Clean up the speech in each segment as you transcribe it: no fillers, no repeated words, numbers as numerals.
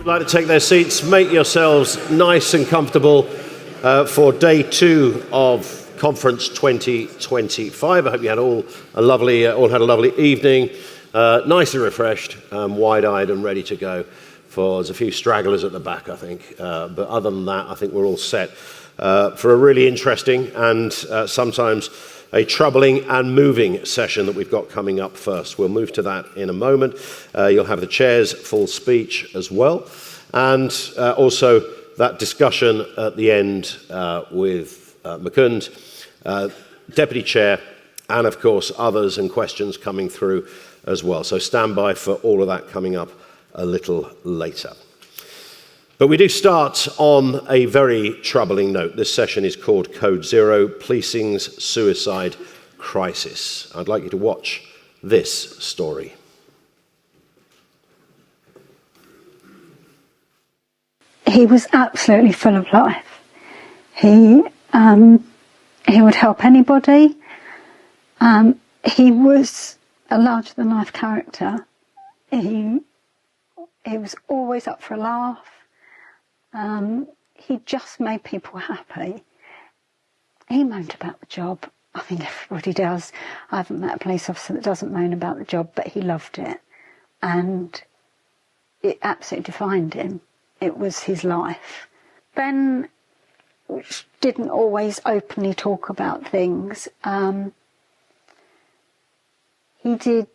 like to take their seats, make yourselves nice and comfortable for day 2 of Conference 2025. I hope you had all had a lovely evening, nicely refreshed, wide-eyed and ready to go. There's a few stragglers at the back, I think, but other than that, I think we're all set for a really interesting and sometimes a troubling and moving session that we've got coming up first. We'll move to that in a moment. You'll have the chair's full speech as well, and also that discussion at the end with Mukund, Deputy Chair, and of course others, and questions coming through as well. So stand by for all of that coming up a little later. But we do start on a very troubling note. This session is called Code Zero, Policing's Suicide Crisis. I'd like you to watch this story. He was absolutely full of life. He would help anybody. He was a larger-than-life character. He was always up for a laugh. He just made people happy. He moaned about the job. I think everybody does. I haven't met a police officer that doesn't moan about the job, but he loved it. And it absolutely defined him. It was his life. Ben didn't always openly talk about things. He did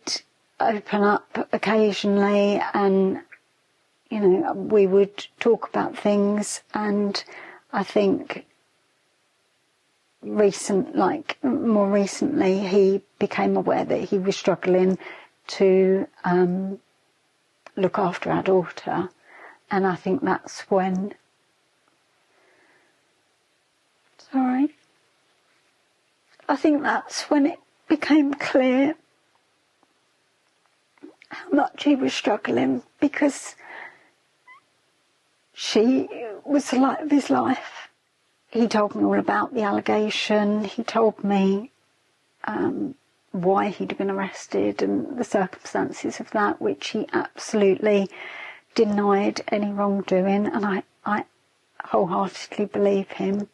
open up occasionally, and we would talk about things, and I think more recently, he became aware that he was struggling to look after our daughter, and I think that's when it became clear how much he was struggling, because she was the light of his life. He told me all about the allegation. He told me why he'd been arrested and the circumstances of that, which he absolutely denied any wrongdoing, and I wholeheartedly believe him.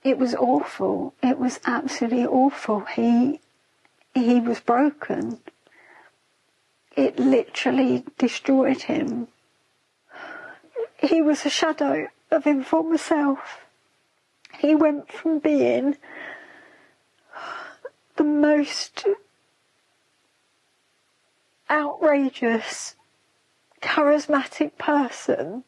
It was awful. It was absolutely awful. He was broken. It literally destroyed him. He was a shadow of his former self. He went from being the most outrageous, charismatic person.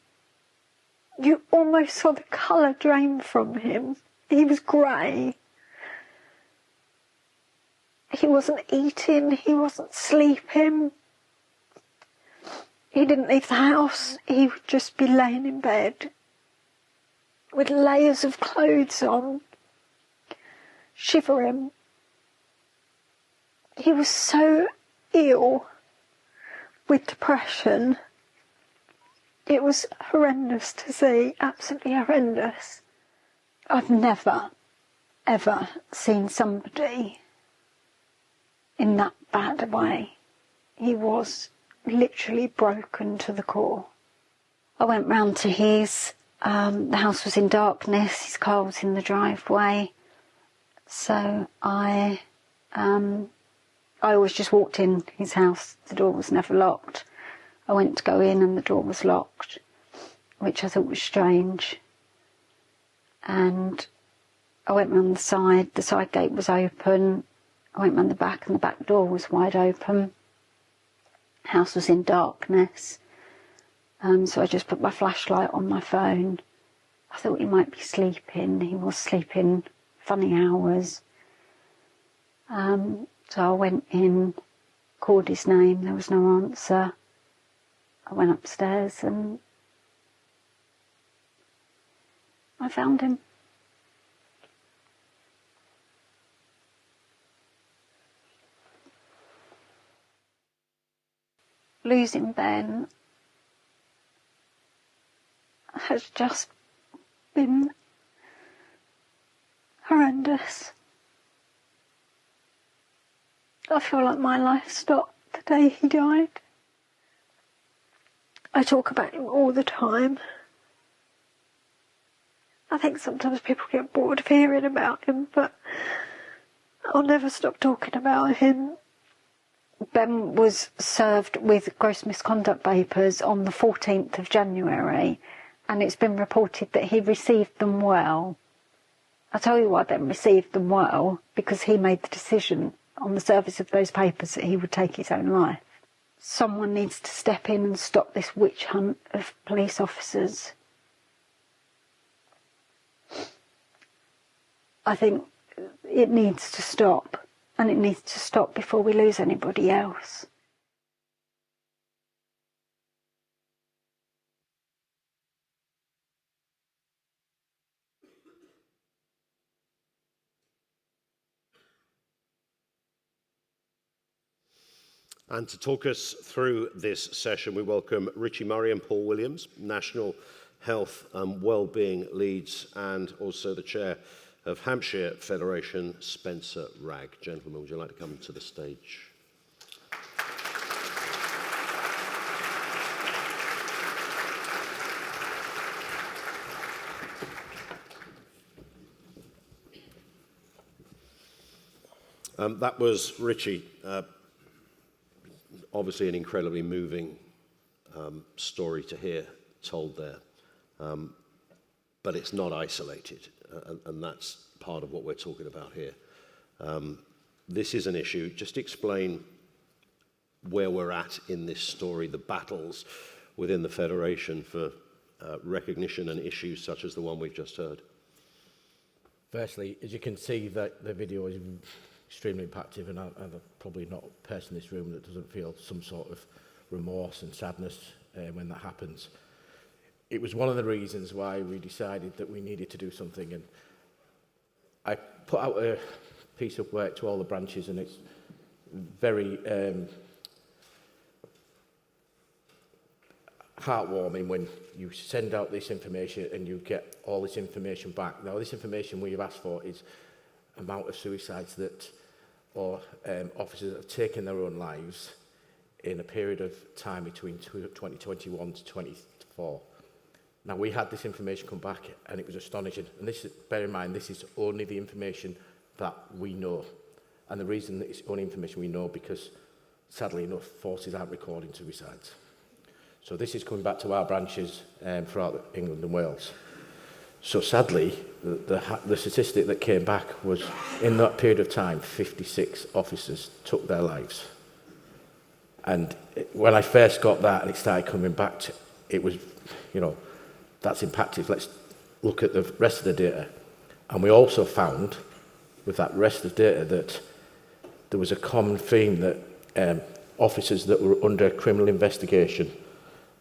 You almost saw the colour drain from him. He was grey. He wasn't eating, he wasn't sleeping. He didn't leave the house. He would just be laying in bed with layers of clothes on, shivering. He was so ill with depression. It was horrendous to see, absolutely horrendous. I've never, ever seen somebody in that bad way. He was literally broken to the core. I went round to his, the house was in darkness, his car was in the driveway, so I always just walked in his house, the door was never locked. I went to go in and the door was locked, which I thought was strange. And I went round the side gate was open, I went round the back and the back door was wide open. House was in darkness, so I just put my flashlight on my phone. I thought he might be sleeping. He was sleeping funny hours. So I went in, called his name, there was no answer. I went upstairs and I found him. Losing Ben has just been horrendous. I feel like my life stopped the day he died. I talk about him all the time. I think sometimes people get bored of hearing about him, but I'll never stop talking about him. Ben was served with gross misconduct papers on the 14th of January, and it's been reported that he received them well. I'll tell you why Ben received them well, because he made the decision on the service of those papers that he would take his own life. Someone needs to step in and stop this witch hunt of police officers. I think it needs to stop, and it needs to stop before we lose anybody else. And to talk us through this session, we welcome Richie Murray and Paul Williams, National Health and Wellbeing Leads, and also the Chair of Hampshire Federation, Spencer Wragg. Gentlemen, would you like to come to the stage? That was Richie. Obviously an incredibly moving story to hear told there. But it's not isolated, and that's part of what we're talking about here. This is an issue. Just explain where we're at in this story, the battles within the Federation for recognition and issues such as the one we've just heard. Firstly, as you can see, that the video is extremely impactful, and I'm probably not a person in this room that doesn't feel some sort of remorse and sadness when that happens. It was one of the reasons why we decided that we needed to do something, and I put out a piece of work to all the branches, and it's very heartwarming when you send out this information and you get all this information back. Now, this information we've asked for is amount of suicides that or officers that have taken their own lives in a period of time between 2021 to 2024. Now, we had this information come back, and it was astonishing. And this, bear in mind, this is only the information that we know. And the reason that it's only information we know because, sadly enough, forces aren't recording suicides. So this is coming back to our branches throughout England and Wales. So sadly, the statistic that came back was, in that period of time, 56 officers took their lives. And when I first got that and it started coming back, it was, you know, that's impactful. Let's look at the rest of the data. And we also found, with that rest of the data, that there was a common theme that officers that were under criminal investigation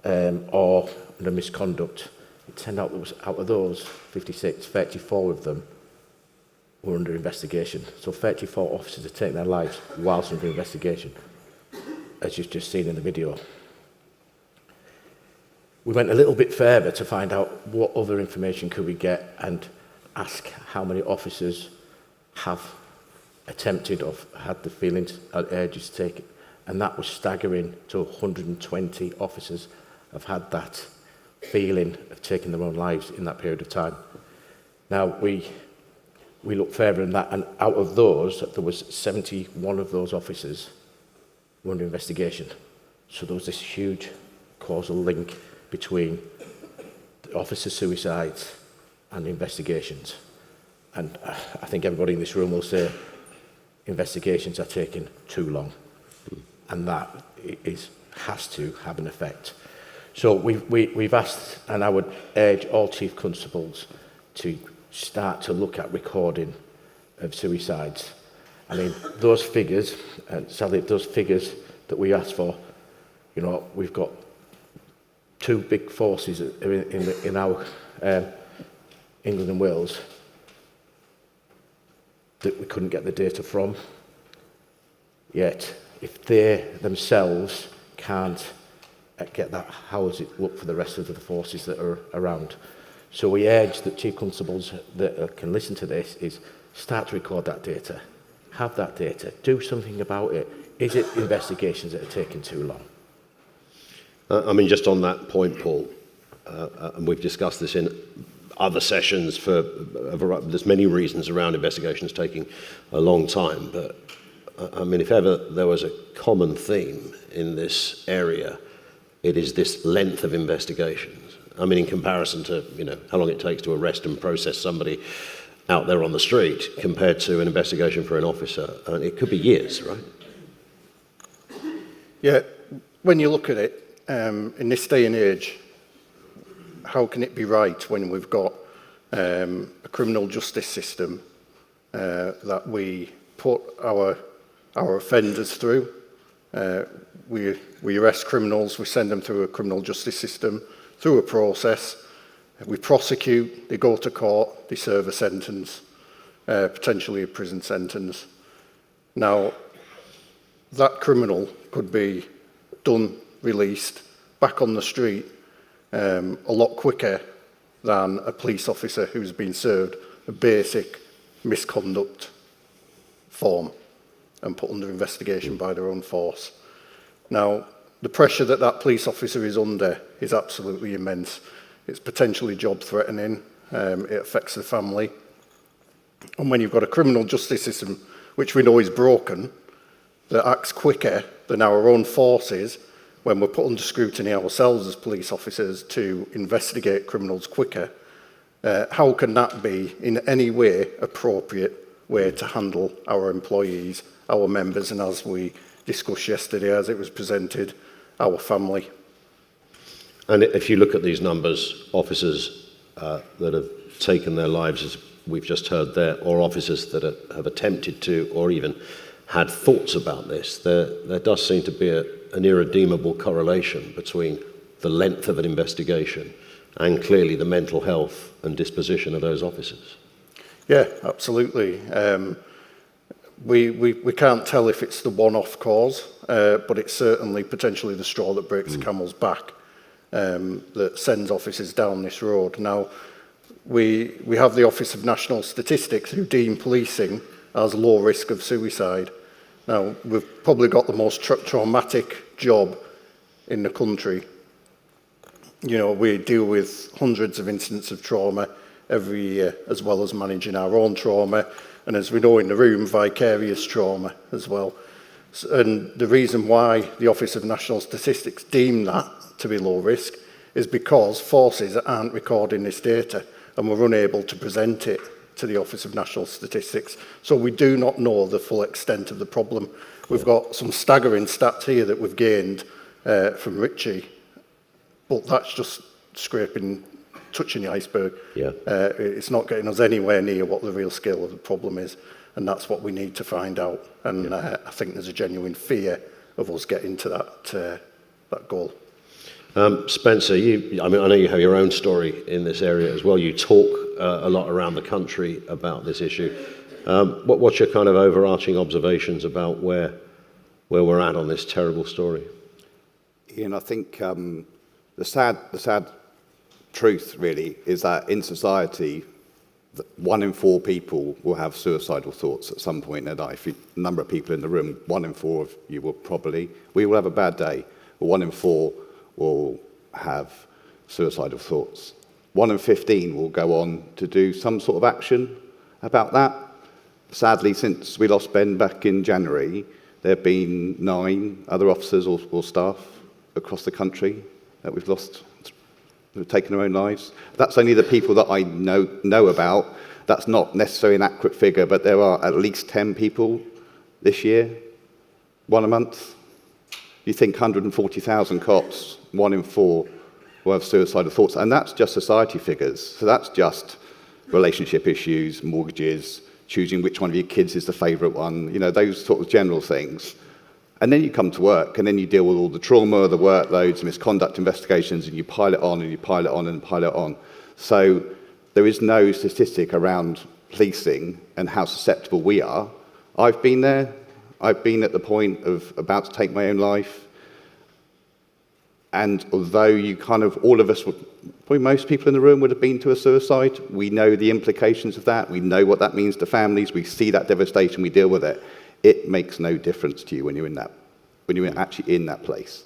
or under misconduct, it turned out that was out of those 56, 34 of them were under investigation. So 34 officers had taken their lives whilst under investigation, as you've just seen in the video. We went a little bit further to find out what other information could we get and ask how many officers have attempted or had the feelings and urges to take it. And that was staggering to 120 officers have had that feeling of taking their own lives in that period of time. Now, we looked further in that, and out of those, there was 71 of those officers were under investigation. So there was this huge causal link between the officer suicides and investigations. And I think everybody in this room will say investigations are taking too long. And that has to have an effect. So we've asked, and I would urge all chief constables to start to look at recording of suicides. I mean, those figures, and sadly those figures that we asked for, you know, we've got two big forces in our England and Wales that we couldn't get the data from. Yet, if they themselves can't get that, how does it look for the rest of the forces that are around? So we urge that chief constables that can listen to this is start to record that data, have that data, do something about it. Is it investigations that are taking too long? I mean, just on that point, Paul, and we've discussed this in other sessions for there's many reasons around investigations taking a long time, but I mean, if ever there was a common theme in this area, it is this length of investigations. I mean, in comparison to, how long it takes to arrest and process somebody out there on the street compared to an investigation for an officer, it could be years, right? Yeah, when you look at it, in this day and age, how can it be right when we've got a criminal justice system that we put our offenders through? We arrest criminals, we send them through a criminal justice system, through a process, we prosecute, they go to court, they serve a sentence, potentially a prison sentence. Now, that criminal could be done, released, back on the street a lot quicker than a police officer who's been served a basic misconduct form and put under investigation by their own force. Now, the pressure that that police officer is under is absolutely immense. It's potentially job threatening, it affects the family. And when you've got a criminal justice system, which we know is broken, that acts quicker than our own forces, when we're put under scrutiny ourselves as police officers to investigate criminals quicker, how can that be in any way appropriate way to handle our employees, our members, and as we discussed yesterday, as it was presented, our family? And if you look at these numbers, officers that have taken their lives, as we've just heard there, or officers that have attempted to, or even had thoughts about this, there does seem to be an irredeemable correlation between the length of an investigation and clearly the mental health and disposition of those officers. Yeah, absolutely. We can't tell if it's the one-off cause, but it's certainly potentially the straw that breaks the camel's back that sends officers down this road. Now, we have the Office of National Statistics who deem policing as low risk of suicide. Now, we've probably got the most traumatic job in the country. We deal with hundreds of incidents of trauma every year, as well as managing our own trauma, and as we know in the room, vicarious trauma as well. And the reason why the Office of National Statistics deem that to be low risk is because forces aren't recording this data, and we're unable to present it to the Office of National Statistics. So we do not know the full extent of the problem. We've got some staggering stats here that we've gained from Richie, but that's just touching the iceberg. Yeah. It's not getting us anywhere near what the real scale of the problem is, and that's what we need to find out. And I think there's a genuine fear of us getting to that goal. Spencer, I know you have your own story in this area as well. You talk a lot around the country about this issue. What's your kind of overarching observations about where we're at on this terrible story? Ian, I think the sad truth really is that in society, 1 in 4 people will have suicidal thoughts at some point in their life. A number of people in the room, 1 in 4 of you we will have a bad day, but 1 in 4 will have suicidal thoughts. 1 in 15 will go on to do some sort of action about that. Sadly, since we lost Ben back in January, there have been 9 other officers or staff across the country that we've lost, who have taken their own lives. That's only the people that I know about. That's not necessarily an accurate figure, but there are at least 10 people this year, 1 a month. You think 140,000 cops, 1 in 4 will have suicidal thoughts, and that's just society figures. So that's just relationship issues, mortgages, choosing which one of your kids is the favourite one, those sort of general things. And then you come to work, and then you deal with all the trauma, the workloads, misconduct investigations, and you pile it on, and you pile it on, and pile it on. So there is no statistic around policing and how susceptible we are. I've been there. I've been at the point of about to take my own life. And although all of us, probably most people in the room would have been to a suicide, we know the implications of that. We know what that means to families. We see that devastation. We deal with it. It makes no difference to you when you're actually in that place.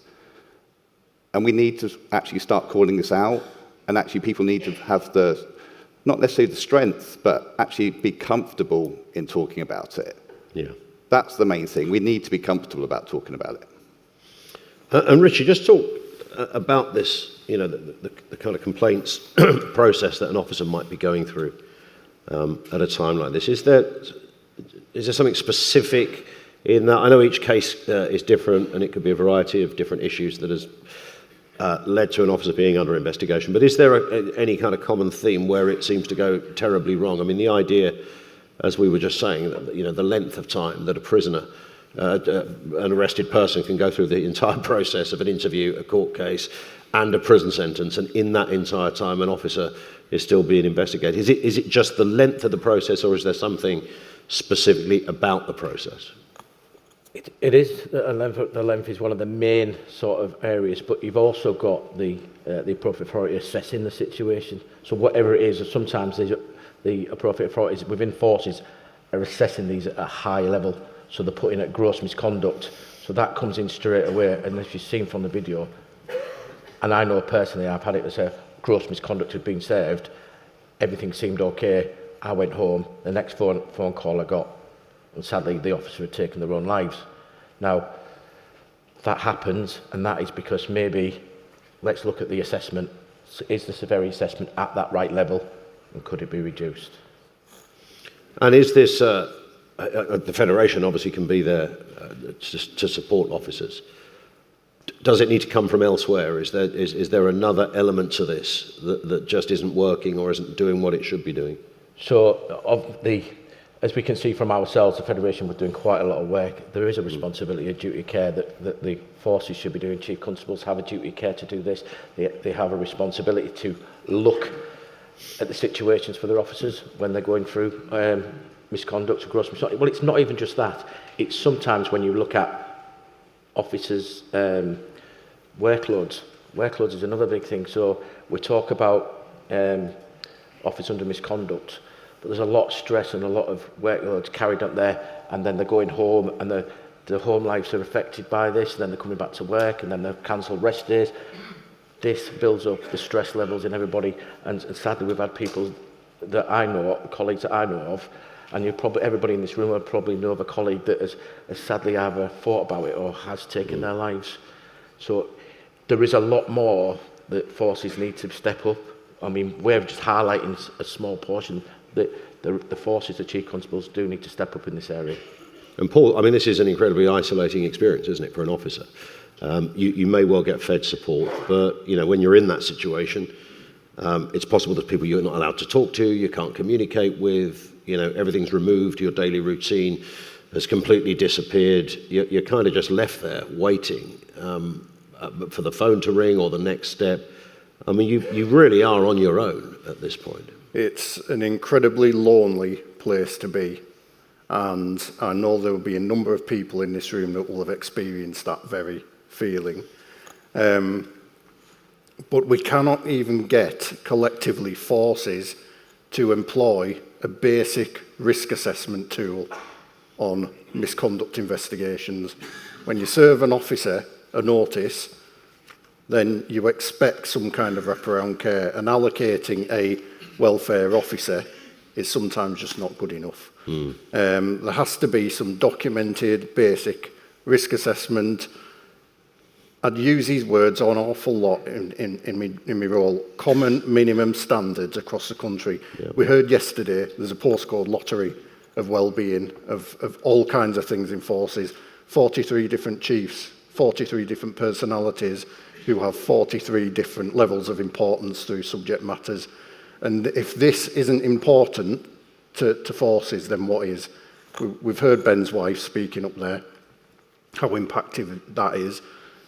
And we need to actually start calling this out, and actually people need to have the, not necessarily the strength, but actually be comfortable in talking about it. Yeah. That's the main thing. We need to be comfortable about talking about it. And Richard, just talk about this, you know, the kind of complaints process that an officer might be going through at a time like this. Is there something specific in that? I know each case is different, and it could be a variety of different issues that has led to an officer being under investigation. But is there any kind of common theme where it seems to go terribly wrong? I mean, the idea, as we were just saying, that, you know, the length of time that a prisoner, an arrested person, can go through the entire process of an interview, a court case, and a prison sentence, and in that entire time, an officer is still being investigated. Is it just the length of the process, or is there something specifically about the process? It is, the length is one of the main sort of areas, but you've also got the appropriate authority assessing the situation. So whatever it is, sometimes the appropriate authorities within forces are assessing these at a high level, so they're putting at gross misconduct. So that comes in straight away, and as you've seen from the video, and I know personally I've had it as a gross misconduct had been served, everything seemed okay, I went home, the next phone call I got, and sadly the officer had taken their own lives. Now, that happens, and that is because maybe, let's look at the assessment. Is the severity assessment at that right level, and could it be reduced? And is this, the Federation obviously can be there to support officers. Does it need to come from elsewhere? Is there another element to this that just isn't working or isn't doing what it should be doing? So, as we can see from ourselves, the Federation was doing quite a lot of work. There is a responsibility, a duty of care that the forces should be doing. Chief Constables have a duty of care to do this. They have a responsibility to look at the situations for their officers when they're going through misconduct or gross misconduct. Well, it's not even just that. It's sometimes when you look at officers' workloads. Workloads is another big thing. So we talk about officers under misconduct, but there's a lot of stress and a lot of workloads carried up there, and then they're going home, and the home lives are affected by this, and then they're coming back to work, and then they're cancelled rest days. This builds up the stress levels in everybody, and sadly we've had people that I know, colleagues that I know of, and everybody in this room will probably know of a colleague that has sadly either thought about it or has taken their lives. So there is a lot more that forces need to step up. I mean, we're just highlighting a small portion. The forces, the Chief Constables, do need to step up in this area. And Paul, I mean, this is an incredibly isolating experience, isn't it, for an officer? You may well get Fed support, but, you know, when you're in that situation, it's possible that people you're not allowed to talk to, you can't communicate with, you know, everything's removed, your daily routine has completely disappeared. You're kind of just left there waiting for the phone to ring or the next step. I mean, you really are on your own at this point. It's an incredibly lonely place to be. And I know there will be a number of people in this room that will have experienced that very feeling. But we cannot even get collectively forces to employ a basic risk assessment tool on misconduct investigations. When you serve an officer a notice, then you expect some kind of wraparound care, and allocating a welfare officer is sometimes just not good enough. There has to be some documented basic risk assessment. I'd use these words an awful lot in my role. Common minimum standards across the country. Yeah. We heard yesterday there's a postcode lottery of well-being, of all kinds of things in forces. 43 different chiefs, 43 different personalities who have 43 different levels of importance through subject matters. And if this isn't important to forces, then what is? We've heard Ben's wife speaking up there, how impactful that is,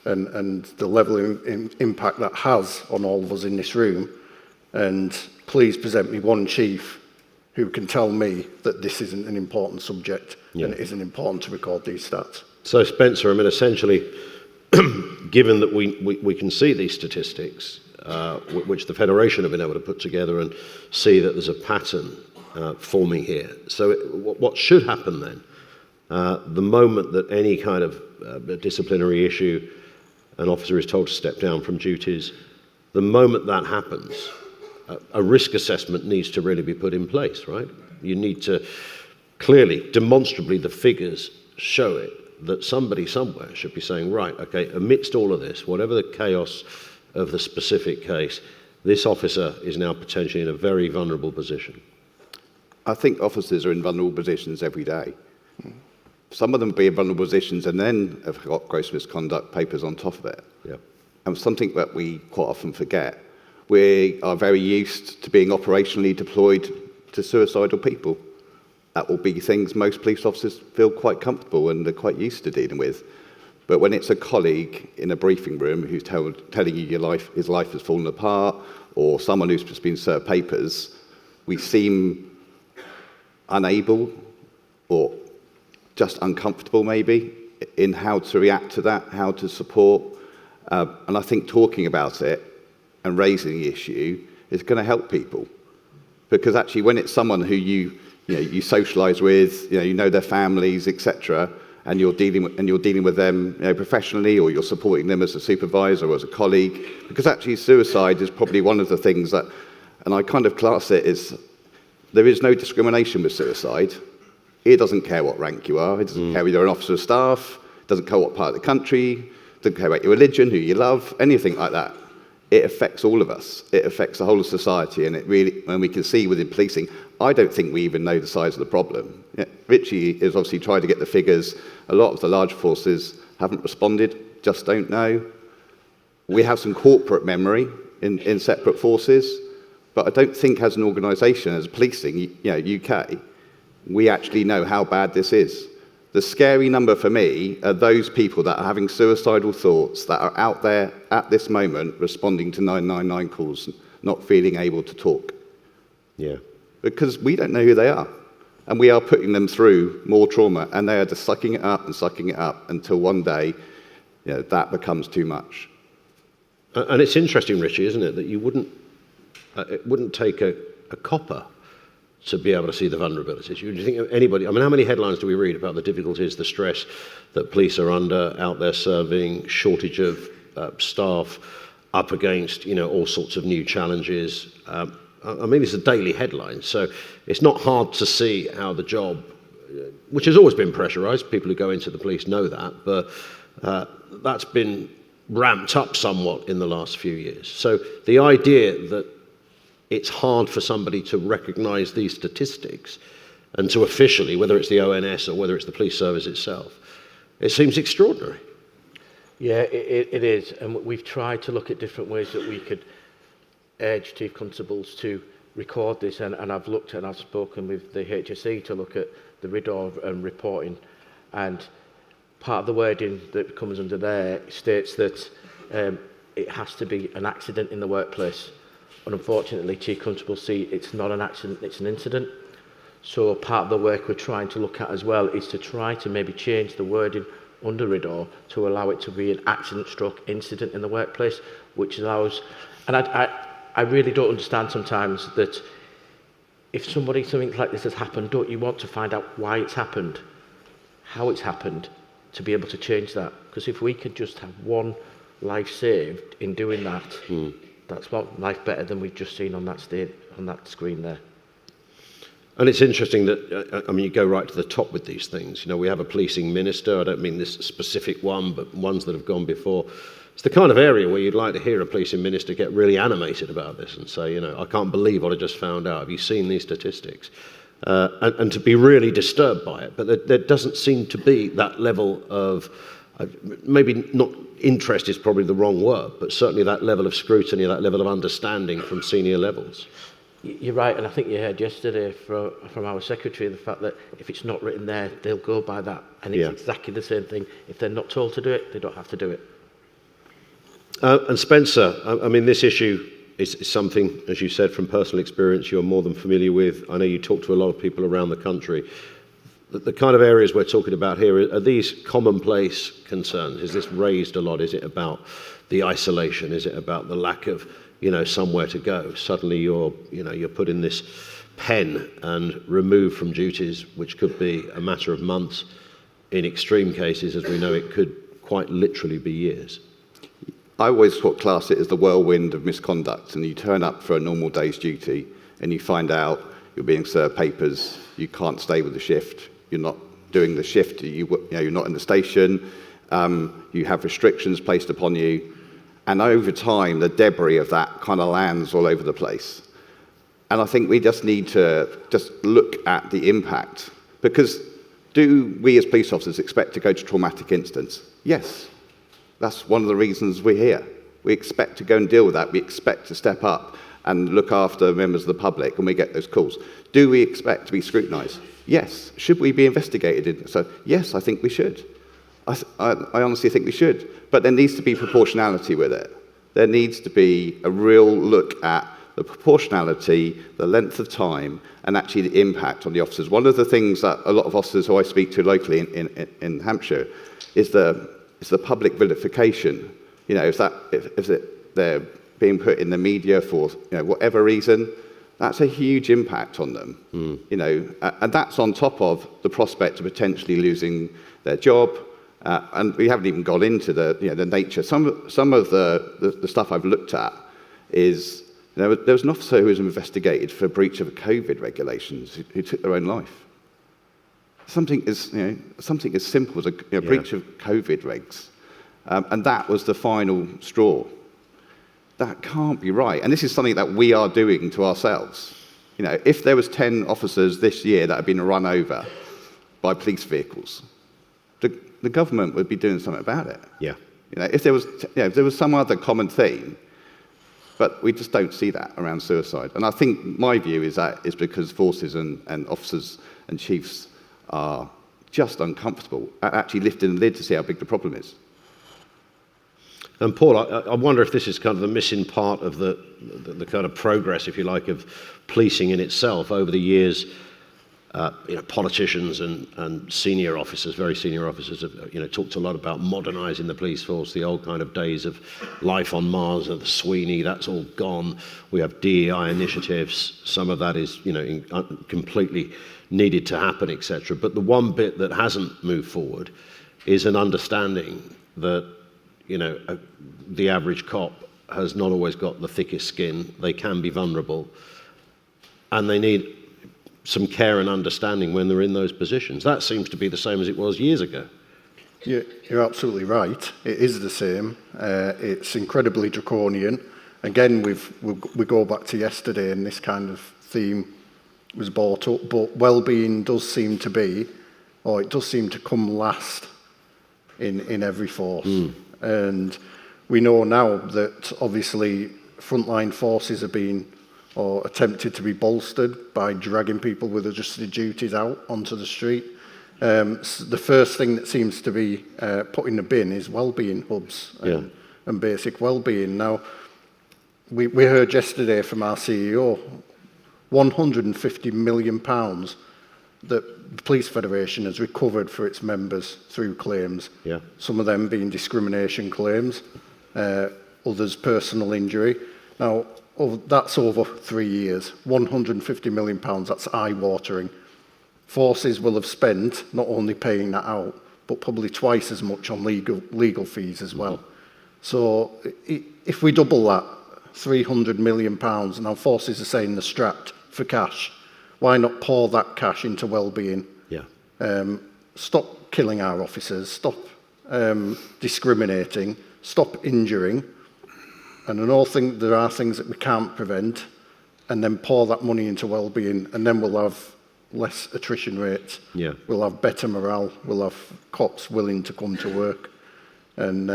and the level of impact that has on all of us in this room. And please present me one chief who can tell me that this isn't an important subject, and it isn't important to record these stats. So Spencer, I mean, essentially, given that we can see these statistics, which the Federation have been able to put together and see that there's a pattern forming here. So what should happen then, the moment that any kind of disciplinary issue an officer is told to step down from duties, the moment that happens, a risk assessment needs to really be put in place, right? You need to clearly, demonstrably, the figures show it, that somebody somewhere should be saying, right, okay, amidst all of this, whatever the chaos of the specific case, this officer is now potentially in a very vulnerable position. I think officers are in vulnerable positions every day. Some of them be in vulnerable positions and then have got gross misconduct papers on top of it. Yeah. And something that we quite often forget, we are very used to being operationally deployed to suicidal people. That will be things most police officers feel quite comfortable and are quite used to dealing with. But when it's a colleague in a briefing room who's telling you his life has fallen apart, or someone who's just been served papers, we seem unable or just uncomfortable maybe in how to react to that, how to support. And I think talking about it and raising the issue is going to help people. Because actually when it's someone who you socialise with, you know their families, etc., and you're dealing with them professionally, or you're supporting them as a supervisor or as a colleague, because actually suicide is probably one of the things that, and I kind of class it as, there is no discrimination with suicide. It doesn't care what rank you are, it doesn't care whether you're an officer of staff, it doesn't care what part of the country, it doesn't care about your religion, who you love, anything like that. It affects all of us. It affects the whole of society, and it really, when we can see within policing, I don't think we even know the size of the problem. Yeah, Richie has obviously tried to get the figures. A lot of the large forces haven't responded, just don't know. We have some corporate memory in separate forces, but I don't think as an organisation, as policing, UK, we actually know how bad this is. The scary number for me are those people that are having suicidal thoughts, that are out there at this moment responding to 999 calls, not feeling able to talk. Yeah. Because we don't know who they are. And we are putting them through more trauma, and they are just sucking it up until one day, that becomes too much. And it's interesting, Richie, isn't it, that it wouldn't take a copper to be able to see the vulnerabilities. Do you think of anybody, how many headlines do we read about the difficulties, the stress that police are under out there serving, shortage of staff, up against, all sorts of new challenges. It's a daily headline, so it's not hard to see how the job, which has always been pressurised, people who go into the police know that, but that's been ramped up somewhat in the last few years. So the idea that it's hard for somebody to recognise these statistics and to officially, whether it's the ONS or whether it's the police service itself, it seems extraordinary. Yeah, it is. And we've tried to look at different ways that we could urge chief constables to record this. And I've looked and I've spoken with the HSE to look at the RIDDOR and reporting. And part of the wording that comes under there states that it has to be an accident in the workplace. And unfortunately, chief constables see it's not an accident, it's an incident. So part of the work we're trying to look at as well is to try to maybe change the wording under RIDDOR to allow it to be an accident/stroke incident in the workplace, which allows, and I really don't understand sometimes that if something like this has happened, don't you want to find out why it's happened, how it's happened, to be able to change that? Because if we could just have one life saved in doing that, that's one life better than we've just seen on that screen there. And it's interesting that, you go right to the top with these things. We have a policing minister. I don't mean this specific one, but ones that have gone before. It's the kind of area where you'd like to hear a policing minister get really animated about this and say, I can't believe what I just found out. Have you seen these statistics? And to be really disturbed by it. But there doesn't seem to be that level of, maybe not interest is probably the wrong word, but certainly that level of scrutiny, that level of understanding from senior levels. You're right, and I think you heard yesterday from our secretary the fact that if it's not written there, they'll go by that. And it's exactly the same thing. If they're not told to do it, they don't have to do it. And Spencer, this issue is something, as you said, from personal experience, you're more than familiar with. I know you talk to a lot of people around the country. The kind of areas we're talking about here, are these commonplace concerns? Is this raised a lot? Is it about the isolation? Is it about the lack of, somewhere to go? Suddenly you're put in this pen and removed from duties, which could be a matter of months. In extreme cases, as we know, it could quite literally be years. I always class it as the whirlwind of misconduct, and you turn up for a normal day's duty and you find out you're being served papers, you can't stay with the shift, you're not doing the shift, you're not in the station, you have restrictions placed upon you, and over time the debris of that kind of lands all over the place. And I think we just need to just look at the impact, because do we as police officers expect to go to traumatic incidents? Yes. That's one of the reasons we're here. We expect to go and deal with that. We expect to step up and look after members of the public when we get those calls. Do we expect to be scrutinised? Yes. Should we be investigated? So, yes, I think we should. I honestly think we should. But there needs to be proportionality with it. There needs to be a real look at the proportionality, the length of time, and actually the impact on the officers. One of the things that a lot of officers who I speak to locally in Hampshire is the public vilification. You know, if they're being put in the media for whatever reason, that's a huge impact on them. You know, and that's on top of the prospect of potentially losing their job. And we haven't even got into the nature. Some of the stuff I've looked at is there was an officer who was investigated for breach of COVID regulations who took their own life. Something as simple as a breach of COVID regs, and that was the final straw. That can't be right, and this is something that we are doing to ourselves. You know, if there was 10 officers this year that had been run over by police vehicles, the government would be doing something about it. Yeah. You know, if there was some other common theme, but we just don't see that around suicide. And I think my view is that is because forces and officers and chiefs are just uncomfortable at actually lifting the lid to see how big the problem is. And Paul, I wonder if this is kind of the missing part of the kind of progress, if you like, of policing in itself over the years. Politicians and senior officers, very senior officers, have talked a lot about modernising the police force. The old kind of days of life on Mars, of the Sweeney, that's all gone. We have DEI initiatives. Some of that is, completely needed to happen, etc. But the one bit that hasn't moved forward is an understanding that, the average cop has not always got the thickest skin. They can be vulnerable, and they need some care and understanding when they're in those positions. That seems to be the same as it was years ago. You're absolutely right. It is the same. It's incredibly draconian. Again, we go back to yesterday, and this kind of theme was brought up, but well-being does seem to come last in every force. And we know now that obviously frontline forces are being or attempted to be bolstered by dragging people with adjusted duties out onto the street. The first thing that seems to be put in the bin is well-being hubs and basic well-being. Now, we heard yesterday from our CEO, £150 million that the Police Federation has recovered for its members through claims. Yeah. Some of them being discrimination claims, others personal injury. Now, that's over 3 years, £150 million, that's eye-watering. Forces will have spent not only paying that out, but probably twice as much on legal fees as well. So if we double that, £300 million, now forces are saying they're strapped for cash, why not pour that cash into well-being? Yeah. Stop killing our officers, stop discriminating, stop injuring. And I know there are things that we can't prevent, and then pour that money into well-being, and then we'll have less attrition rates. Yeah. We'll have better morale. We'll have cops willing to come to work. And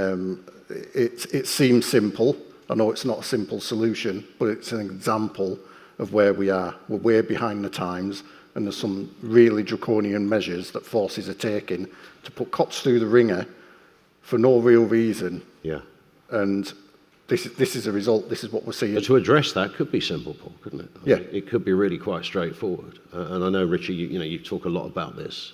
it seems simple. I know it's not a simple solution, but it's an example of where we are. We're way behind the times, and there's some really draconian measures that forces are taking to put cops through the ringer for no real reason. Yeah. And this is a result. This is what we're seeing. But to address that could be simple, Paul, couldn't it? Yeah. It could be really quite straightforward. And I know, Richie, you talk a lot about this.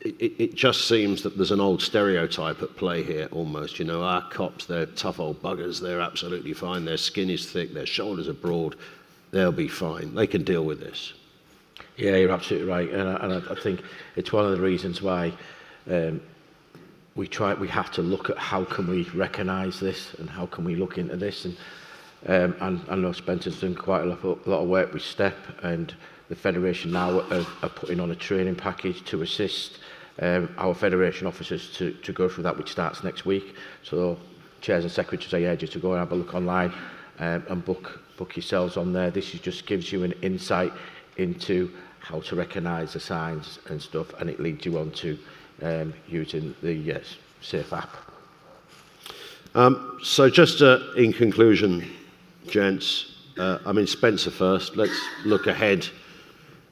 It just seems that there's an old stereotype at play here almost. Our cops, they're tough old buggers. They're absolutely fine. Their skin is thick. Their shoulders are broad. They'll be fine. They can deal with this. Yeah, you're absolutely right. And I think it's one of the reasons why we have to look at how can we recognise this and how can we look into this. And I know Spencer's done quite a lot of work with STEP, and the Federation now are putting on a training package to assist our Federation officers to go through that, which starts next week. So chairs and secretaries, I urge you to go and have a look online and book yourselves on there. This just gives you an insight into how to recognise the signs and stuff, and it leads you on to using the Safe app. So just in conclusion, gents, I mean, Spencer first, let's look ahead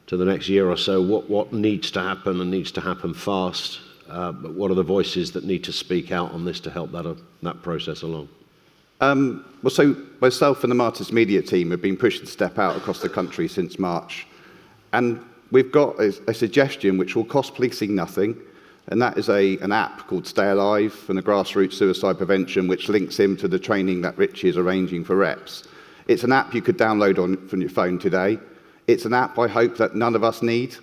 to the next year or so. What needs to happen and needs to happen fast? But what are the voices that need to speak out on this to help that process along? Well, so myself and the Martyrs Media team have been pushing Step out across the country since March. And we've got a suggestion which will cost policing nothing, and that is an app called Stay Alive and the Grassroots Suicide Prevention, which links in to the training that Richie is arranging for reps. It's an app you could download from your phone today. It's an app I hope that none of us need.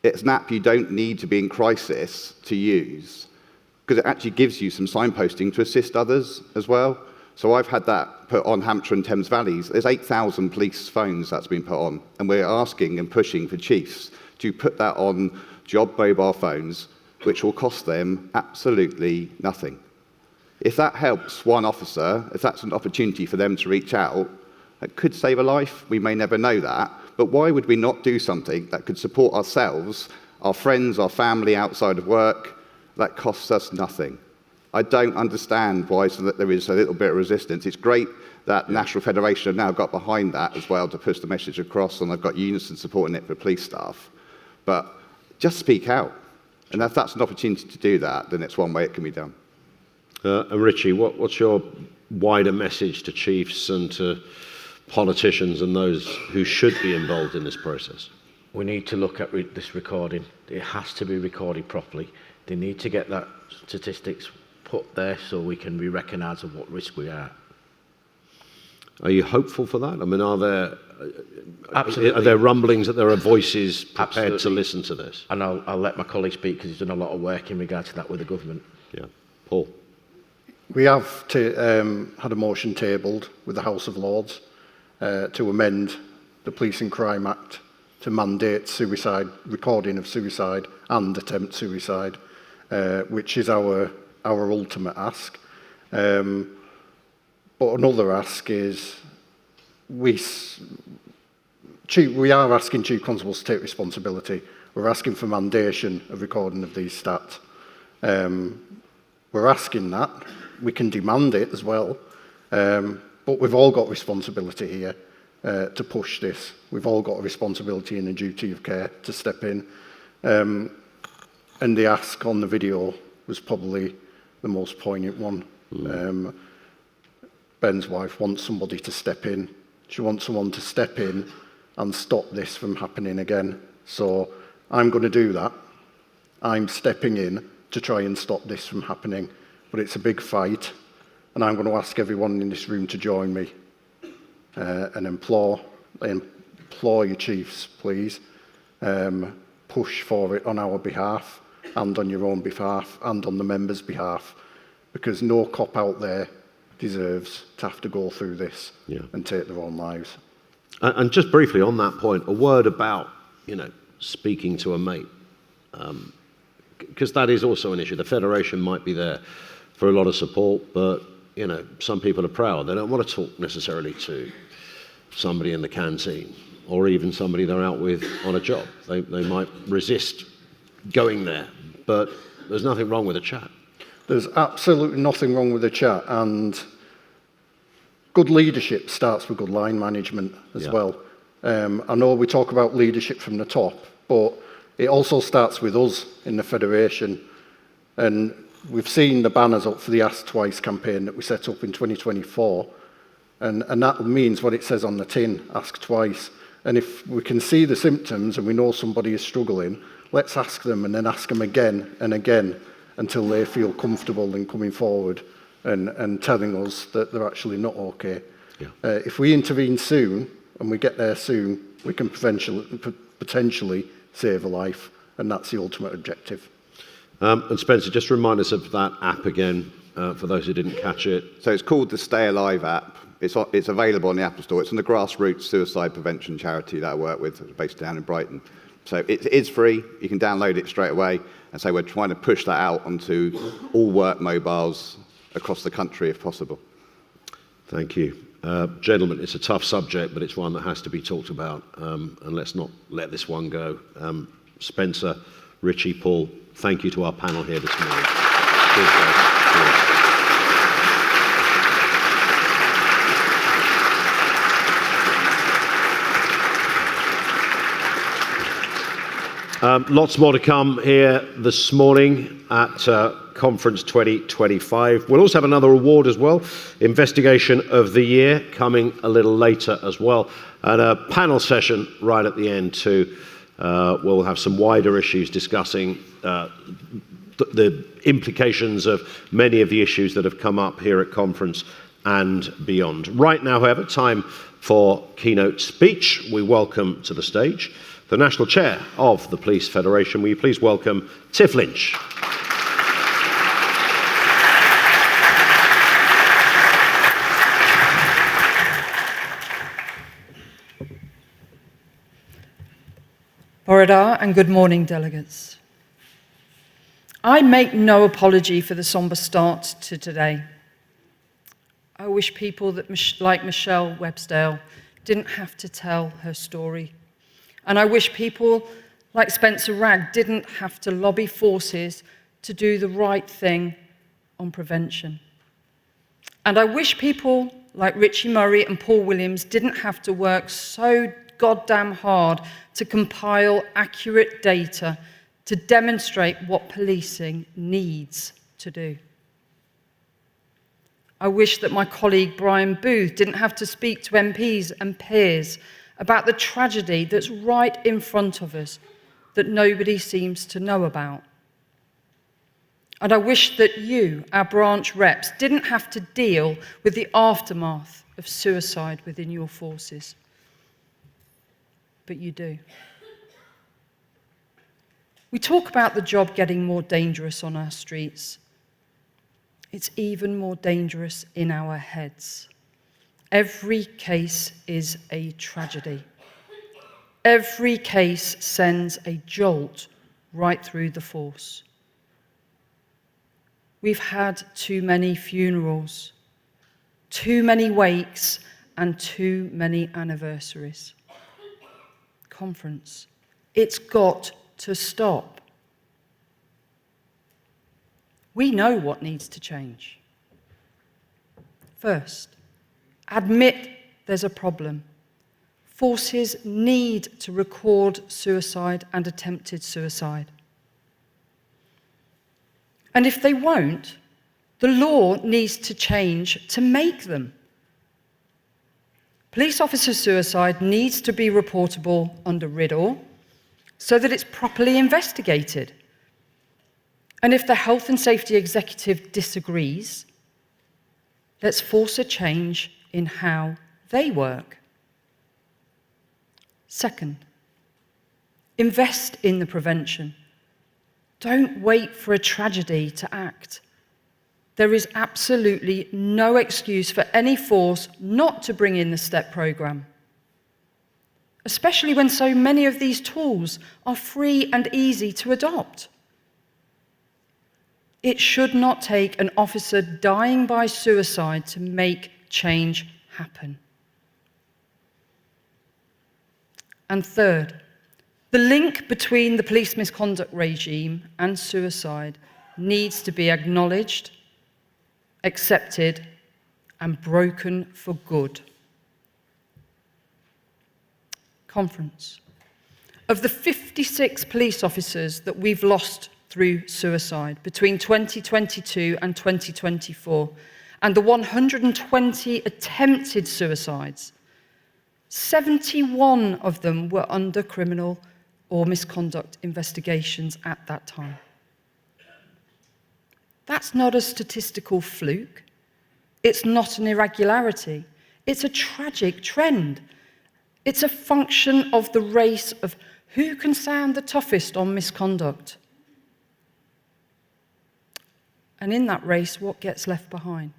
It's an app you don't need to be in crisis to use, because it actually gives you some signposting to assist others as well. So I've had that put on Hampshire and Thames Valleys. There's 8,000 police phones that's been put on, and we're asking and pushing for chiefs to put that on job mobile phones, which will cost them absolutely nothing. If that helps one officer, if that's an opportunity for them to reach out, it could save a life. We may never know that, but why would we not do something that could support ourselves, our friends, our family outside of work, that costs us nothing? I don't understand why there is a little bit of resistance. It's great that National Federation have now got behind that as well to push the message across, and I've got Unison supporting it for police staff. But just speak out. And if that's an opportunity to do that, then it's one way it can be done. And Richie, what's your wider message to chiefs and to politicians and those who should be involved in this process? We need to look at this recording. It has to be recorded properly. They need to get that statistics put there so we can be recognised of what risk we are. Are you hopeful for that? I mean, Absolutely. Are there rumblings that there are voices prepared Absolutely. to listen to this? And I'll let my colleague speak because he's done a lot of work in regard to that with the government. Yeah. Paul? We have had a motion tabled with the House of Lords to amend the Police and Crime Act to mandate suicide, recording of suicide and attempt suicide, which is our ultimate ask. But another ask is we are asking Chief Constables to take responsibility. We're asking for mandation of recording of these stats. We're asking that. We can demand it as well. But we've all got responsibility here to push this. We've all got a responsibility and a duty of care to step in. And the ask on the video was probably the most poignant one. Ben's wife wants somebody to step in. She wants someone to step in and stop this from happening again. So I'm going to do that. I'm stepping in to try and stop this from happening. But it's a big fight, and I'm going to ask everyone in this room to join me and implore your chiefs, please, push for it on our behalf and on your own behalf and on the members' behalf, because no cop out there deserves to have to go through this and take their own lives. And just briefly on that point, a word about, speaking to a mate, because that is also an issue. The Federation might be there for a lot of support, but, some people are proud. They don't want to talk necessarily to somebody in the canteen or even somebody they're out with on a job. They might resist going there, but there's nothing wrong with a chat. There's absolutely nothing wrong with a chat, and good leadership starts with good line management as well. I know we talk about leadership from the top, but it also starts with us in the Federation. And we've seen the banners up for the Ask Twice campaign that we set up in 2024. And that means what it says on the tin, ask twice. And if we can see the symptoms and we know somebody is struggling, let's ask them and then ask them again and again until they feel comfortable in coming forward and telling us that they're actually not okay. If we intervene soon and we get there soon, we can potentially save a life, and that's the ultimate objective. And Spencer, just remind us of that app again, for those who didn't catch it. So it's called the Stay Alive app. It's available on the Apple Store. It's from the grassroots suicide prevention charity that I work with, based down in Brighton. So it is free. You can download it straight away. And so we're trying to push that out onto all work mobiles across the country if possible. Thank you. Gentlemen, it's a tough subject, but it's one that has to be talked about. And let's not let this one go. Spencer, Richie, Paul, thank you to our panel here this morning. Cheers, guys. Cheers. Lots more to come here this morning at Conference 2025. We'll also have another award as well, Investigation of the Year, coming a little later as well, and a panel session right at the end too. We'll have some wider issues discussing the implications of many of the issues that have come up here at Conference and beyond. Right now, however, time for keynote speech. We welcome to the stage the National Chair of the Police Federation. Will you please welcome Tiff Lynch. Borodar, and good morning, delegates. I make no apology for the sombre start to today. I wish people like Michelle Websdale didn't have to tell her story. And I wish people like Spencer Wragg didn't have to lobby forces to do the right thing on prevention. And I wish people like Richie Murray and Paul Williams didn't have to work so goddamn hard to compile accurate data to demonstrate what policing needs to do. I wish that my colleague Brian Booth didn't have to speak to MPs and peers about the tragedy that's right in front of us that nobody seems to know about. And I wish that you, our branch reps, didn't have to deal with the aftermath of suicide within your forces. But you do. We talk about the job getting more dangerous on our streets. It's even more dangerous in our heads. Every case is a tragedy. Every case sends a jolt right through the force. We've had too many funerals, too many wakes, and too many anniversaries. Conference, it's got to stop. We know what needs to change. First, admit there's a problem. Forces need to record suicide and attempted suicide. And if they won't, the law needs to change to make them. Police officer suicide needs to be reportable under RIDDOR so that it's properly investigated. And if the Health and Safety Executive disagrees, let's force a change in how they work. Second, invest in the prevention. Don't wait for a tragedy to act. There is absolutely no excuse for any force not to bring in the STEP programme, especially when so many of these tools are free and easy to adopt. It should not take an officer dying by suicide to make change happen. And third, the link between the police misconduct regime and suicide needs to be acknowledged, accepted, and broken for good. Conference. Of the 56 police officers that we've lost through suicide between 2022 and 2024, and the 120 attempted suicides, 71 of them were under criminal or misconduct investigations at that time. That's not a statistical fluke. It's not an irregularity. It's a tragic trend. It's a function of the race of who can sound the toughest on misconduct. And in that race, what gets left behind?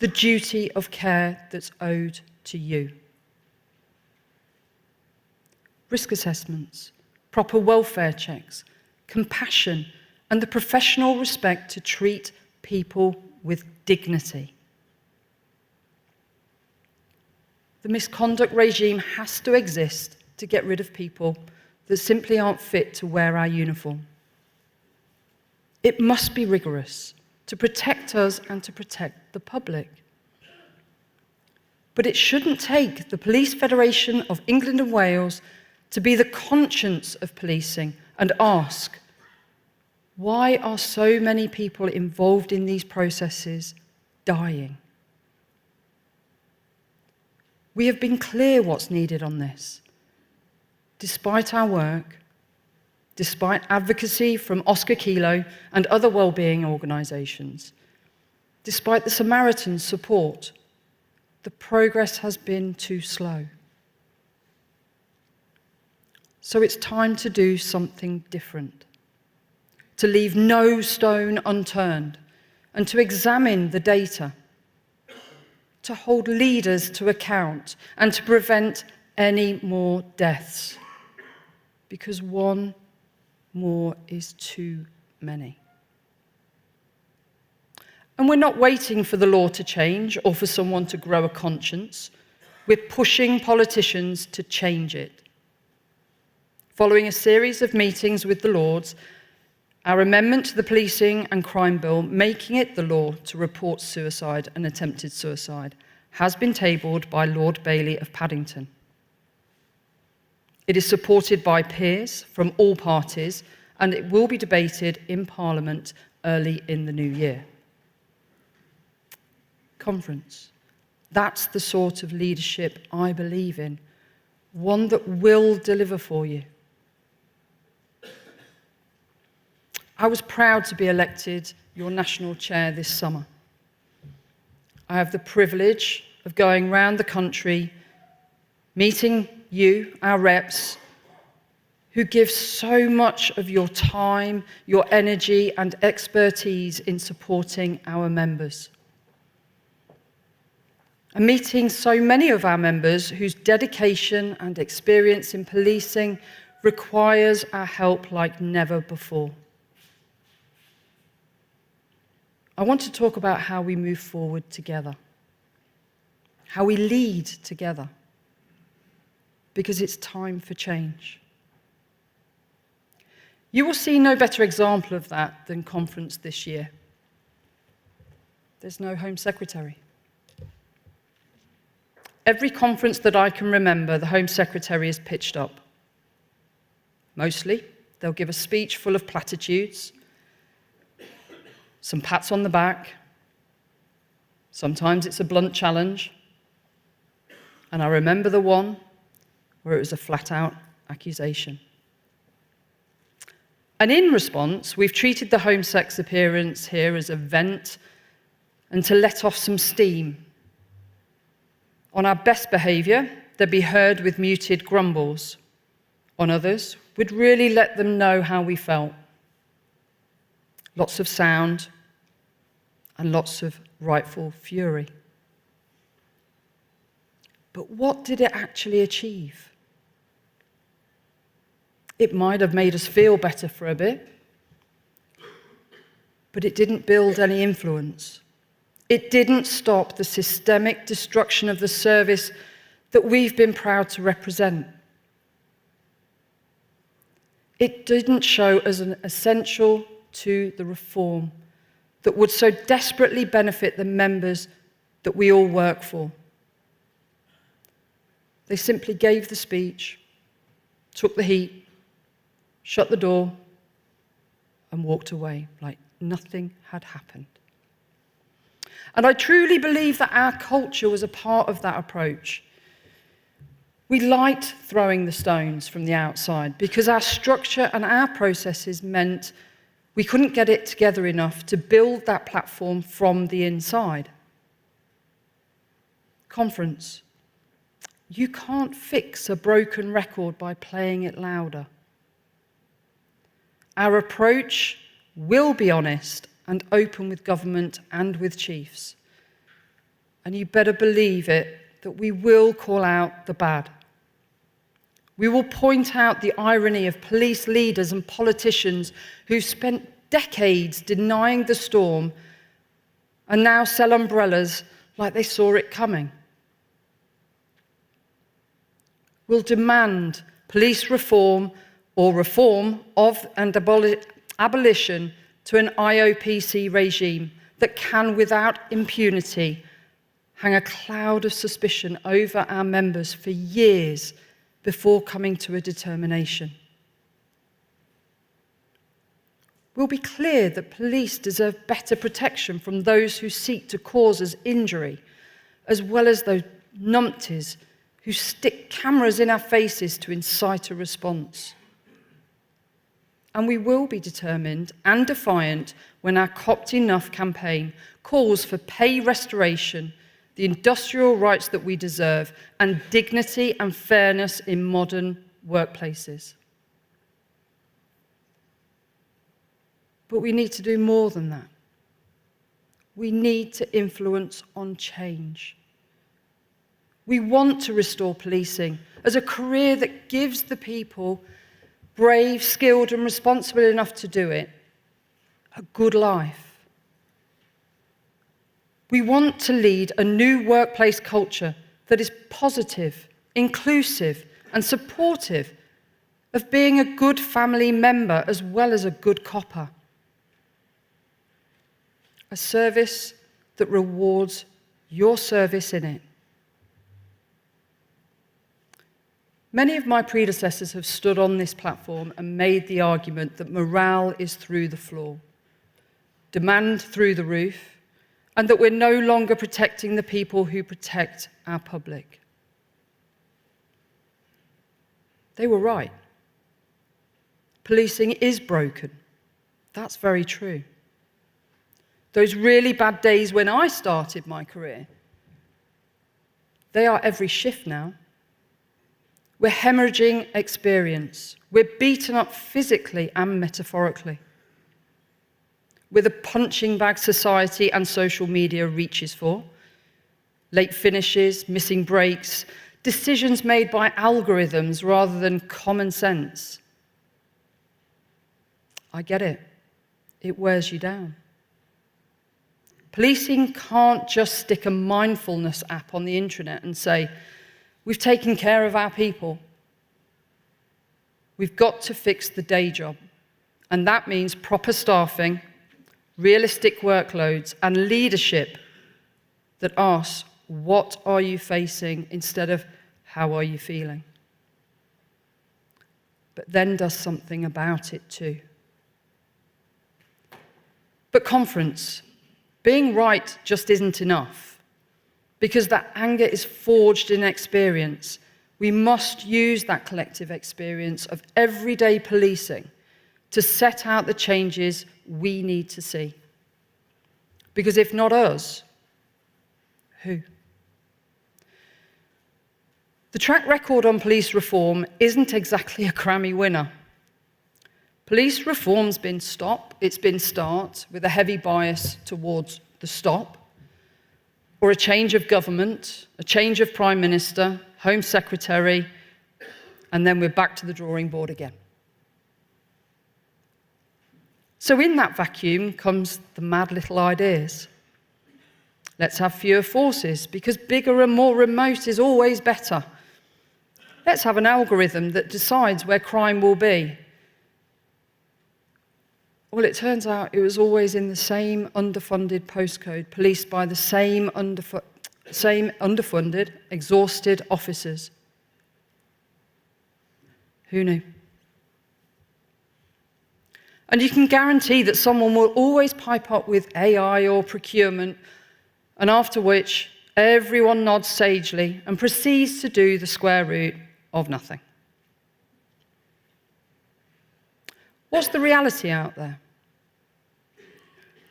The duty of care that's owed to you. Risk assessments, proper welfare checks, compassion, and the professional respect to treat people with dignity. The misconduct regime has to exist to get rid of people that simply aren't fit to wear our uniform. It must be rigorous to protect us and to protect the public. But it shouldn't take the Police Federation of England and Wales to be the conscience of policing and ask, why are so many people involved in these processes dying? We have been clear what's needed on this. Despite our work, despite advocacy from Oscar Kilo and other wellbeing organisations, despite the Samaritans' support, the progress has been too slow. So it's time to do something different, to leave no stone unturned, and to examine the data, to hold leaders to account, and to prevent any more deaths, because one more is too many. And we're not waiting for the law to change or for someone to grow a conscience. We're pushing politicians to change it. Following a series of meetings with the Lords, our amendment to the Policing and Crime Bill, making it the law to report suicide and attempted suicide, has been tabled by Lord Bailey of Paddington. It is supported by peers from all parties, and it will be debated in Parliament early in the new year. Conference. That's the sort of leadership I believe in, one that will deliver for you. I was proud to be elected your national chair this summer. I have the privilege of going round the country, meeting you, our reps, who give so much of your time, your energy, and expertise in supporting our members. And meeting so many of our members whose dedication and experience in policing requires our help like never before. I want to talk about how we move forward together, how we lead together, because it's time for change. You will see no better example of that than Conference this year. There's no Home Secretary. Every conference that I can remember, the Home Secretary is pitched up. Mostly, they'll give a speech full of platitudes, some pats on the back. Sometimes it's a blunt challenge. And I remember the one where it was a flat-out accusation. And in response, we've treated the Home Sec's appearance here as a vent and to let off some steam. On our best behaviour, they'd be heard with muted grumbles. On others, we'd really let them know how we felt. Lots of sound and lots of rightful fury. But what did it actually achieve? It might have made us feel better for a bit, but it didn't build any influence. It didn't stop the systemic destruction of the service that we've been proud to represent. It didn't show as an essential to the reform that would so desperately benefit the members that we all work for. They simply gave the speech, took the heat, shut the door, and walked away like nothing had happened. And I truly believe that our culture was a part of that approach. We liked throwing the stones from the outside because our structure and our processes meant we couldn't get it together enough to build that platform from the inside. Conference. You can't fix a broken record by playing it louder. Our approach will be honest and open with government and with chiefs. And you better believe it that we will call out the bad. We will point out the irony of police leaders and politicians who spent decades denying the storm and now sell umbrellas like they saw it coming. We'll demand police reform or reform of and abolition to an IOPC regime that can, without impunity, hang a cloud of suspicion over our members for years before coming to a determination. We'll be clear that police deserve better protection from those who seek to cause us injury, as well as those numpties who stick cameras in our faces to incite a response. And we will be determined and defiant when our Copped Enough campaign calls for pay restoration, the industrial rights that we deserve, and dignity and fairness in modern workplaces. But we need to do more than that. We need to influence on change. We want to restore policing as a career that gives the people, brave, skilled, and responsible enough to do it, a good life. We want to lead a new workplace culture that is positive, inclusive, and supportive of being a good family member as well as a good copper. A service that rewards your service in it. Many of my predecessors have stood on this platform and made the argument that morale is through the floor, demand through the roof, and that we're no longer protecting the people who protect our public. They were right. Policing is broken. That's very true. Those really bad days when I started my career, they are every shift now. We're hemorrhaging experience. We're beaten up physically and metaphorically. With a punching bag society and social media reaches for, late finishes, missing breaks, decisions made by algorithms rather than common sense. I get it. It wears you down. Policing can't just stick a mindfulness app on the internet and say, we've taken care of our people. We've got to fix the day job. And that means proper staffing, realistic workloads, and leadership that asks, what are you facing instead of how are you feeling? But then does something about it too. But conference, being right just isn't enough, because that anger is forged in experience. We must use that collective experience of everyday policing to set out the changes we need to see. Because if not us, who? The track record on police reform isn't exactly a Grammy winner. Police reform's been stop, it's been start, with a heavy bias towards the stop, or a change of government, a change of Prime Minister, Home Secretary, and then we're back to the drawing board again. So in that vacuum comes the mad little ideas. Let's have fewer forces, because bigger and more remote is always better. Let's have an algorithm that decides where crime will be. Well, it turns out it was always in the same underfunded postcode, policed by the same underfunded, exhausted officers. Who knew? And you can guarantee that someone will always pipe up with AI or procurement, and after which everyone nods sagely and proceeds to do the square root of nothing. What's the reality out there?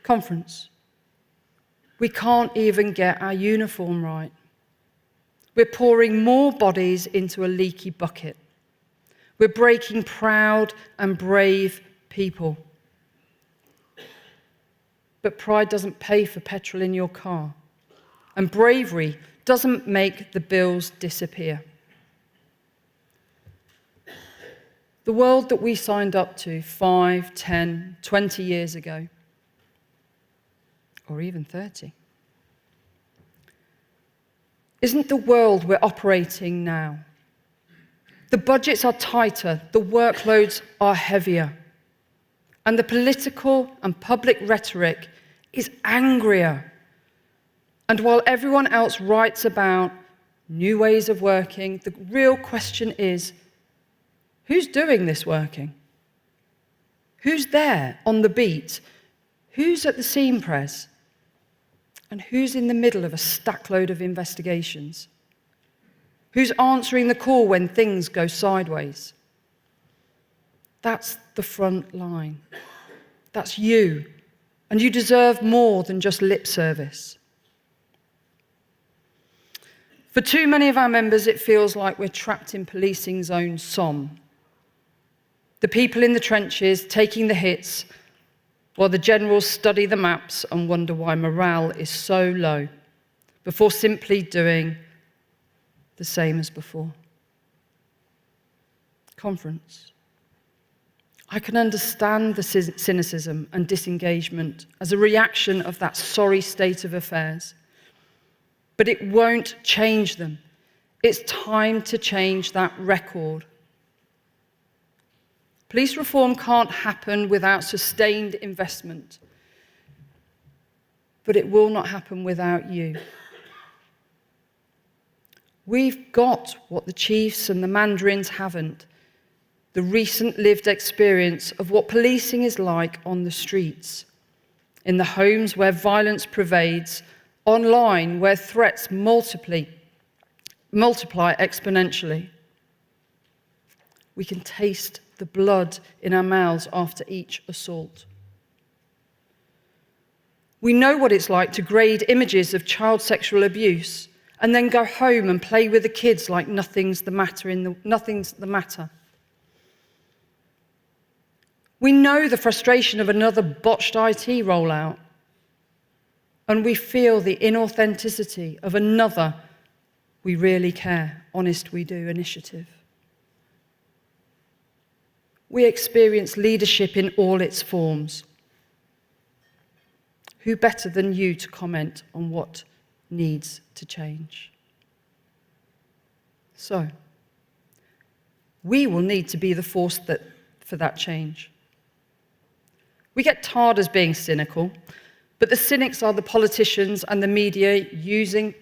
Conference. We can't even get our uniform right. We're pouring more bodies into a leaky bucket. We're breaking proud and brave people. but pride doesn't pay for petrol in your car. And bravery doesn't make the bills disappear. The world that we signed up to 5, 10, 20 years ago, or even 30, isn't the world we're operating now. The budgets are tighter, the workloads are heavier, and the political and public rhetoric is angrier. And while everyone else writes about new ways of working, the real question is, who's doing this working? Who's there on the beat? Who's at the scene press? And who's in the middle of a stackload of investigations? Who's answering the call when things go sideways? That's the front line. That's you. And you deserve more than just lip service. For too many of our members, it feels like we're trapped in policing's own Somme. The people in the trenches taking the hits, while the generals study the maps and wonder why morale is so low, before simply doing the same as before. Conference. I can understand the cynicism and disengagement as a reaction of that sorry state of affairs, but it won't change them. It's time to change that record. Police reform can't happen without sustained investment, but it will not happen without you. We've got what the chiefs and the mandarins haven't, the recent lived experience of what policing is like on the streets, in the homes where violence pervades, online where threats multiply exponentially. We can taste the blood in our mouths after each assault. We know what it's like to grade images of child sexual abuse and then go home and play with the kids like nothing's the matter. We know the frustration of another botched IT rollout, and we feel the inauthenticity of another "we really care, honest we do" initiative. We experience leadership in all its forms. Who better than you to comment on what needs to change? So, we will need to be the force for that change. We get tarred as being cynical, but the cynics are the politicians and the media using,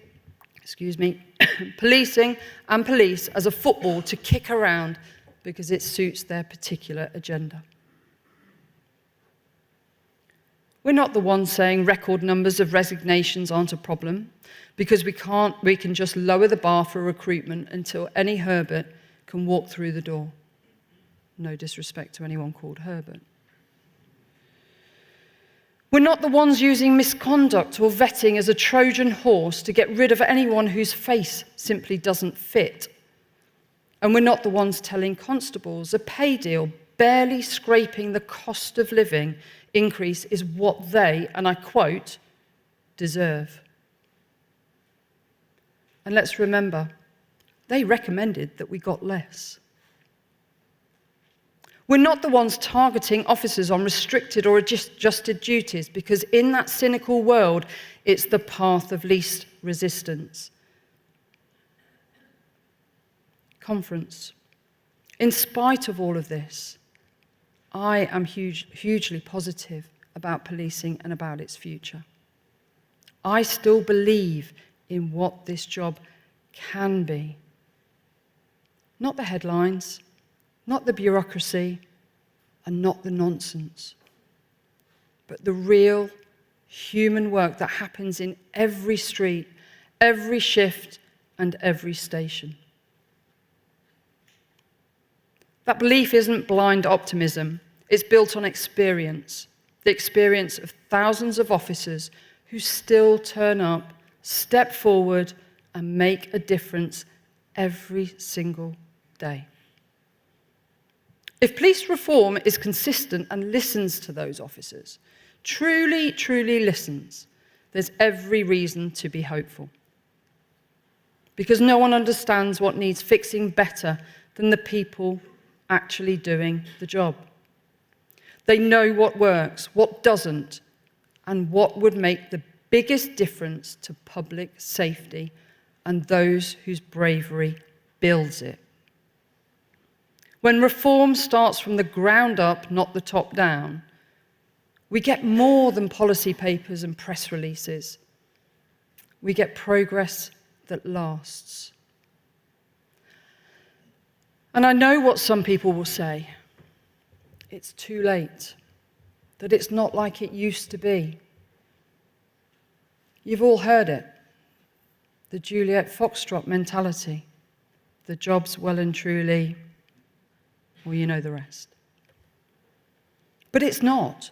policing and police as a football to kick around because it suits their particular agenda. We're not the ones saying record numbers of resignations aren't a problem, because we can just lower the bar for recruitment until any Herbert can walk through the door. No disrespect to anyone called Herbert. We're not the ones using misconduct or vetting as a Trojan horse to get rid of anyone whose face simply doesn't fit. And we're not the ones telling constables a pay deal barely scraping the cost of living increase is what they, and I quote, deserve. And let's remember, they recommended that we got less. We're not the ones targeting officers on restricted or adjusted duties, because in that cynical world, it's the path of least resistance. Conference. In spite of all of this, I am hugely positive about policing and about its future. I still believe in what this job can be. Not the headlines, not the bureaucracy, and not the nonsense, but the real human work that happens in every street, every shift, and every station. That belief isn't blind optimism. It's built on experience, the experience of thousands of officers who still turn up, step forward, and make a difference every single day. If police reform is consistent and listens to those officers, truly, truly listens, there's every reason to be hopeful. Because no one understands what needs fixing better than the people actually doing the job. They know what works, what doesn't, and what would make the biggest difference to public safety and those whose bravery builds it. When reform starts from the ground up, not the top down, we get more than policy papers and press releases. We get progress that lasts. And I know what some people will say. It's too late, that it's not like it used to be. You've all heard it. The Juliet Foxtrot mentality. The job's well and truly, well, you know the rest. But it's not.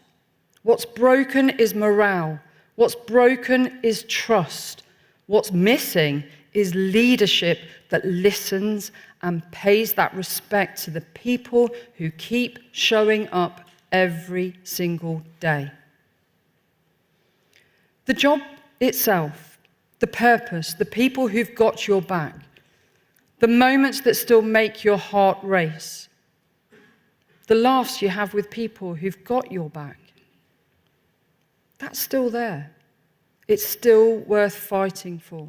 What's broken is morale. What's broken is trust. What's missing is leadership that listens and pays that respect to the people who keep showing up every single day. The job itself, the purpose, the people who've got your back, the moments that still make your heart race, the laughs you have with people who've got your back, that's still there. It's still worth fighting for.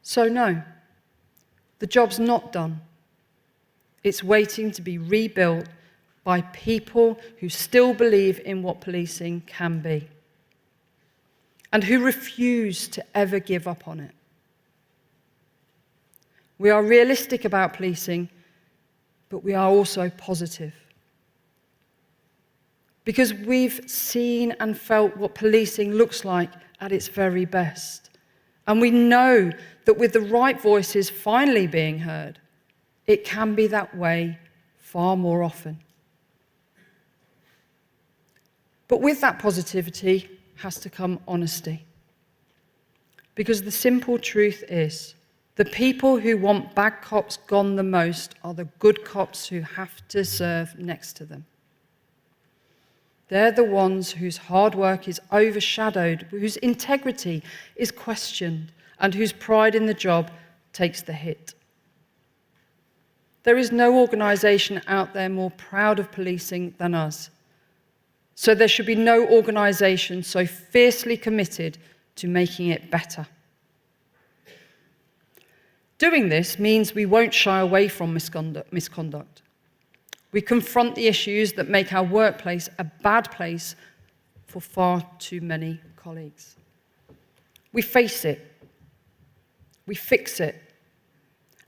So no, the job's not done. It's waiting to be rebuilt by people who still believe in what policing can be and who refuse to ever give up on it. We are realistic about policing, but we are also positive. Because we've seen and felt what policing looks like at its very best. And we know that with the right voices finally being heard, it can be that way far more often. But with that positivity has to come honesty. Because the simple truth is, the people who want bad cops gone the most are the good cops who have to serve next to them. They're the ones whose hard work is overshadowed, whose integrity is questioned, and whose pride in the job takes the hit. There is no organisation out there more proud of policing than us. So there should be no organisation so fiercely committed to making it better. Doing this means we won't shy away from misconduct. We confront the issues that make our workplace a bad place for far too many colleagues. We face it, we fix it,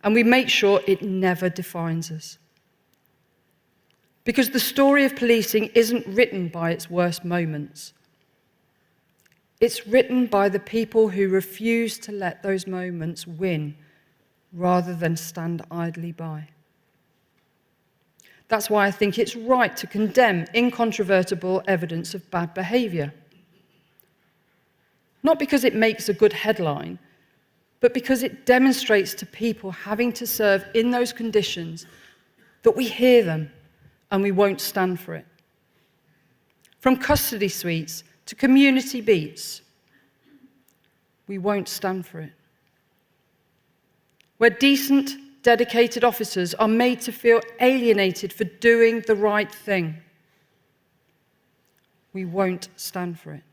and we make sure it never defines us. Because the story of policing isn't written by its worst moments. It's written by the people who refuse to let those moments win rather than stand idly by. That's why I think it's right to condemn incontrovertible evidence of bad behaviour. Not because it makes a good headline, but because it demonstrates to people having to serve in those conditions that we hear them and we won't stand for it. From custody suites to community beats, we won't stand for it. Where decent, dedicated officers are made to feel alienated for doing the right thing, we won't stand for it.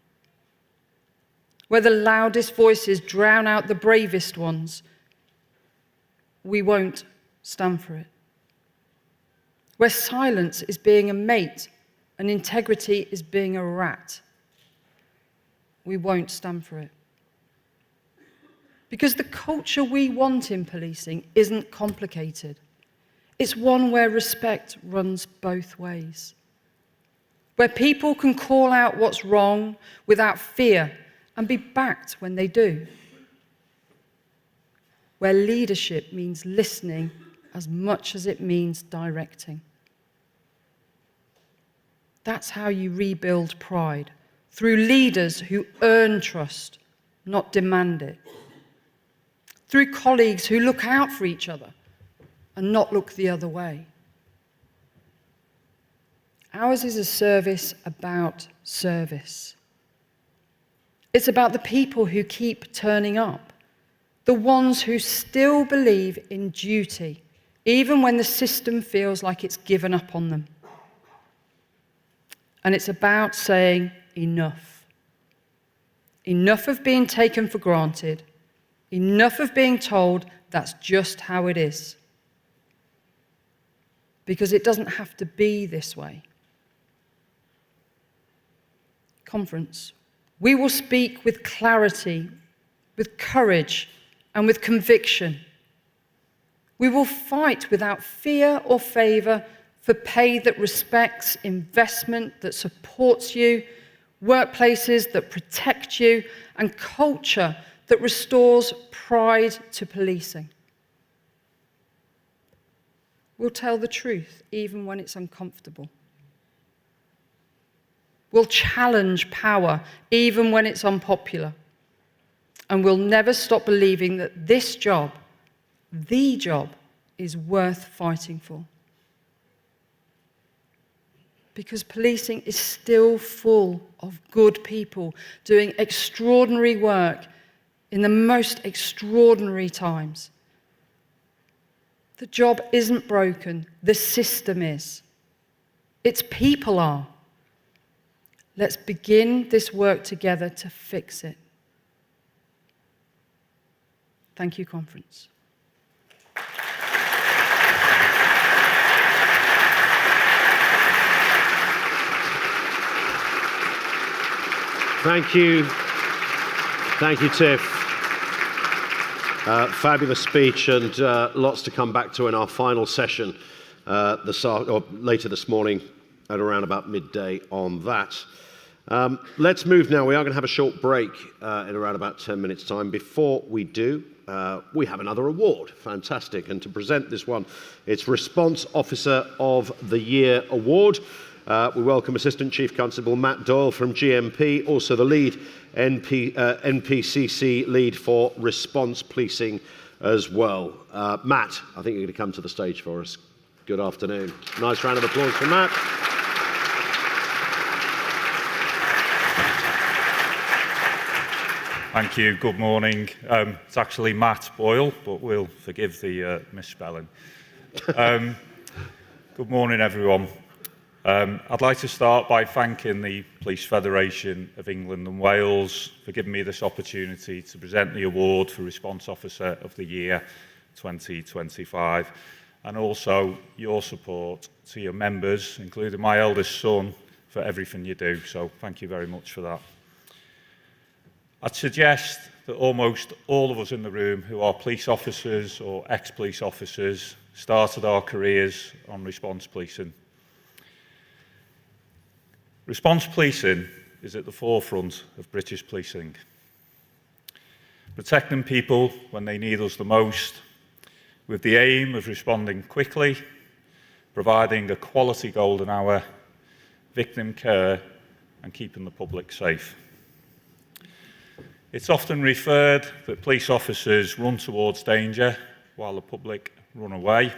Where the loudest voices drown out the bravest ones, we won't stand for it. Where silence is being a mate and integrity is being a rat, we won't stand for it. Because the culture we want in policing isn't complicated. It's one where respect runs both ways. Where people can call out what's wrong without fear and be backed when they do. Where leadership means listening as much as it means directing. That's how you rebuild pride, through leaders who earn trust, not demand it. Through colleagues who look out for each other and not look the other way. Ours is a service about service. It's about the people who keep turning up, the ones who still believe in duty, even when the system feels like it's given up on them. And it's about saying enough. Enough of being taken for granted. Enough of being told that's just how it is. Because it doesn't have to be this way. Conference. We will speak with clarity, with courage, and with conviction. We will fight without fear or favour for pay that respects, investment that supports you, workplaces that protect you, and culture that restores pride to policing. We'll tell the truth even when it's uncomfortable. We'll challenge power even when it's unpopular. And we'll never stop believing that this job, the job, is worth fighting for. Because policing is still full of good people doing extraordinary work in the most extraordinary times. The job isn't broken, the system is. Its people are. Let's begin this work together to fix it. Thank you, conference. Thank you. Thank you, Tiff. Fabulous speech, and lots to come back to in our final session later this morning at around about midday on that. Let's move now. We are going to have a short break in around about 10 minutes' time. Before we do, we have another award. Fantastic. And to present this one, it's Response Officer of the Year Award. We welcome Assistant Chief Constable Matt Doyle from GMP, also the lead NPCC lead for response policing as well. Matt, I think you're going to come to the stage for us. Good afternoon. Nice round of applause for Matt. Thank you. Good morning. It's actually Matt Boyle, but we'll forgive the misspelling. Good morning, everyone. I'd like to start by thanking the Police Federation of England and Wales for giving me this opportunity to present the award for Response Officer of the Year 2025, and also your support to your members, including my eldest son, for everything you do. So thank you very much for that. I'd suggest that almost all of us in the room who are police officers or ex-police officers started our careers on response policing. Response policing is at the forefront of British policing. Protecting people when they need us the most, with the aim of responding quickly, providing a quality golden hour, victim care, and keeping the public safe. It's often referred that police officers run towards danger while the public run away.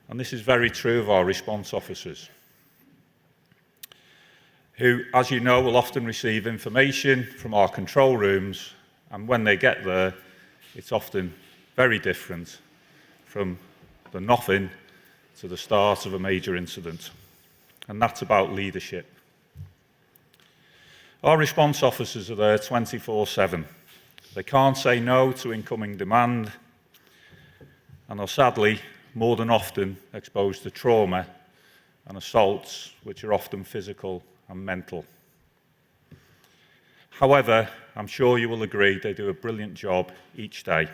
And this is very true of our response officers, who, as you know, will often receive information from our control rooms, and when they get there, it's often very different from the nothing to the start of a major incident. And that's about leadership. Our response officers are there 24/7. They can't say no to incoming demand, and are sadly more than often exposed to trauma and assaults, which are often physical and mental. However, I'm sure you will agree they do a brilliant job each day.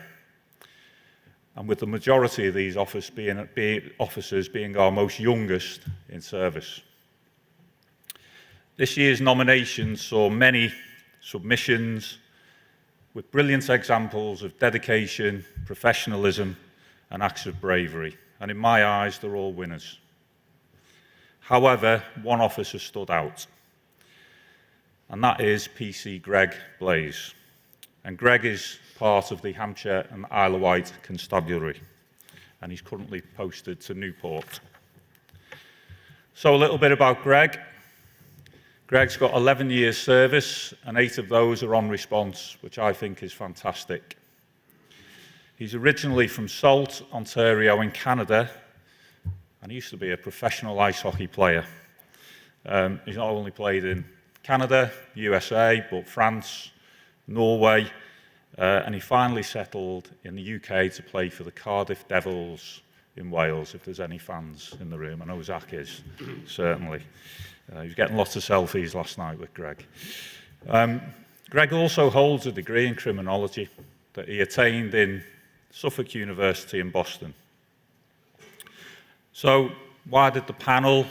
And with the majority of these officers being our most youngest in service. This year's nominations saw many submissions with brilliant examples of dedication, professionalism, and acts of bravery. And in my eyes, they're all winners. However, one officer stood out, and that is PC Greg Blaze. And Greg is part of the Hampshire and Isle of Wight Constabulary, and he's currently posted to Newport. So a little bit about Greg. Greg's got 11 years service and 8 of those are on response, which I think is fantastic. He's originally from Sault, Ontario in Canada, and he used to be a professional ice hockey player. He's not only played in Canada, USA, but France, Norway, and he finally settled in the UK to play for the Cardiff Devils in Wales, if there's any fans in the room. I know Zach is, certainly. He was getting lots of selfies last night with Greg. Greg also holds a degree in criminology that he attained in Suffolk University in Boston. So why did the panel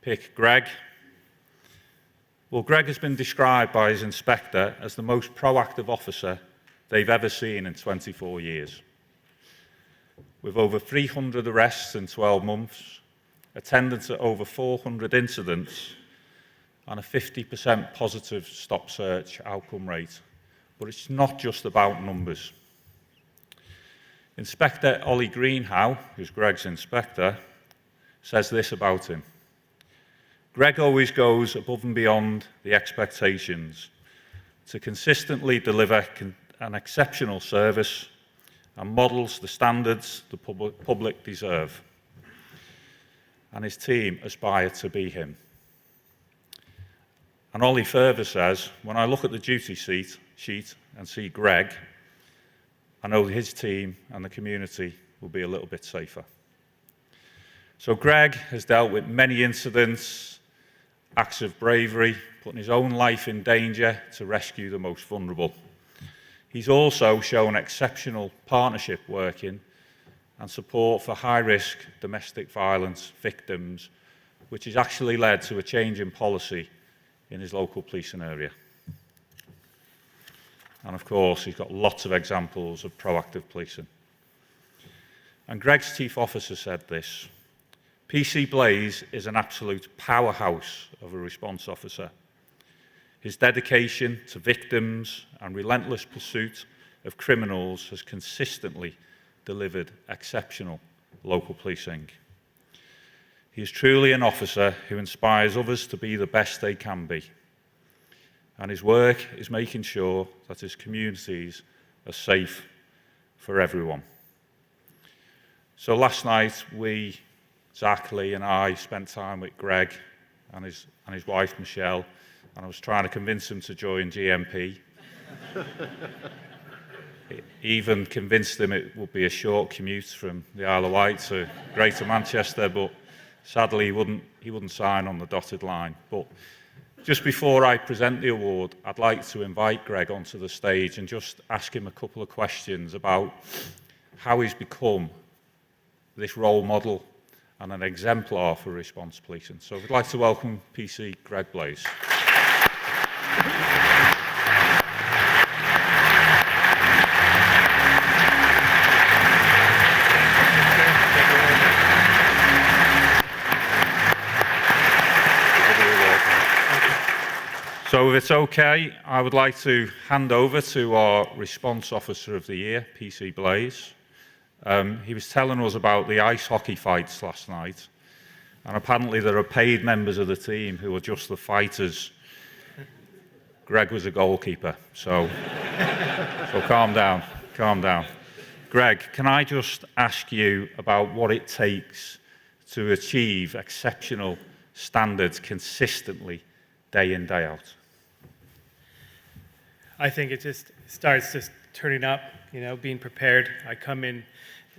pick Greg? Well, Greg has been described by his inspector as the most proactive officer they've ever seen in 24 years. With over 300 arrests in 12 months, attendance at over 400 incidents, and a 50% positive stop search outcome rate. But it's not just about numbers. Inspector Ollie Greenhow, who's Greg's inspector, says this about him. Greg always goes above and beyond the expectations to consistently deliver an exceptional service and models the standards the public deserve. And his team aspire to be him. And Ollie further says, when I look at the duty sheet and see Greg, I know his team and the community will be a little bit safer. So Greg has dealt with many incidents, acts of bravery, putting his own life in danger to rescue the most vulnerable. He's also shown exceptional partnership working and support for high-risk domestic violence victims, which has actually led to a change in policy in his local policing area. And of course, he's got lots of examples of proactive policing. And Greg's chief officer said this, PC Blaze is an absolute powerhouse of a response officer. His dedication to victims and relentless pursuit of criminals has consistently delivered exceptional local policing. He is truly an officer who inspires others to be the best they can be. And his work is making sure that his communities are safe for everyone. So last night, Zach, Lee and I spent time with Greg and his wife, Michelle, and I was trying to convince him to join GMP. Even convinced him it would be a short commute from the Isle of Wight to Greater Manchester, but sadly he wouldn't sign on the dotted line. But just before I present the award, I'd like to invite Greg onto the stage and just ask him a couple of questions about how he's become this role model and an exemplar for response policing. So I'd like to welcome PC Greg Blaze. So if it's okay, I would like to hand over to our Response Officer of the Year, PC Blaze. He was telling us about the ice hockey fights last night, and apparently there are paid members of the team who are just the fighters. Greg was a goalkeeper, so calm down, calm down. Greg, can I just ask you about what it takes to achieve exceptional standards consistently, day in, day out? I think it just starts just turning up, being prepared. I come in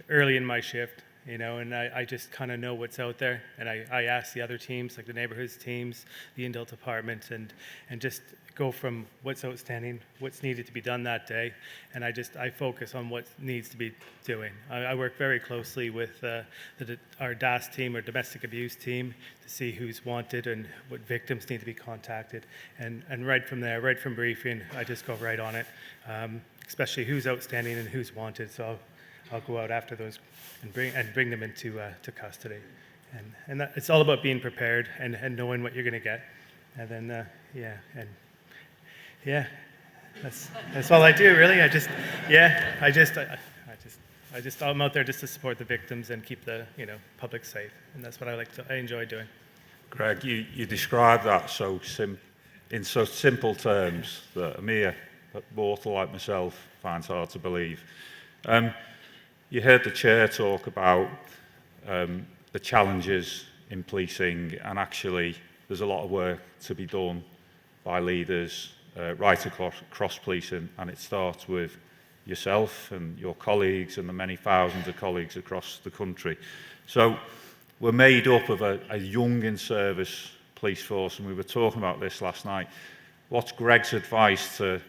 early in my shift, and I just kind of know what's out there. And I ask the other teams, like the neighborhoods teams, the Indel department, and just go from what's outstanding, what's needed to be done that day, and I focus on what needs to be doing. I work very closely with our DAS team, or domestic abuse team, to see who's wanted and what victims need to be contacted, and right from there, right from briefing, I just go right on it, especially who's outstanding and who's wanted. So I'll go out after those and bring them into to custody, and it's all about being prepared and knowing what you're going to get, and then that's all I do, really. I'm out there just to support the victims and keep the public safe, and that's what I enjoy doing. Greg, you described that in so simple terms that a mere mortal like myself finds hard to believe. You heard the chair talk about the challenges in policing, and actually there's a lot of work to be done by leaders right across policing, and it starts with yourself and your colleagues and the many thousands of colleagues across the country. So we're made up of a young in-service police force, and we were talking about this last night. What's Greg's advice to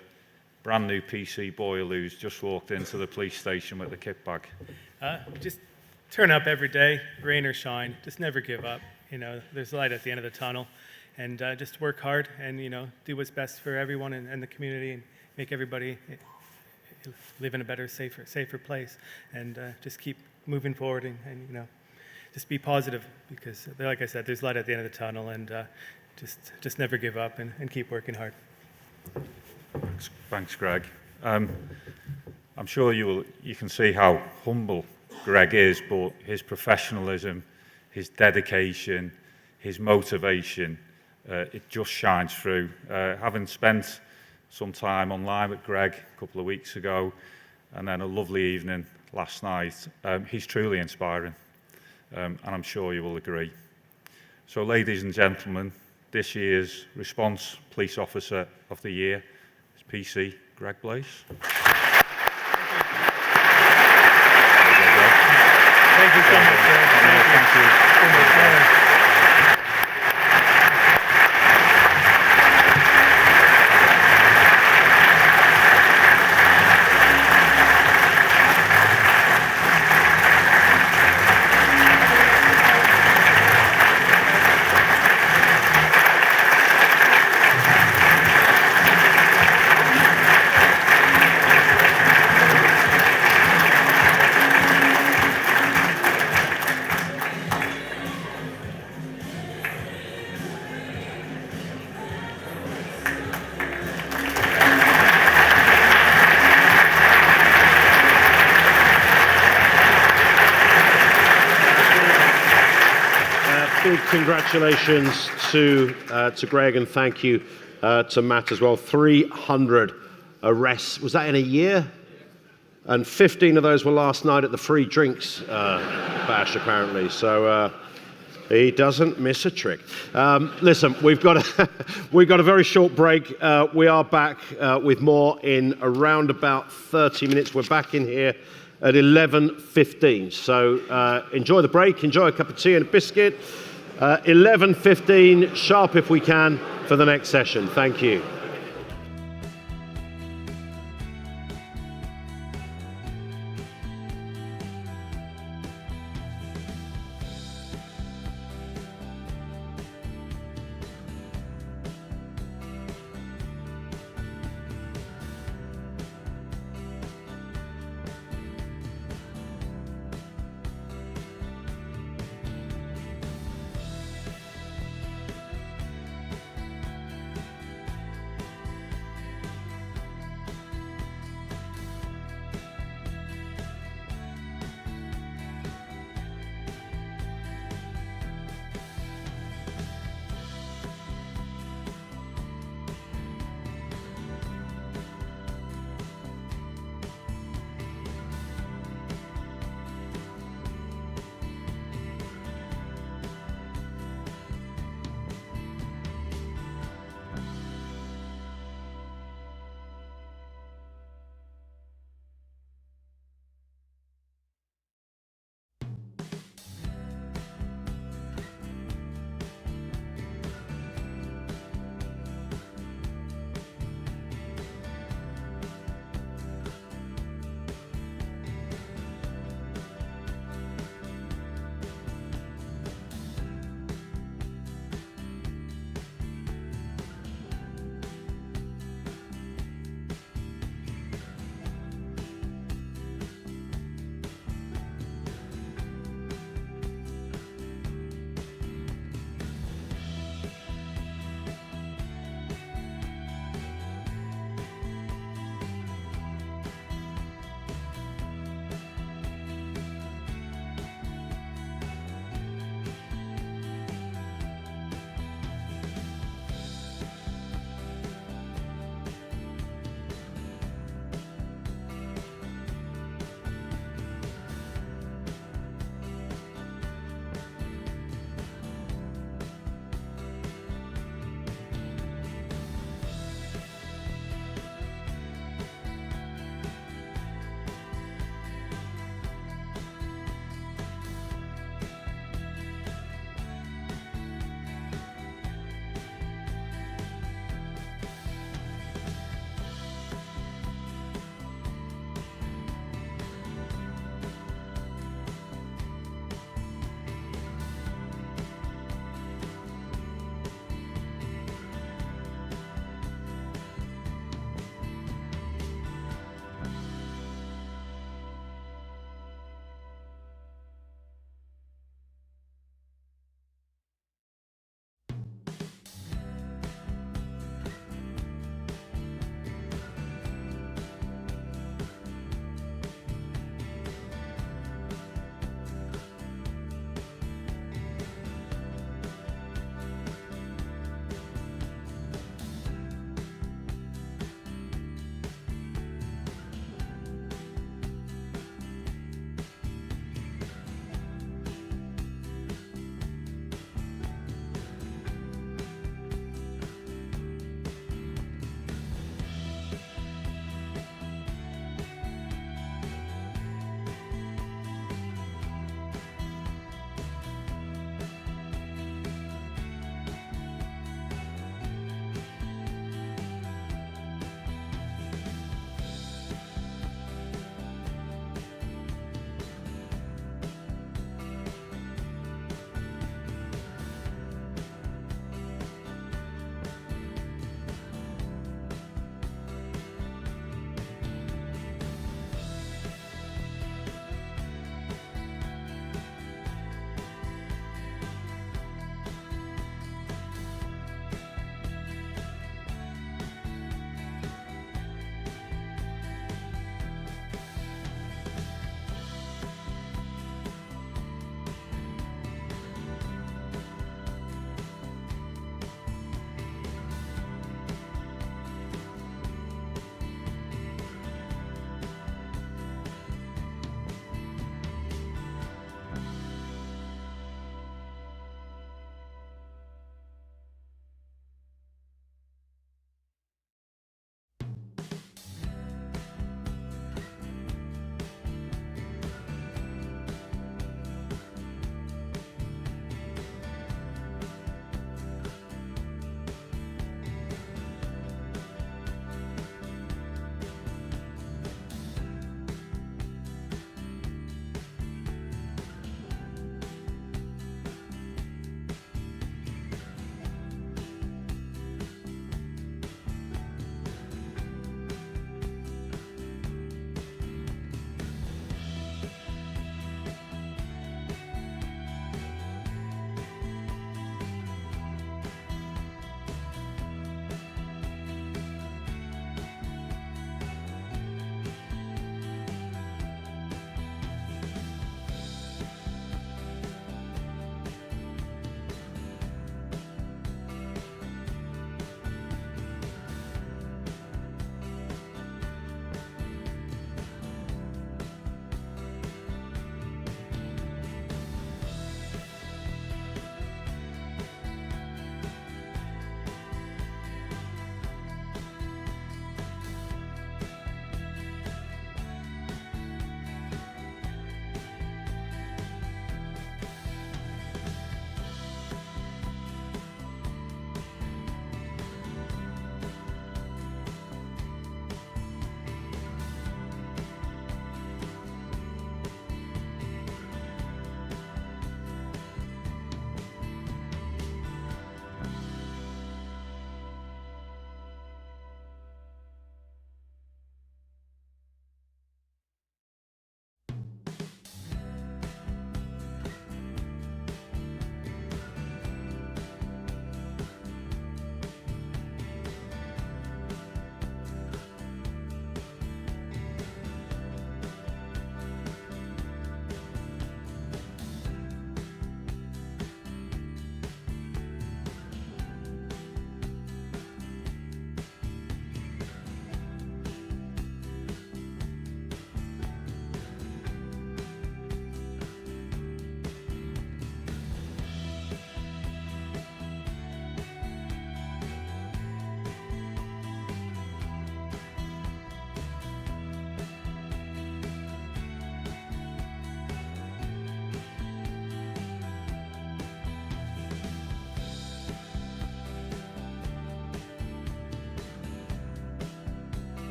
brand new PC Boyle who's just walked into the police station with the kit bag? Just turn up every day, rain or shine. Just never give up. You know, there's light at the end of the tunnel, and just work hard and, you know, do what's best for everyone and the community, and make everybody live in a better, safer place, and just keep moving forward, and you know, just be positive, because like I said, there's light at the end of the tunnel, and just never give up and keep working hard. Thanks, Greg. I'm sure you can see how humble Greg is, but his professionalism, his dedication, his motivation, it just shines through. Having spent some time online with Greg a couple of weeks ago, and then a lovely evening last night, he's truly inspiring, and I'm sure you will agree. So, ladies and gentlemen, this year's Response Police Officer of the Year is PC Greg Blaze. Thank you so much, Greg. Thank you. Big congratulations to Greg, and thank you to Matt as well. 300 arrests. Was that in a year? And 15 of those were last night at the free drinks bash, apparently. So he doesn't miss a trick. Listen, we've got a very short break. We are back with more in around about 30 minutes. We're back in here at 11:15. So enjoy the break, enjoy a cup of tea and a biscuit. 11:15 sharp if we can for the next session. Thank you.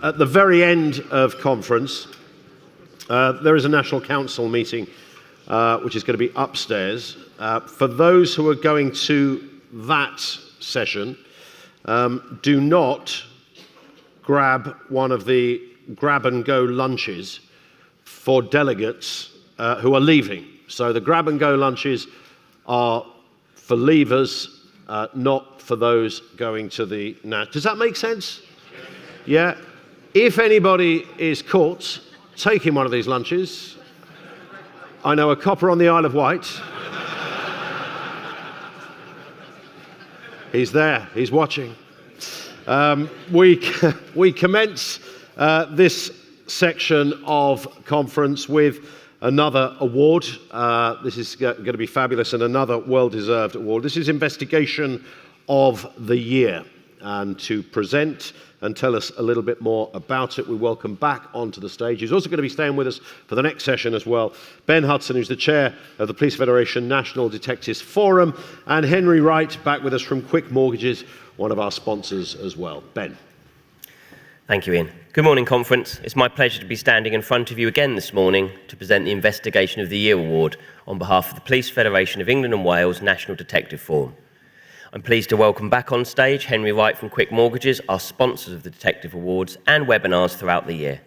At the very end of conference, there is a National Council meeting, which is going to be upstairs. For those who are going to that session, do not grab one of the grab-and-go lunches for delegates who are leaving. So the grab-and-go lunches are for leavers, not for those going to the... Does that make sense? Yeah. If anybody is caught taking one of these lunches, I know a copper on the Isle of Wight. He's there, he's watching. We commence this section of conference with another award. This is going to be fabulous, and another well-deserved award. This is Investigation of the Year. And to present and tell us a little bit more about it, we welcome back onto the stage. He's also going to be staying with us for the next session as well. Ben Hudson, who's the chair of the Police Federation National Detectives Forum, and Henry Wright, back with us from Quick Mortgages, one of our sponsors as well. Ben. Thank you, Ian. Good morning, conference. It's my pleasure to be standing in front of you again this morning to present the Investigation of the Year award on behalf of the Police Federation of England and Wales National Detective Forum. I'm pleased to welcome back on stage Henry Wright from Quick Mortgages, our sponsors of the Detective Awards and webinars throughout the year.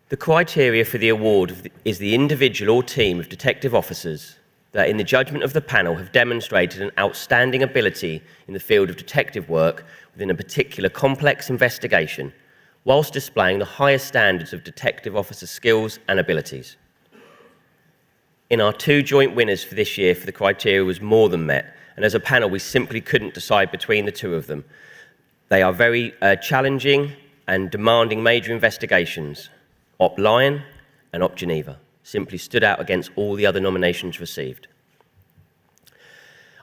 The criteria for the award is the individual or team of detective officers that, in the judgment of the panel, have demonstrated an outstanding ability in the field of detective work within a particular complex investigation, whilst displaying the highest standards of detective officer skills and abilities. In our two joint winners for this year, the criteria was more than met, and as a panel, we simply couldn't decide between the two of them. They are very challenging and demanding major investigations. Op Lyon and Op Geneva simply stood out against all the other nominations received.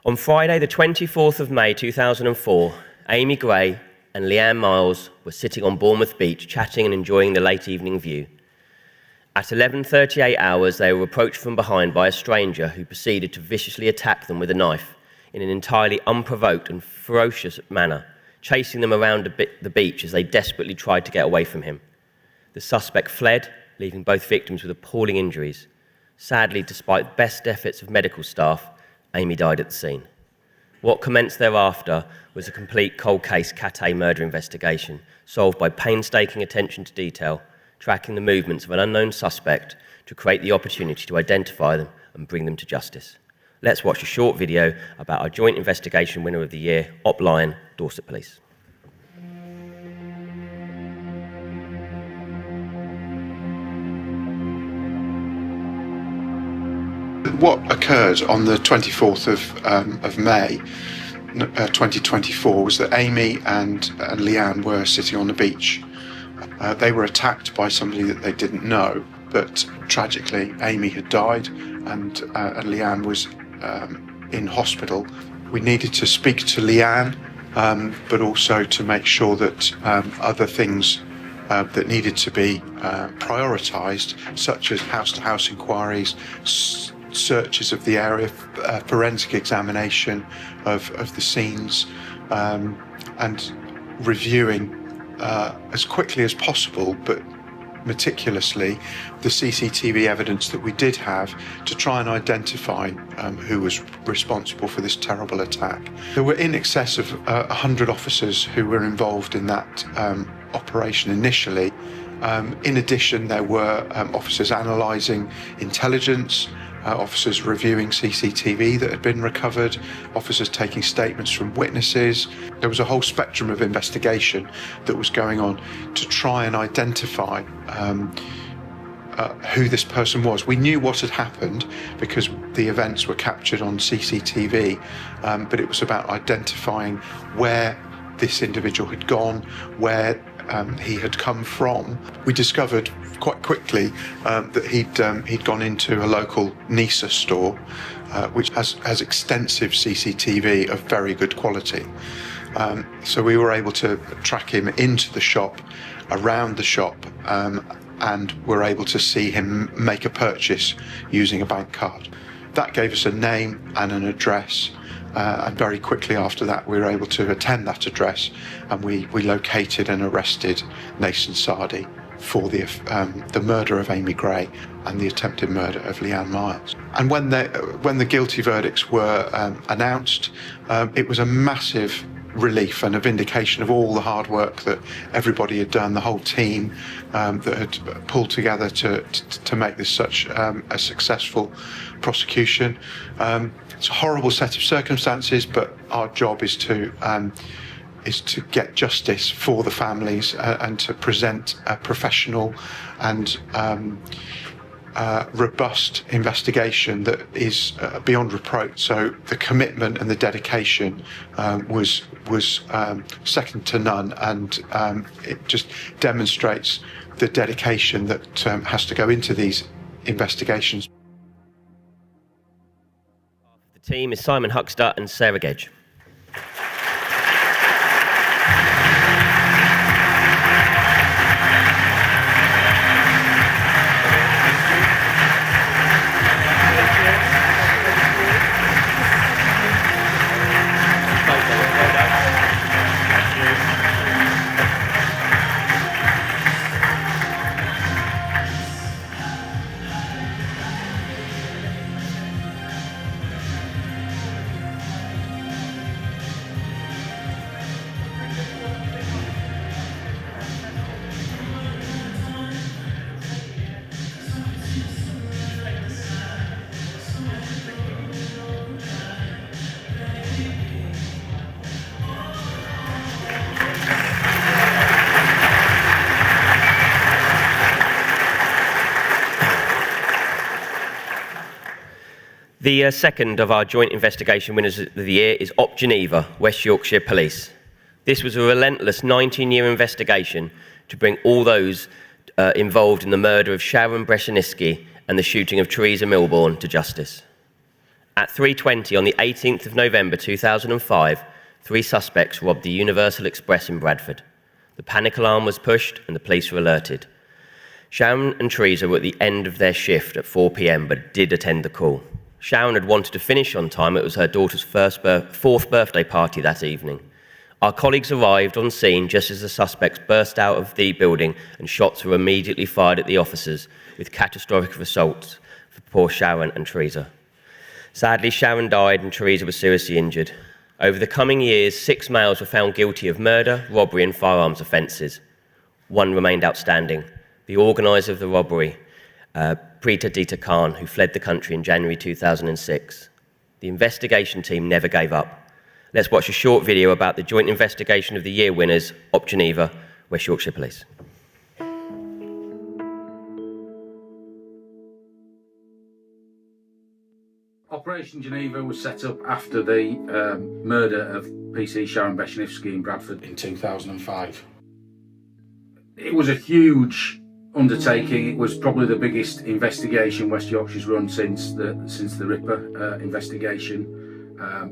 On Friday, the 24th of May 2004, Amy Gray and Leanne Miles were sitting on Bournemouth Beach, chatting and enjoying the late evening view. At 11:38 hours, they were approached from behind by a stranger who proceeded to viciously attack them with a knife in an entirely unprovoked and ferocious manner, chasing them around the beach as they desperately tried to get away from him. The suspect fled, leaving both victims with appalling injuries. Sadly, despite the best efforts of medical staff, Amy died at the scene. What commenced thereafter was a complete cold case Cat A murder investigation, solved by painstaking attention to detail, tracking the movements of an unknown suspect to create the opportunity to identify them and bring them to justice. Let's watch a short video about our joint investigation winner of the year, Op Lyon, Dorset Police. What occurred on the 24th of May 2024 was that Amy and Leanne were sitting on the beach. They were attacked by somebody that they didn't know, but tragically Amy had died and Leanne was in hospital. We needed to speak to Leanne, but also to make sure that other things that needed to be prioritised, such as house-to-house inquiries, searches of the area, forensic examination of the scenes, and reviewing as quickly as possible, but meticulously, the CCTV evidence that we did have to try and identify who was responsible for this terrible attack. There were in excess of 100 officers who were involved in that operation initially. In addition, there were officers analysing intelligence, officers reviewing CCTV that had been recovered, officers taking statements from witnesses. There was a whole spectrum of investigation that was going on to try and identify who this person was. We knew what had happened because the events were captured on CCTV, but it was about identifying where this individual had gone, where he had come from. We discovered quite quickly that he'd gone into a local Nisa store, which has extensive CCTV of very good quality. So we were able to track him into the shop, around the shop, and were able to see him make a purchase using a bank card. That gave us a name and an address and very quickly after that we were able to attend that address, and we located and arrested Nathan Sardi for the murder of Amy Gray and the attempted murder of Leanne Myers. And when the guilty verdicts were announced, it was a massive relief and a vindication of all the hard work that everybody had done, the whole team that had pulled together to make this such a successful prosecution. It's a horrible set of circumstances, but our job is to get justice for the families and to present a professional and robust investigation that is beyond reproach. So the commitment and the dedication was second to none, and it just demonstrates the dedication that has to go into these investigations. The team is Simon Huxter and Sarah Gedge. The second of our joint investigation winners of the year is Op Geneva, West Yorkshire Police. This was a relentless 19-year investigation to bring all those involved in the murder of Sharon Breshenisky and the shooting of Teresa Milbourne to justice. At 3:20 on the 18th of November 2005, 3 suspects robbed the Universal Express in Bradford. The panic alarm was pushed and the police were alerted. Sharon and Teresa were at the end of their shift at 4 p.m. but did attend the call. Sharon had wanted to finish on time. It was her daughter's 4th birthday party that evening. Our colleagues arrived on scene just as the suspects burst out of the building, and shots were immediately fired at the officers, with catastrophic results for poor Sharon and Teresa. Sadly, Sharon died and Teresa was seriously injured. Over the coming years, 6 males were found guilty of murder, robbery and firearms offences. 1 remained outstanding, the organiser of the robbery, Preeta Dita Khan, who fled the country in January 2006. The investigation team never gave up. Let's watch a short video about the joint investigation of the year winners, Op Geneva, West Yorkshire Police. Operation Geneva was set up after the murder of PC Sharon Breshenisky in Bradford in 2005. It was a huge undertaking. It was probably the biggest investigation West Yorkshire's run since the Ripper investigation.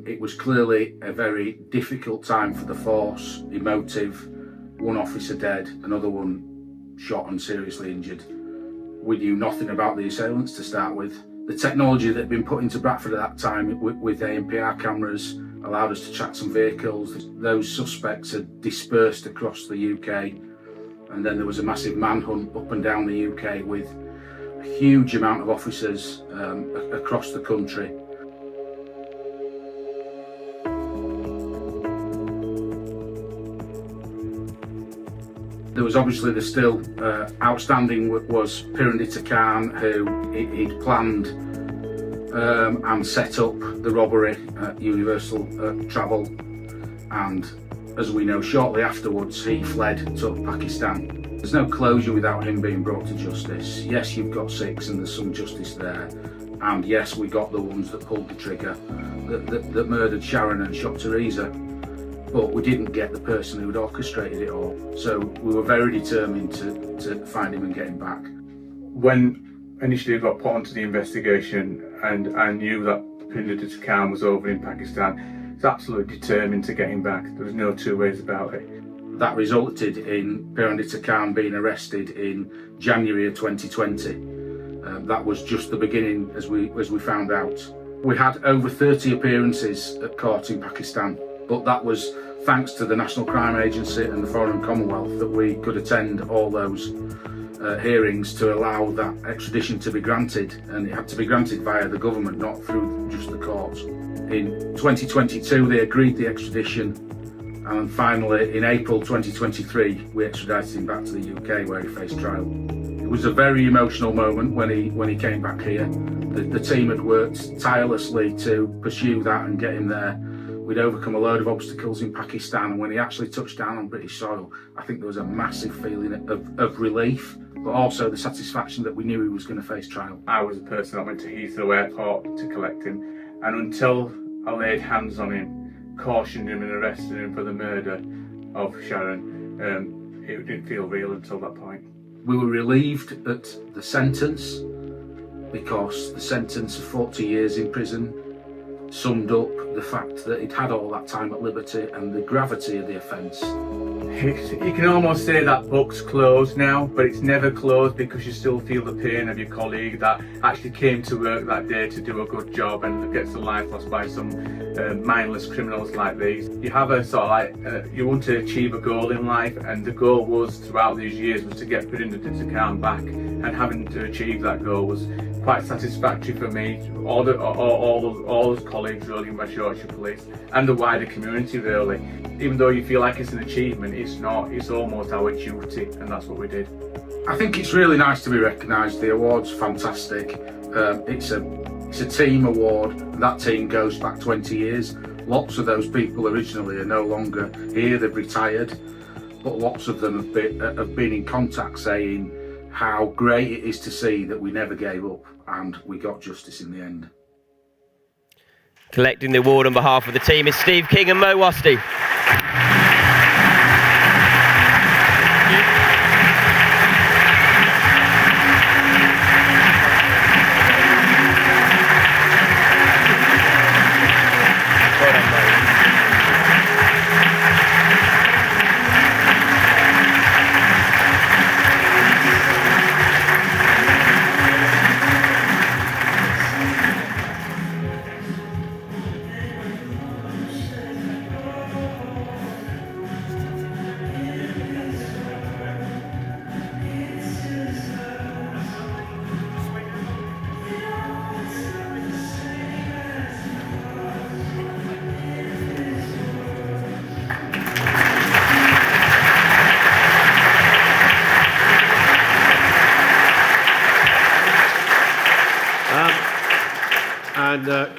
It was clearly a very difficult time for the force, emotive. 1 officer dead, another one shot and seriously injured. We knew nothing about the assailants to start with. The technology that had been put into Bradford at that time with ANPR cameras allowed us to track some vehicles. Those suspects had dispersed across the UK, and then there was a massive manhunt up and down the UK with a huge amount of officers across the country. There was obviously the still outstanding was Pirandita Khan, who he'd planned and set up the robbery at Universal Travel, and as we know, shortly afterwards he fled to Pakistan. There's no closure without him being brought to justice. Yes, you've got 6 and there's some justice there, and yes, we got the ones that pulled the trigger, that murdered Sharon and shot Teresa. But we didn't get the person who had orchestrated it all. So we were very determined to find him and get him back. When initially I got put onto the investigation and I knew that Pirandita Khan was over in Pakistan, I was absolutely determined to get him back. There was no 2 ways about it. That resulted in Pirandita Khan being arrested in January of 2020. That was just the beginning, as we found out. We had over 30 appearances at court in Pakistan, but that was thanks to the National Crime Agency and the Foreign Commonwealth that we could attend all those hearings to allow that extradition to be granted, and it had to be granted via the government, not through just the courts. In 2022 they agreed the extradition, and finally in April 2023 we extradited him back to the UK where he faced trial. It was a very emotional moment when he came back here. The team had worked tirelessly to pursue that and get him there. We'd overcome a load of obstacles in Pakistan, and when he actually touched down on British soil, I think there was a massive feeling of relief, but also the satisfaction that we knew he was going to face trial. I was the person that went to Heathrow Airport to collect him, and until I laid hands on him, cautioned him and arrested him for the murder of Sharon, it didn't feel real until that point. We were relieved at the sentence, because the sentence of 40 years in prison summed up the fact that he'd had all that time at liberty and the gravity of the offence. You can almost say that book's closed now, but it's never closed because you still feel the pain of your colleague that actually came to work that day to do a good job and gets a life lost by some mindless criminals like these. You have a sort of like, you want to achieve a goal in life, and the goal was throughout these years was to get Perinda Khan back, and having to achieve that goal was quite satisfactory for me, all those colleagues really in West Yorkshire Police and the wider community really. Even though you feel like it's an achievement, it's not, it's almost our duty, and that's what we did. I think it's really nice to be recognised. The award's fantastic. It's a team award, and that team goes back 20 years. Lots of those people originally are no longer here, they've retired, but lots of them have been in contact saying how great it is to see that we never gave up and we got justice in the end. Collecting the award on behalf of the team is Steve King and Mo Wasti.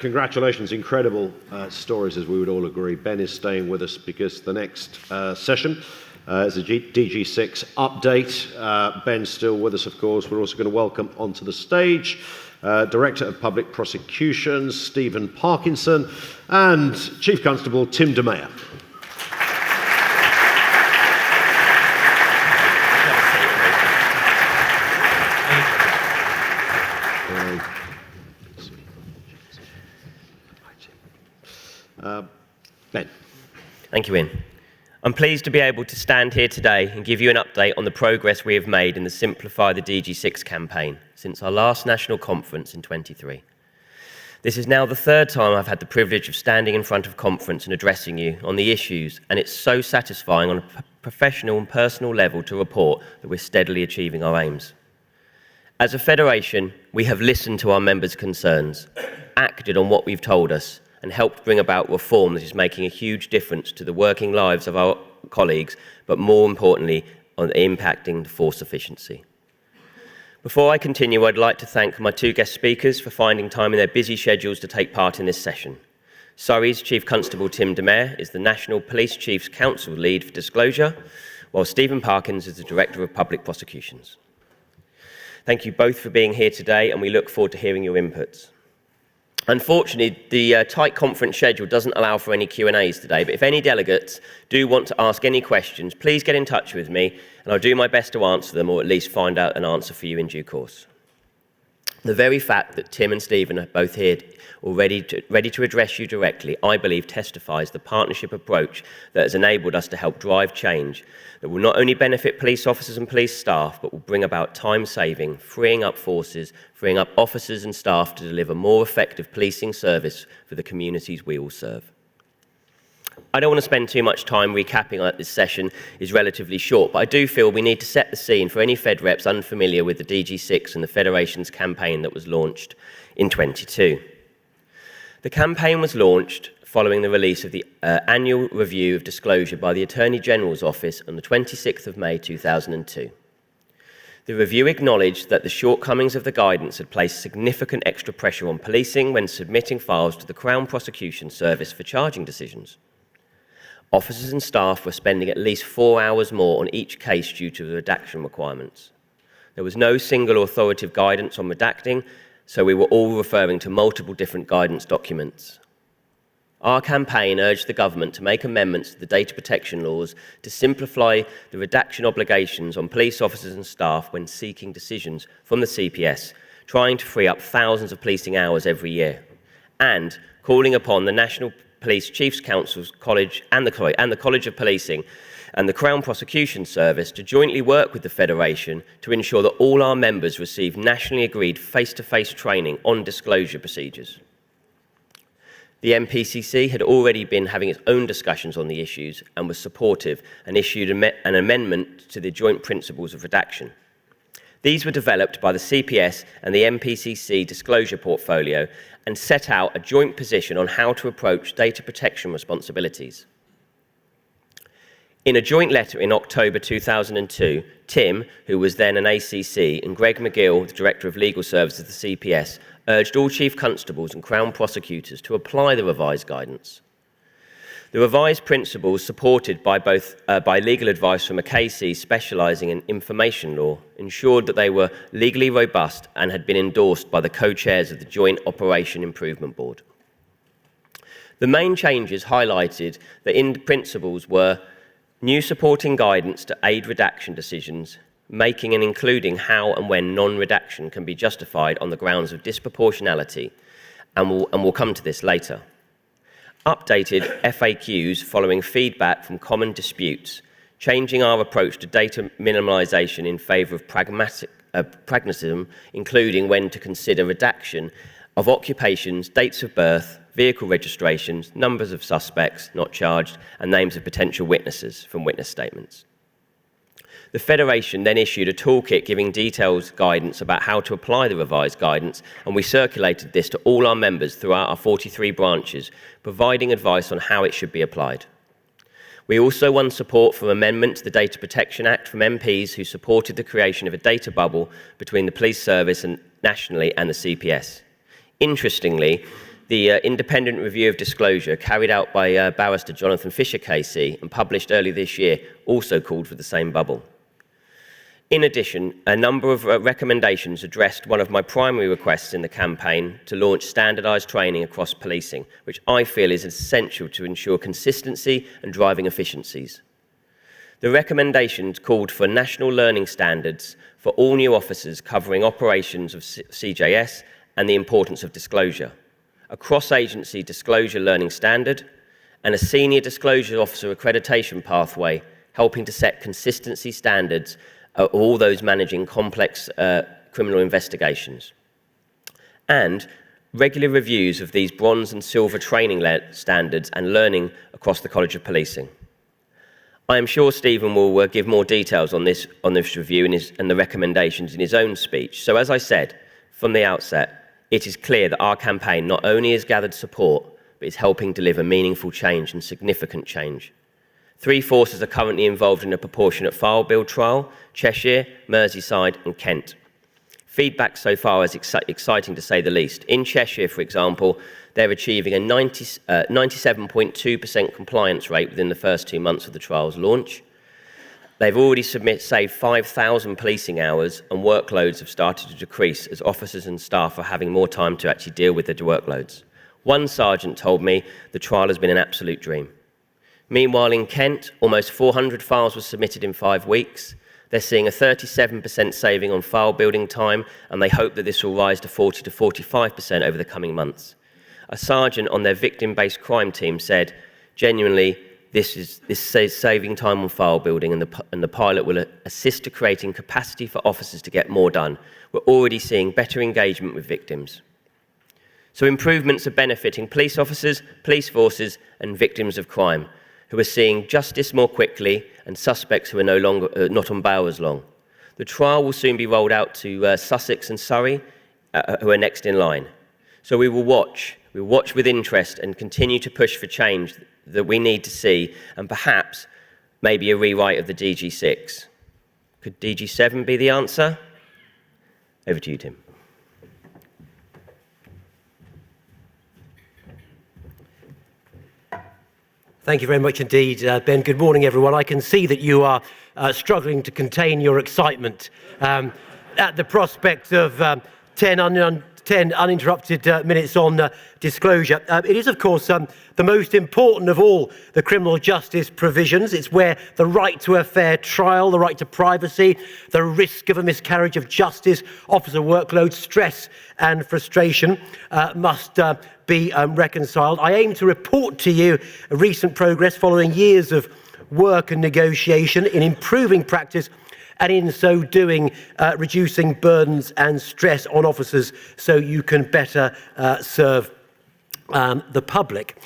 Congratulations, incredible stories, as we would all agree. Ben is staying with us because the next session is a DG6 update. Ben's still with us, of course. We're also going to welcome onto the stage Director of Public Prosecutions, Stephen Parkinson, and Chief Constable Tim De Meyer. Ben. Thank you, Ian. I'm pleased to be able to stand here today and give you an update on the progress we have made in the Simplify the DG6 campaign since our last national conference in 23. This is now the third time I've had the privilege of standing in front of conference and addressing you on the issues, and it's so satisfying on a professional and personal level to report that we're steadily achieving our aims. As a federation, we have listened to our members' concerns, acted on what we've told us, and helped bring about reform that is making a huge difference to the working lives of our colleagues, but more importantly, on impacting the force efficiency. Before I continue, I'd like to thank my two guest speakers for finding time in their busy schedules to take part in this session. Surrey's Chief Constable Tim De Meyer is the National Police Chiefs Council Lead for Disclosure, while Stephen Parkins is the Director of Public Prosecutions. Thank you both for being here today, and we look forward to hearing your inputs. Unfortunately, the tight conference schedule doesn't allow for any Q&As today, but if any delegates do want to ask any questions, please get in touch with me, and I'll do my best to answer them, or at least find out an answer for you in due course. The very fact that Tim and Stephen are both here already ready to address you directly, I believe testifies the partnership approach that has enabled us to help drive change that will not only benefit police officers and police staff, but will bring about time saving, freeing up forces, freeing up officers and staff to deliver more effective policing service for the communities we all serve. I don't want to spend too much time recapping that this session is relatively short, but I do feel we need to set the scene for any Fed reps unfamiliar with the DG6 and the Federation's campaign that was launched in 22. The campaign was launched following the release of the annual review of disclosure by the Attorney General's Office on the 26th of May 2002. The review acknowledged that the shortcomings of the guidance had placed significant extra pressure on policing when submitting files to the Crown Prosecution Service for charging decisions. Officers and staff were spending at least 4 hours more on each case due to the redaction requirements. There was no single authoritative guidance on redacting, so we were all referring to multiple different guidance documents. Our campaign urged the government to make amendments to the data protection laws to simplify the redaction obligations on police officers and staff when seeking decisions from the CPS, trying to free up thousands of policing hours every year, and calling upon the National Police Chiefs Council's College and the College of Policing and the Crown Prosecution Service to jointly work with the Federation to ensure that all our members receive nationally agreed face-to-face training on disclosure procedures. The NPCC had already been having its own discussions on the issues and was supportive and issued an amendment to the joint principles of redaction. These were developed by the CPS and the NPCC disclosure portfolio and set out a joint position on how to approach data protection responsibilities. In a joint letter in October 2002, Tim, who was then an ACC, and Greg McGill, the Director of Legal Services of the CPS, urged all Chief Constables and Crown Prosecutors to apply the revised guidance. The revised principles, supported by legal advice from a KC specialising in information law, ensured that they were legally robust and had been endorsed by the co-chairs of the Joint Operation Improvement Board. The main changes highlighted that in the principles were new supporting guidance to aid redaction decisions, making and including how and when non-redaction can be justified on the grounds of disproportionality, and we'll come to this later. Updated FAQs following feedback from common disputes, changing our approach to data minimalisation in favour of pragmatism, including when to consider redaction of occupations, dates of birth, vehicle registrations, numbers of suspects not charged, and names of potential witnesses from witness statements. The Federation then issued a toolkit giving detailed guidance about how to apply the revised guidance, and we circulated this to all our members throughout our 43 branches, providing advice on how it should be applied. We also won support for amendment to the Data Protection Act from MPs who supported the creation of a data bubble between the police service and nationally and the CPS. Interestingly, the independent review of disclosure carried out by barrister Jonathan Fisher KC and published early this year also called for the same bubble. In addition, a number of recommendations addressed one of my primary requests in the campaign to launch standardised training across policing, which I feel is essential to ensure consistency and driving efficiencies. The recommendations called for national learning standards for all new officers covering operations of CJS and the importance of disclosure, a cross-agency disclosure learning standard, and a senior disclosure officer accreditation pathway helping to set consistency standards all those managing complex criminal investigations, and regular reviews of these bronze and silver training standards and learning across the College of Policing. I am sure Stephen will give more details on this review and the recommendations in his own speech. So as I said from the outset, it is clear that our campaign not only has gathered support, but is helping deliver meaningful change and significant change. 3 forces are currently involved in a proportionate file build trial: Cheshire, Merseyside and Kent. Feedback so far is exciting to say the least. In Cheshire, for example, they're achieving a 97.2% compliance rate within the first 2 months of the trial's launch. They've already saved 5,000 policing hours, and workloads have started to decrease as officers and staff are having more time to actually deal with their workloads. One sergeant told me the trial has been an absolute dream. Meanwhile, in Kent, almost 400 files were submitted in 5 weeks. They're seeing a 37% saving on file building time, and they hope that this will rise to 40 to 45% over the coming months. A sergeant on their victim-based crime team said, genuinely, this saves saving time on file building, and the pilot will assist to creating capacity for officers to get more done. We're already seeing better engagement with victims. So improvements are benefiting police officers, police forces, and victims of crime, who are seeing justice more quickly, and suspects who are no longer not on bail as long. The trial will soon be rolled out to Sussex and Surrey, who are next in line. So we will watch with interest and continue to push for change that we need to see, and perhaps maybe a rewrite of the DG6. Could DG7 be the answer? Over to you, Tim. Thank you very much indeed, Ben. Good morning, everyone. I can see that you are struggling to contain your excitement at the prospect of 10 uninterrupted minutes on disclosure. It is, of course, the most important of all the criminal justice provisions. It's where the right to a fair trial, the right to privacy, the risk of a miscarriage of justice, officer workload, stress and frustration must be reconciled. I aim to report to you recent progress following years of work and negotiation in improving practice, and in so doing, reducing burdens and stress on officers so you can better serve the public.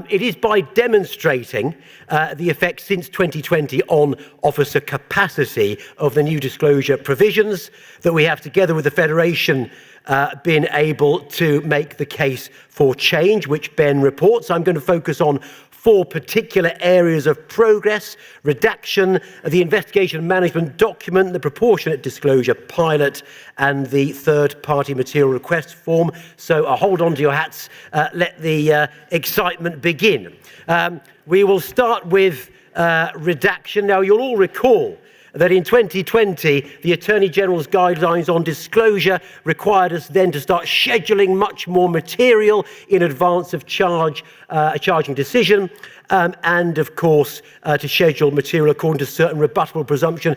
It is by demonstrating the effect since 2020 on officer capacity of the new disclosure provisions that we have, together with the Federation, been able to make the case for change, which Ben reports. I'm going to focus on 4 particular areas of progress: redaction, the investigation management document, the proportionate disclosure pilot, and the third-party material request form. So hold on to your hats, let the excitement begin. We will start with redaction. Now, you'll all recall that in 2020, the Attorney General's guidelines on disclosure required us then to start scheduling much more material in advance of a charging decision, and of course to schedule material according to certain rebuttable presumption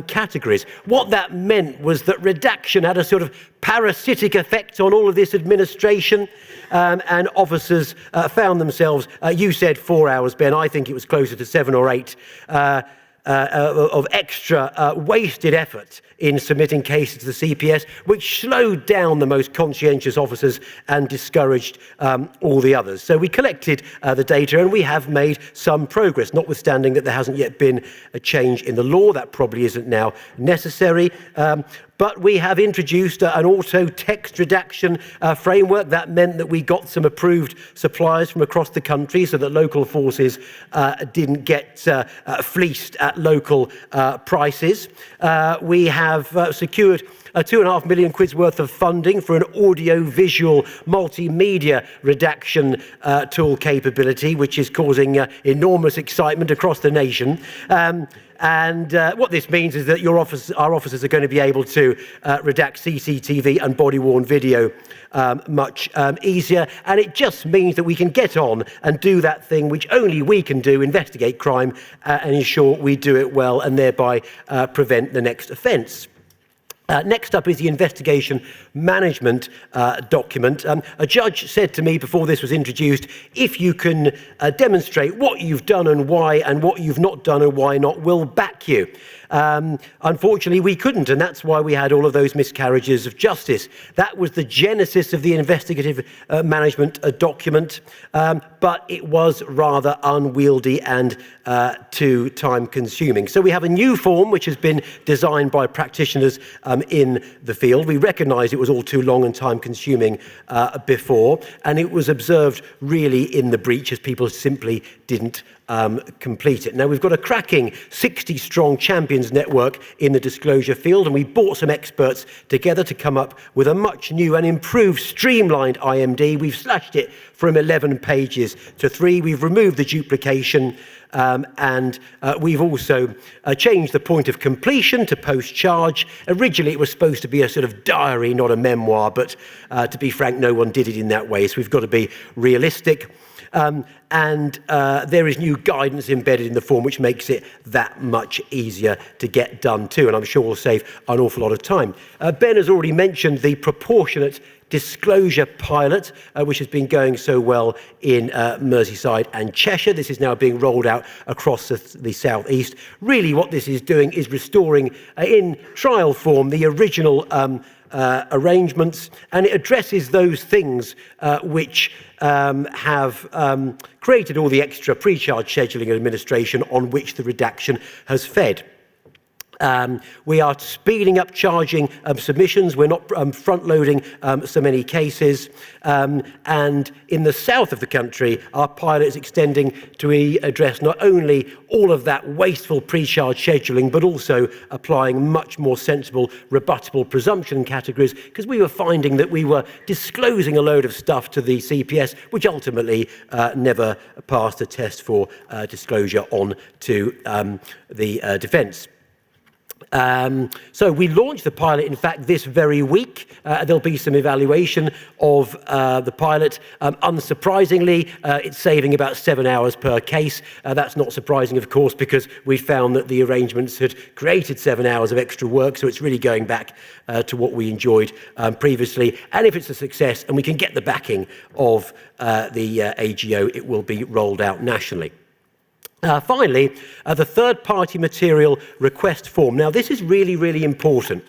categories. What that meant was that redaction had a sort of parasitic effect on all of this administration, and officers found themselves, you said 4 hours, Ben, I think it was closer to 7 or 8, of extra wasted effort in submitting cases to the CPS, which slowed down the most conscientious officers and discouraged all the others. So we collected the data, and we have made some progress, notwithstanding that there hasn't yet been a change in the law. That probably isn't now necessary. But we have introduced an auto text redaction framework. That meant that we got some approved suppliers from across the country so that local forces didn't get fleeced at local prices. We have secured a 2.5 million quid's worth of funding for an audio-visual multimedia redaction tool capability, which is causing enormous excitement across the nation. And what this means is that our officers are going to be able to redact CCTV and body-worn video much easier. And it just means that we can get on and do that thing which only we can do, investigate crime and ensure we do it well, and thereby prevent the next offence. Next up is the investigation management document. A judge said to me before this was introduced, if you can demonstrate what you've done and why, and what you've not done and why not, we'll back you. Unfortunately, we couldn't, and that's why we had all of those miscarriages of justice. That was the genesis of the investigative management document, but it was rather unwieldy and too time-consuming. So we have a new form which has been designed by practitioners in the field. We recognise it was all too long and time-consuming before, and it was observed really in the breach as people simply didn't complete it. Now, we've got a cracking 60-strong champions network in the disclosure field, and we brought some experts together to come up with a much new and improved streamlined IMD. We've slashed it from 11 pages to 3. We've removed the duplication, and we've also changed the point of completion to post-charge. Originally, it was supposed to be a sort of diary, not a memoir, but to be frank, no one did it in that way, so we've got to be realistic. and there is new guidance embedded in the form which makes it that much easier to get done too, and I'm sure will save an awful lot of time. Ben has already mentioned the proportionate disclosure pilot, which has been going so well in Merseyside and Cheshire. This is now being rolled out across the South East. Really what this is doing is restoring in trial form the original arrangements, and it addresses those things which have created all the extra pre-charge scheduling and administration on which the redaction has fed. We are speeding up charging submissions. We're not front-loading so many cases. And in the south of the country, our pilot is extending to address not only all of that wasteful pre-charge scheduling, but also applying much more sensible, rebuttable presumption categories, because we were finding that we were disclosing a load of stuff to the CPS, which ultimately never passed the test for disclosure on to the defence. So we launched the pilot, in fact, this very week. There'll be some evaluation of the pilot. Unsurprisingly, it's saving about 7 hours per case. That's not surprising, of course, because we found that the arrangements had created 7 hours of extra work, so it's really going back to what we enjoyed previously. And if it's a success and we can get the backing of the AGO, it will be rolled out nationally. Finally, the third-party material request form. Now, this is really, really important.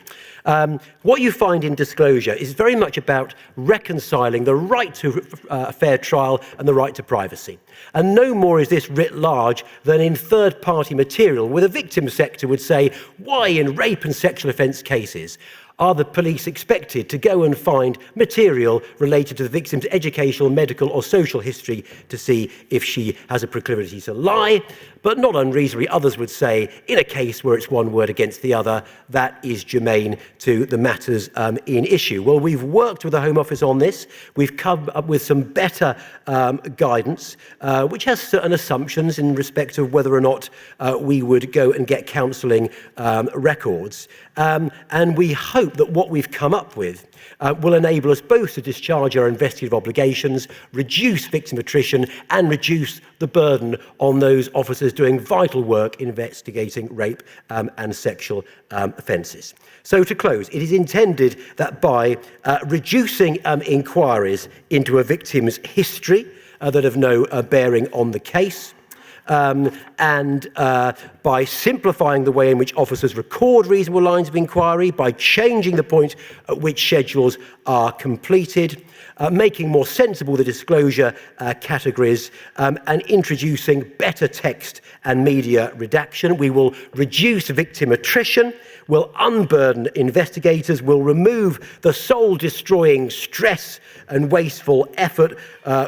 What you find in disclosure is very much about reconciling the right to a fair trial and the right to privacy. And no more is this writ large than in third-party material, where the victim sector would say, why in rape and sexual offence cases are the police expected to go and find material related to the victim's educational, medical or social history to see if she has a proclivity to lie? But not unreasonably, others would say, in a case where it's one word against the other, that is germane to the matters in issue. Well, we've worked with the Home Office on this. We've come up with some better guidance, which has certain assumptions in respect of whether or not we would go and get counselling records. And we hope that what we've come up with will enable us both to discharge our investigative obligations, reduce victim attrition, and reduce the burden on those officers doing vital work investigating rape and sexual offences. So to close, it is intended that by reducing inquiries into a victim's history that have no bearing on the case, and by simplifying the way in which officers record reasonable lines of inquiry, by changing the point at which schedules are completed, making more sensible the disclosure categories, and introducing better text and media redaction. We will reduce victim attrition, will unburden investigators, will remove the soul-destroying stress and wasteful effort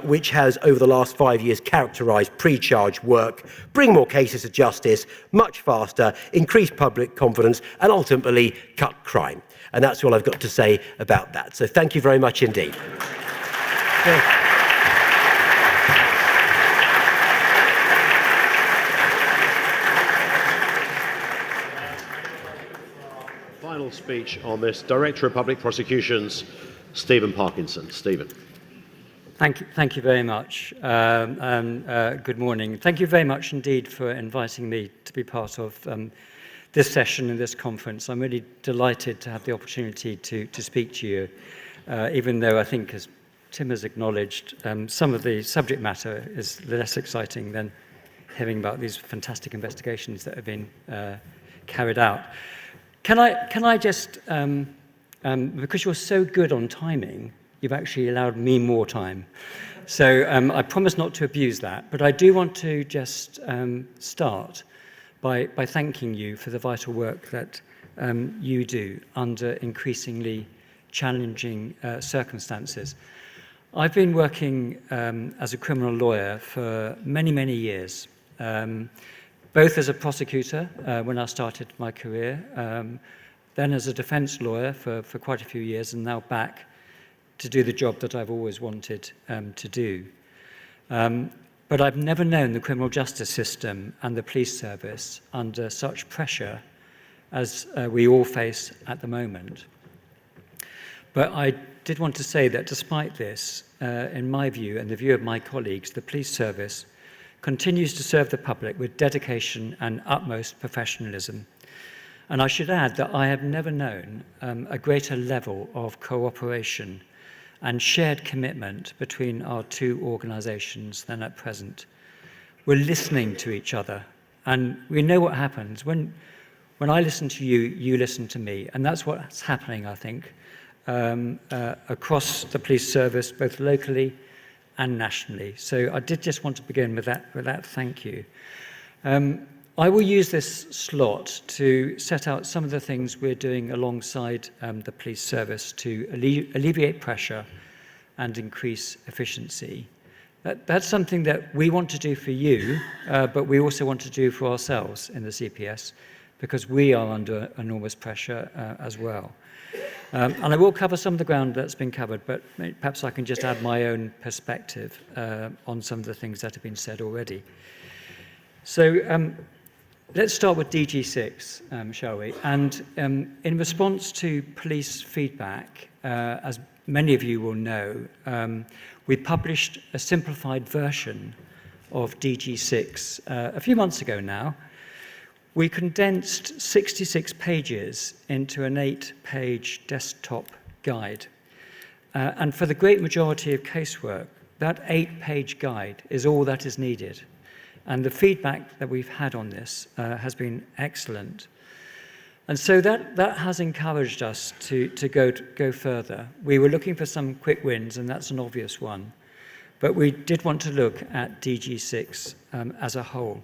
which has over the last 5 years characterised pre-charge work, bring more cases to justice much faster, increase public confidence and ultimately cut crime. And that's all I've got to say about that. So thank you very much indeed. Final speech on this, Director of Public Prosecutions, Stephen Parkinson. Stephen. Thank you very much. Good morning. Thank you very much indeed for inviting me to be part of this session and this conference. I'm really delighted to have the opportunity to speak to you, even though I think, as Tim has acknowledged, some of the subject matter is less exciting than hearing about these fantastic investigations that have been carried out. Can I just, because you're so good on timing, you've actually allowed me more time. So I promise not to abuse that, but I do want to just start by thanking you for the vital work that you do under increasingly challenging circumstances. I've been working as a criminal lawyer for many, many years, both as a prosecutor when I started my career, then as a defence lawyer for quite a few years, and now back to do the job that I've always wanted to do. But I've never known the criminal justice system and the police service under such pressure as we all face at the moment. But I did want to say that despite this, in my view and the view of my colleagues, the police service continues to serve the public with dedication and utmost professionalism. And I should add that I have never known a greater level of cooperation and shared commitment between our two organisations than at present. We're listening to each other, and we know what happens. When I listen to you, you listen to me, and that's what's happening, I think, across the police service, both locally and nationally. So I did just want to begin with that thank you. I will use this slot to set out some of the things we're doing alongside the police service to alleviate pressure and increase efficiency. That's something that we want to do for you, but we also want to do for ourselves in the CPS, because we are under enormous pressure as well. And I will cover some of the ground that's been covered, but perhaps I can just add my own perspective on some of the things that have been said already. So let's start with DG6, shall we? And in response to police feedback, as many of you will know, we published a simplified version of DG6 a few months ago now. We condensed 66 pages into an 8-page desktop guide. And for the great majority of casework, that 8-page guide is all that is needed. And the feedback that we've had on this has been excellent. And so that has encouraged us to go further. We were looking for some quick wins, and that's an obvious one. But we did want to look at DG6 as a whole,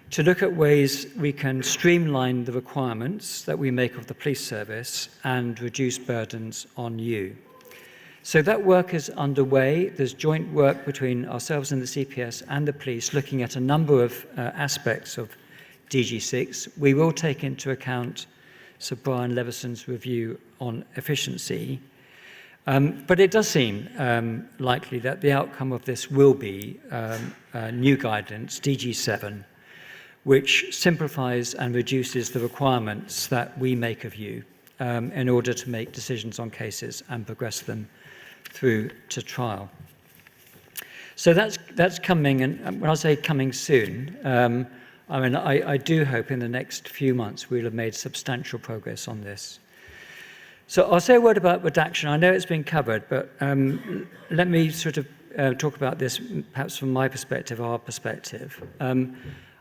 to look at ways we can streamline the requirements that we make of the police service and reduce burdens on you. So that work is underway. There's joint work between ourselves and the CPS and the police looking at a number of aspects of DG6. We will take into account Sir Brian Levison's review on efficiency. But it does seem likely that the outcome of this will be new guidance, DG7, which simplifies and reduces the requirements that we make of you in order to make decisions on cases and progress them through to trial. So that's coming, and when I say coming soon, I mean, I do hope in the next few months we'll have made substantial progress on this. So I'll say a word about redaction. I know it's been covered, but let me sort of talk about this perhaps from my perspective, our perspective. And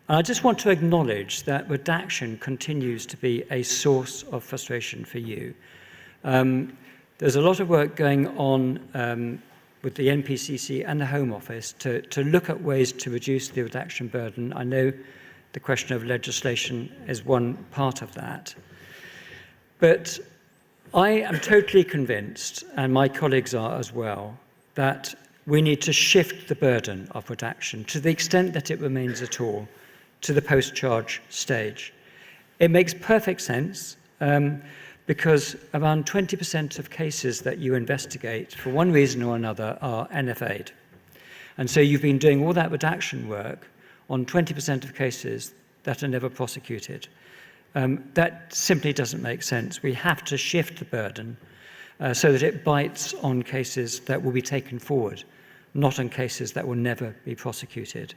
I just want to acknowledge that redaction continues to be a source of frustration for you. There's a lot of work going on with the NPCC and the Home Office to look at ways to reduce the redaction burden. I know the question of legislation is one part of that. But I am totally convinced, and my colleagues are as well, that we need to shift the burden of redaction to the extent that it remains at all to the post-charge stage. It makes perfect sense because around 20% of cases that you investigate for one reason or another are NFA'd. And so you've been doing all that redaction work on 20% of cases that are never prosecuted. That simply doesn't make sense. We have to shift the burden so that it bites on cases that will be taken forward, not on cases that will never be prosecuted.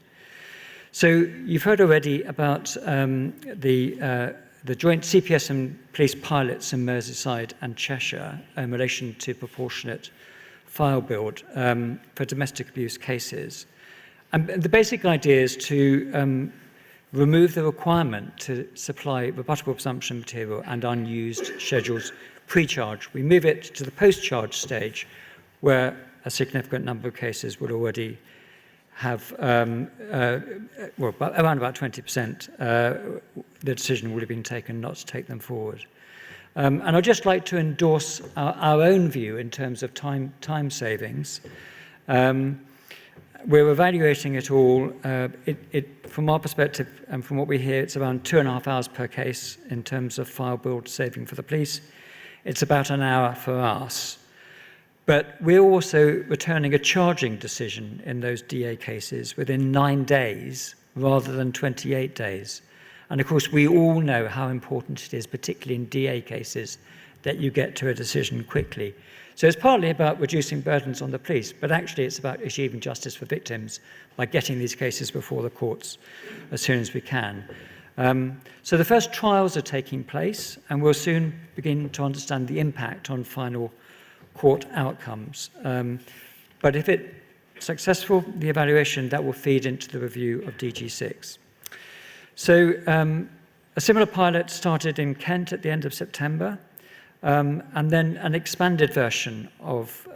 So you've heard already about the joint CPS and police pilots in Merseyside and Cheshire in relation to proportionate file build for domestic abuse cases. And the basic idea is to remove the requirement to supply rebuttable presumption material and unused schedules pre-charge. We move it to the post-charge stage where a significant number of cases will already have, around about 20%, the decision would have been taken not to take them forward. And I'd just like to endorse our own view in terms of time savings. We're evaluating it all. From our perspective and from what we hear, it's around 2.5 hours per case in terms of file build saving for the police. It's about an hour for us. But we're also returning a charging decision in those DA cases within 9 days rather than 28 days. And of course, we all know how important it is, particularly in DA cases, that you get to a decision quickly. So it's partly about reducing burdens on the police, but actually it's about achieving justice for victims by getting these cases before the courts as soon as we can. So the first trials are taking place, and we'll soon begin to understand the impact on final court outcomes. But if it's successful, the evaluation, that will feed into the review of DG6. So a similar pilot started in Kent at the end of September, and then an expanded version of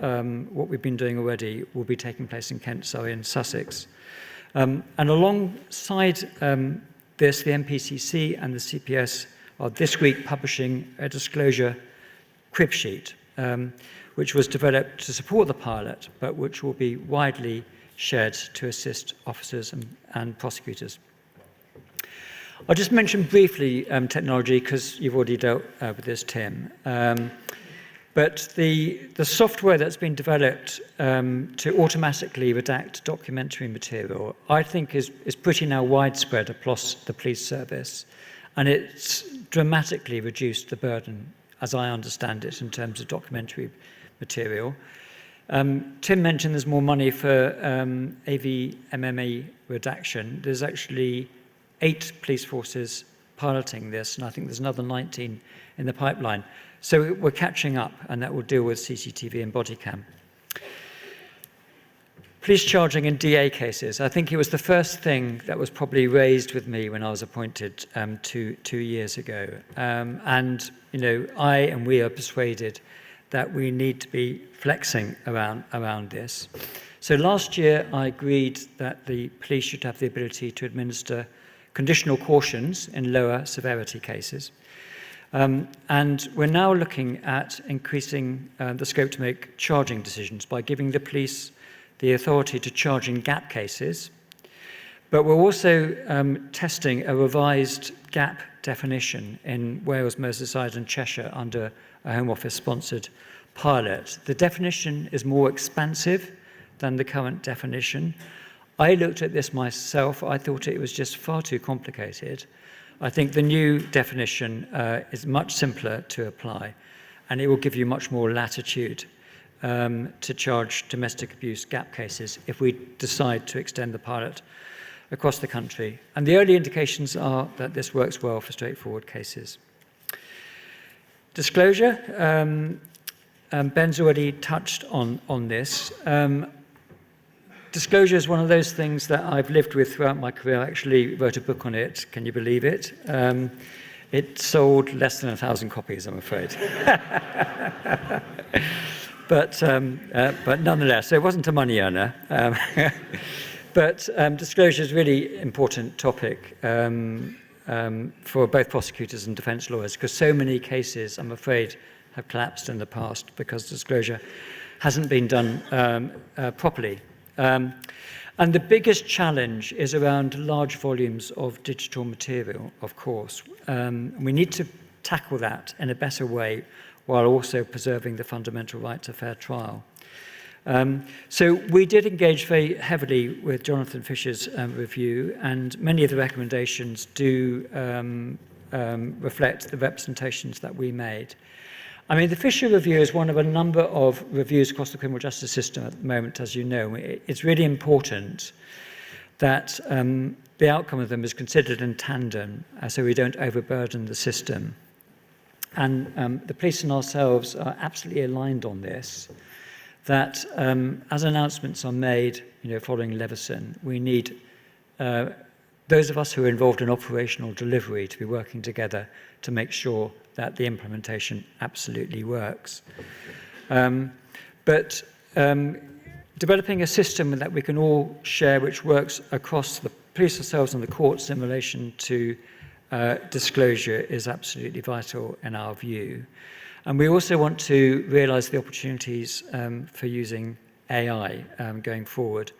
what we've been doing already will be taking place in Kent, Surrey and Sussex. And alongside this, the MPCC and the CPS are this week publishing a disclosure crib sheet, which was developed to support the pilot, but which will be widely shared to assist officers and prosecutors. I'll just mention briefly technology, because you've already dealt with this, Tim. But the software that's been developed to automatically redact documentary material, I think is pretty now widespread across the police service. And it's dramatically reduced the burden, as I understand it, in terms of documentary material. Tim mentioned there's more money for AVMMA redaction. There's actually 8 police forces piloting this, and I think there's another 19 in the pipeline. So we're catching up, and that will deal with CCTV and body cam. Police charging in DA cases. I think it was the first thing that was probably raised with me when I was appointed 2 years ago. And I and we are persuaded that we need to be flexing around this. So last year, I agreed that the police should have the ability to administer conditional cautions in lower severity cases. And we're now looking at increasing the scope to make charging decisions by giving the police the authority to charge in gap cases. But we're also testing a revised gap definition in Wales, Merseyside and Cheshire under a Home Office sponsored pilot. The definition is more expansive than the current definition. I looked at this myself. I thought it was just far too complicated. I think the new definition is much simpler to apply, and it will give you much more latitude to charge domestic abuse gap cases if we decide to extend the pilot across the country. And the early indications are that this works well for straightforward cases. Disclosure. Ben's already touched on this. Disclosure is one of those things that I've lived with throughout my career. I actually wrote a book on it. Can you believe it? It sold less than 1,000 copies, I'm afraid. But nonetheless, so it wasn't a money earner. But disclosure is a really important topic for both prosecutors and defence lawyers, because so many cases, I'm afraid, have collapsed in the past because disclosure hasn't been done properly. And the biggest challenge is around large volumes of digital material, of course. We need to tackle that in a better way while also preserving the fundamental right to fair trial. So we did engage very heavily with Jonathan Fisher's review, and many of the recommendations do reflect the representations that we made. I mean, the Fisher Review is one of a number of reviews across the criminal justice system at the moment, as you know. It's really important that the outcome of them is considered in tandem, so we don't overburden the system. And the police and ourselves are absolutely aligned on this, that as announcements are made, following Leveson, we need those of us who are involved in operational delivery to be working together to make sure that the implementation absolutely works. But developing a system that we can all share, which works across the police themselves and the courts in relation to disclosure, is absolutely vital in our view. And we also want to realise the opportunities for using AI going forward,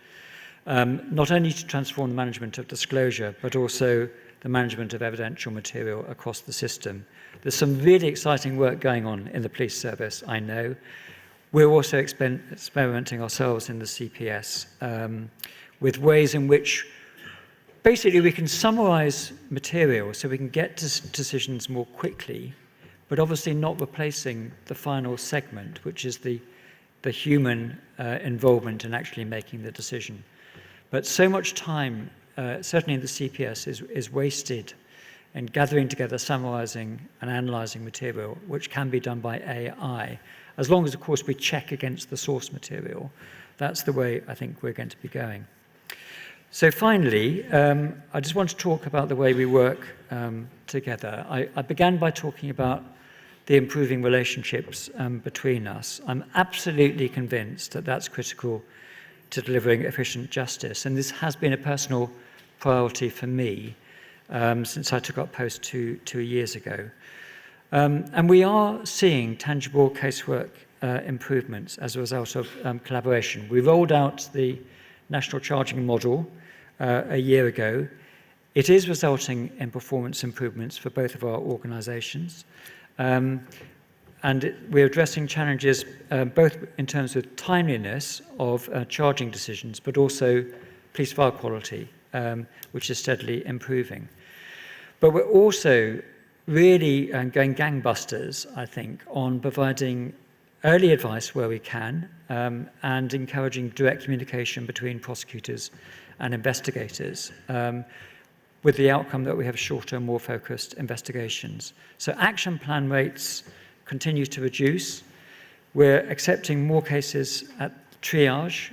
not only to transform the management of disclosure, but also the management of evidential material across the system. There's some really exciting work going on in the police service, I know. We're also experimenting ourselves in the CPS with ways in which basically we can summarise material so we can get to decisions more quickly, but obviously not replacing the final segment, which is the human involvement in actually making the decision. But so much time, certainly in the CPS, is wasted in gathering together, summarising and analysing material, which can be done by AI, as long as, of course, we check against the source material. That's the way I think we're going to be going. So finally, I just want to talk about the way we work together. I began by talking about the improving relationships between us. I'm absolutely convinced that that's critical to delivering efficient justice, and this has been a personal priority for me since I took up post two years ago. And we are seeing tangible casework improvements as a result of collaboration. We rolled out the national charging model a year ago. It is resulting in performance improvements for both of our organisations. And we're addressing challenges both in terms of timeliness of charging decisions, but also police file quality, which is steadily improving. But we're also really going gangbusters, I think, on providing early advice where we can and encouraging direct communication between prosecutors and investigators, with the outcome that we have shorter, more focused investigations. So action plan rates continue to reduce. We're accepting more cases at triage.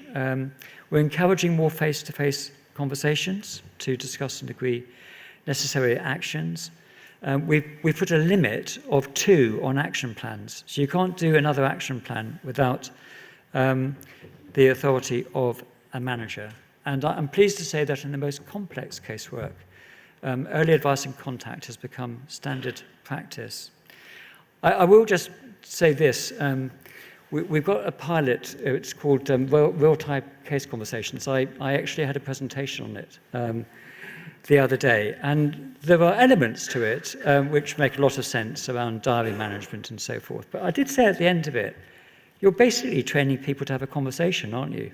We're encouraging more face-to-face conversations to discuss and agree necessary actions. We've put a limit of 2 on action plans. So you can't do another action plan without the authority of a manager. And I'm pleased to say that in the most complex casework, early advice and contact has become standard practice. I will just say this. We've got a pilot, it's called Real-Time Case Conversations. I actually had a presentation on it the other day, and there are elements to it which make a lot of sense around diary management and so forth. But I did say at the end of it, you're basically training people to have a conversation, aren't you?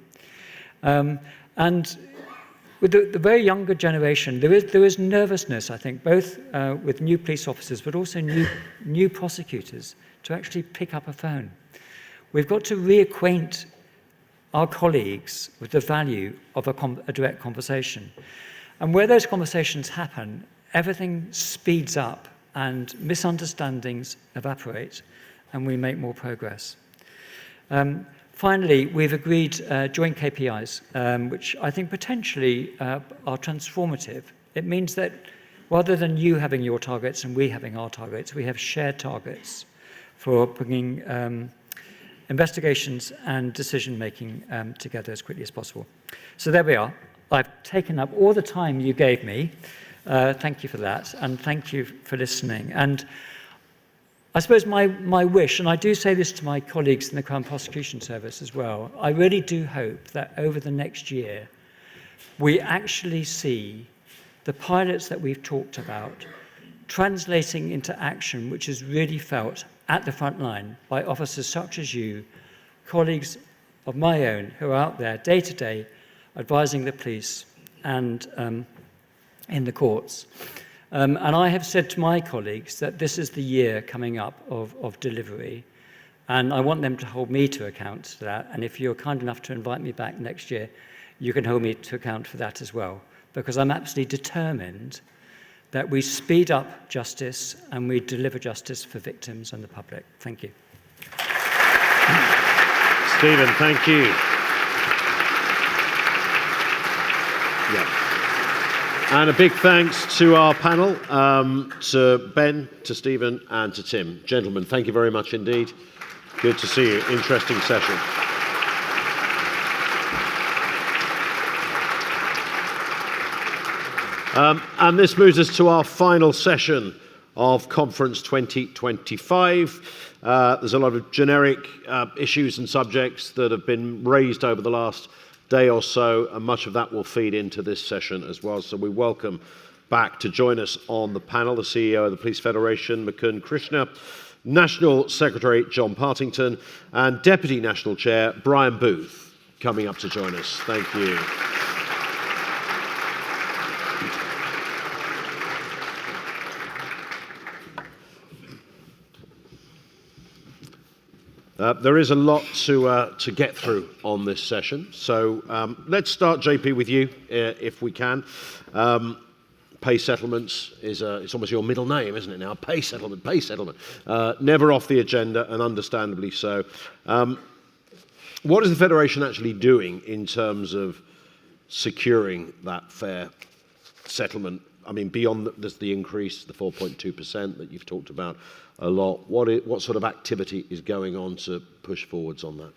And with the very younger generation, there is nervousness, I think, both with new police officers, but also new prosecutors, to actually pick up a phone. We've got to reacquaint our colleagues with the value of a direct conversation. And where those conversations happen, everything speeds up and misunderstandings evaporate and we make more progress. Finally, we've agreed joint KPIs, which I think potentially are transformative. It means that rather than you having your targets and we having our targets, we have shared targets for bringing investigations and decision-making together as quickly as possible. So there we are. I've taken up all the time you gave me. Thank you for that, and thank you for listening. And I suppose my wish, and I do say this to my colleagues in the Crown Prosecution Service as well, I really do hope that over the next year, we actually see the pilots that we've talked about translating into action, which is really felt at the front line by officers such as you, colleagues of my own who are out there day to day advising the police and in the courts. And I have said to my colleagues that this is the year coming up of delivery, and I want them to hold me to account to that. And if you're kind enough to invite me back next year, you can hold me to account for that as well, because I'm absolutely determined that we speed up justice and we deliver justice for victims and the public. Thank you. Stephen, thank you. Yeah. And a big thanks to our panel, to Ben, to Stephen, and to Tim. Gentlemen, thank you very much indeed. Good to see you. Interesting session. And this moves us to our final session of Conference 2025. There's a lot of generic issues and subjects that have been raised over the last day or so, and much of that will feed into this session as well. So we welcome back to join us on the panel the CEO of the Police Federation, Mukund Krishna, National Secretary John Partington, and Deputy National Chair Brian Booth coming up to join us. Thank you. There is a lot to get through on this session. So let's start, JP, with you, if we can. Pay settlements is it's almost your middle name, isn't it now? Pay settlement, pay settlement. Never off the agenda, and understandably so. What is the Federation actually doing in terms of securing that fair settlement? I mean, beyond the increase, the 4.2% that you've talked about a lot, what sort of activity is going on to push forwards on that?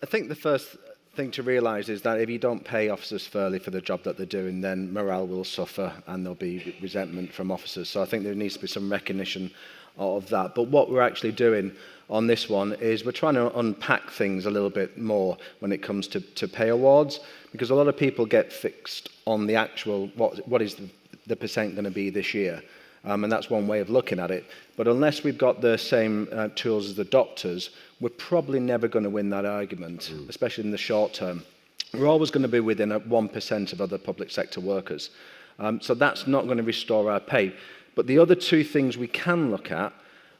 I think the first thing to realise is that if you don't pay officers fairly for the job that they're doing, then morale will suffer and there'll be resentment from officers. So I think there needs to be some recognition of that. But what we're actually doing on this one is we're trying to unpack things a little bit more when it comes to pay awards, because a lot of people get fixed on the actual, what is the percent going to be this year. And that's one way of looking at it. But unless we've got the same tools as the doctors, we're probably never going to win that argument, especially in the short term. We're always going to be within 1% of other public sector workers. So that's not going to restore our pay. But the other two things we can look at,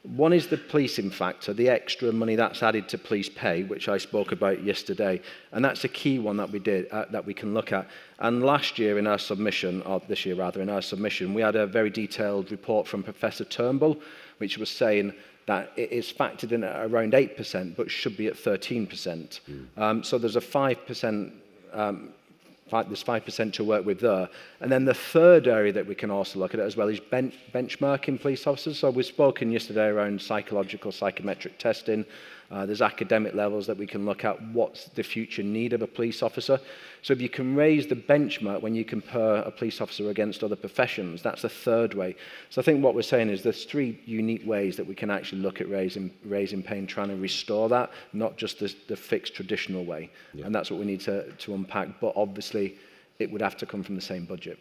one is the policing factor, the extra money that's added to police pay, which I spoke about yesterday, and that's a key one that we did that we can look at. And last year in our submission, or this year rather, in our submission, we had a very detailed report from Professor Turnbull, which was saying that it is factored in at around 8%, but should be at 13%. So there's a 5%. There's 5% to work with there. And then the third area that we can also look at as well is benchmarking police officers. So we've spoken yesterday around psychological, psychometric testing. There's academic levels that we can look at. What's the future need of a police officer? So if you can raise the benchmark when you compare a police officer against other professions, that's the third way. So I think what we're saying is there's three unique ways that we can actually look at raising pay and trying to restore that, not just the fixed traditional way. Yeah. And that's what we need to unpack. But obviously, it would have to come from the same budget.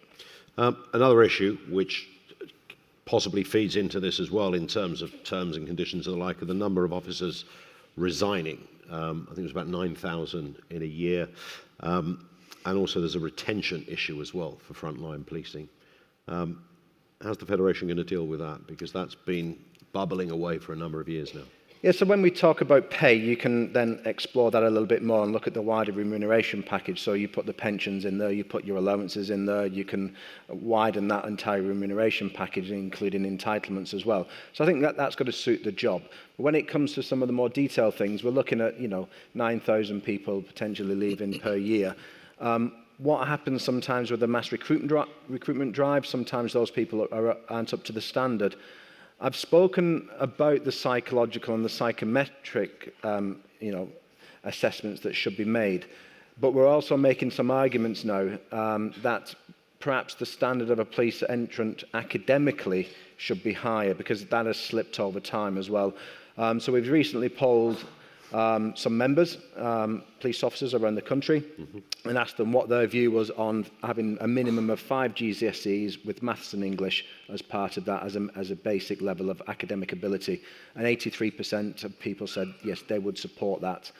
Another issue which possibly feeds into this as well in terms of terms and conditions and the like, are the number of officers resigning. I think it was about 9,000 in a year. And also there's a retention issue as well for frontline policing. How's the Federation going to deal with that? Because that's been bubbling away for a number of years now. Yeah, so when we talk about pay, you can then explore that a little bit more and look at the wider remuneration package. So you put the pensions in there, you put your allowances in there, you can widen that entire remuneration package, including entitlements as well. So I think that's got to suit the job. But when it comes to some of the more detailed things, we're looking at, 9,000 people potentially leaving per year. What happens sometimes with the mass recruitment drive, sometimes those people aren't up to the standard. I've spoken about the psychological and the psychometric, assessments that should be made, but we're also making some arguments now that perhaps the standard of a police entrant academically should be higher, because that has slipped over time as well. So we've recently polled some members, police officers around the country, and asked them what their view was on having a minimum of 5 GCSEs with maths and English as part of that, as a basic level of academic ability. And 83% of people said yes, they would support that.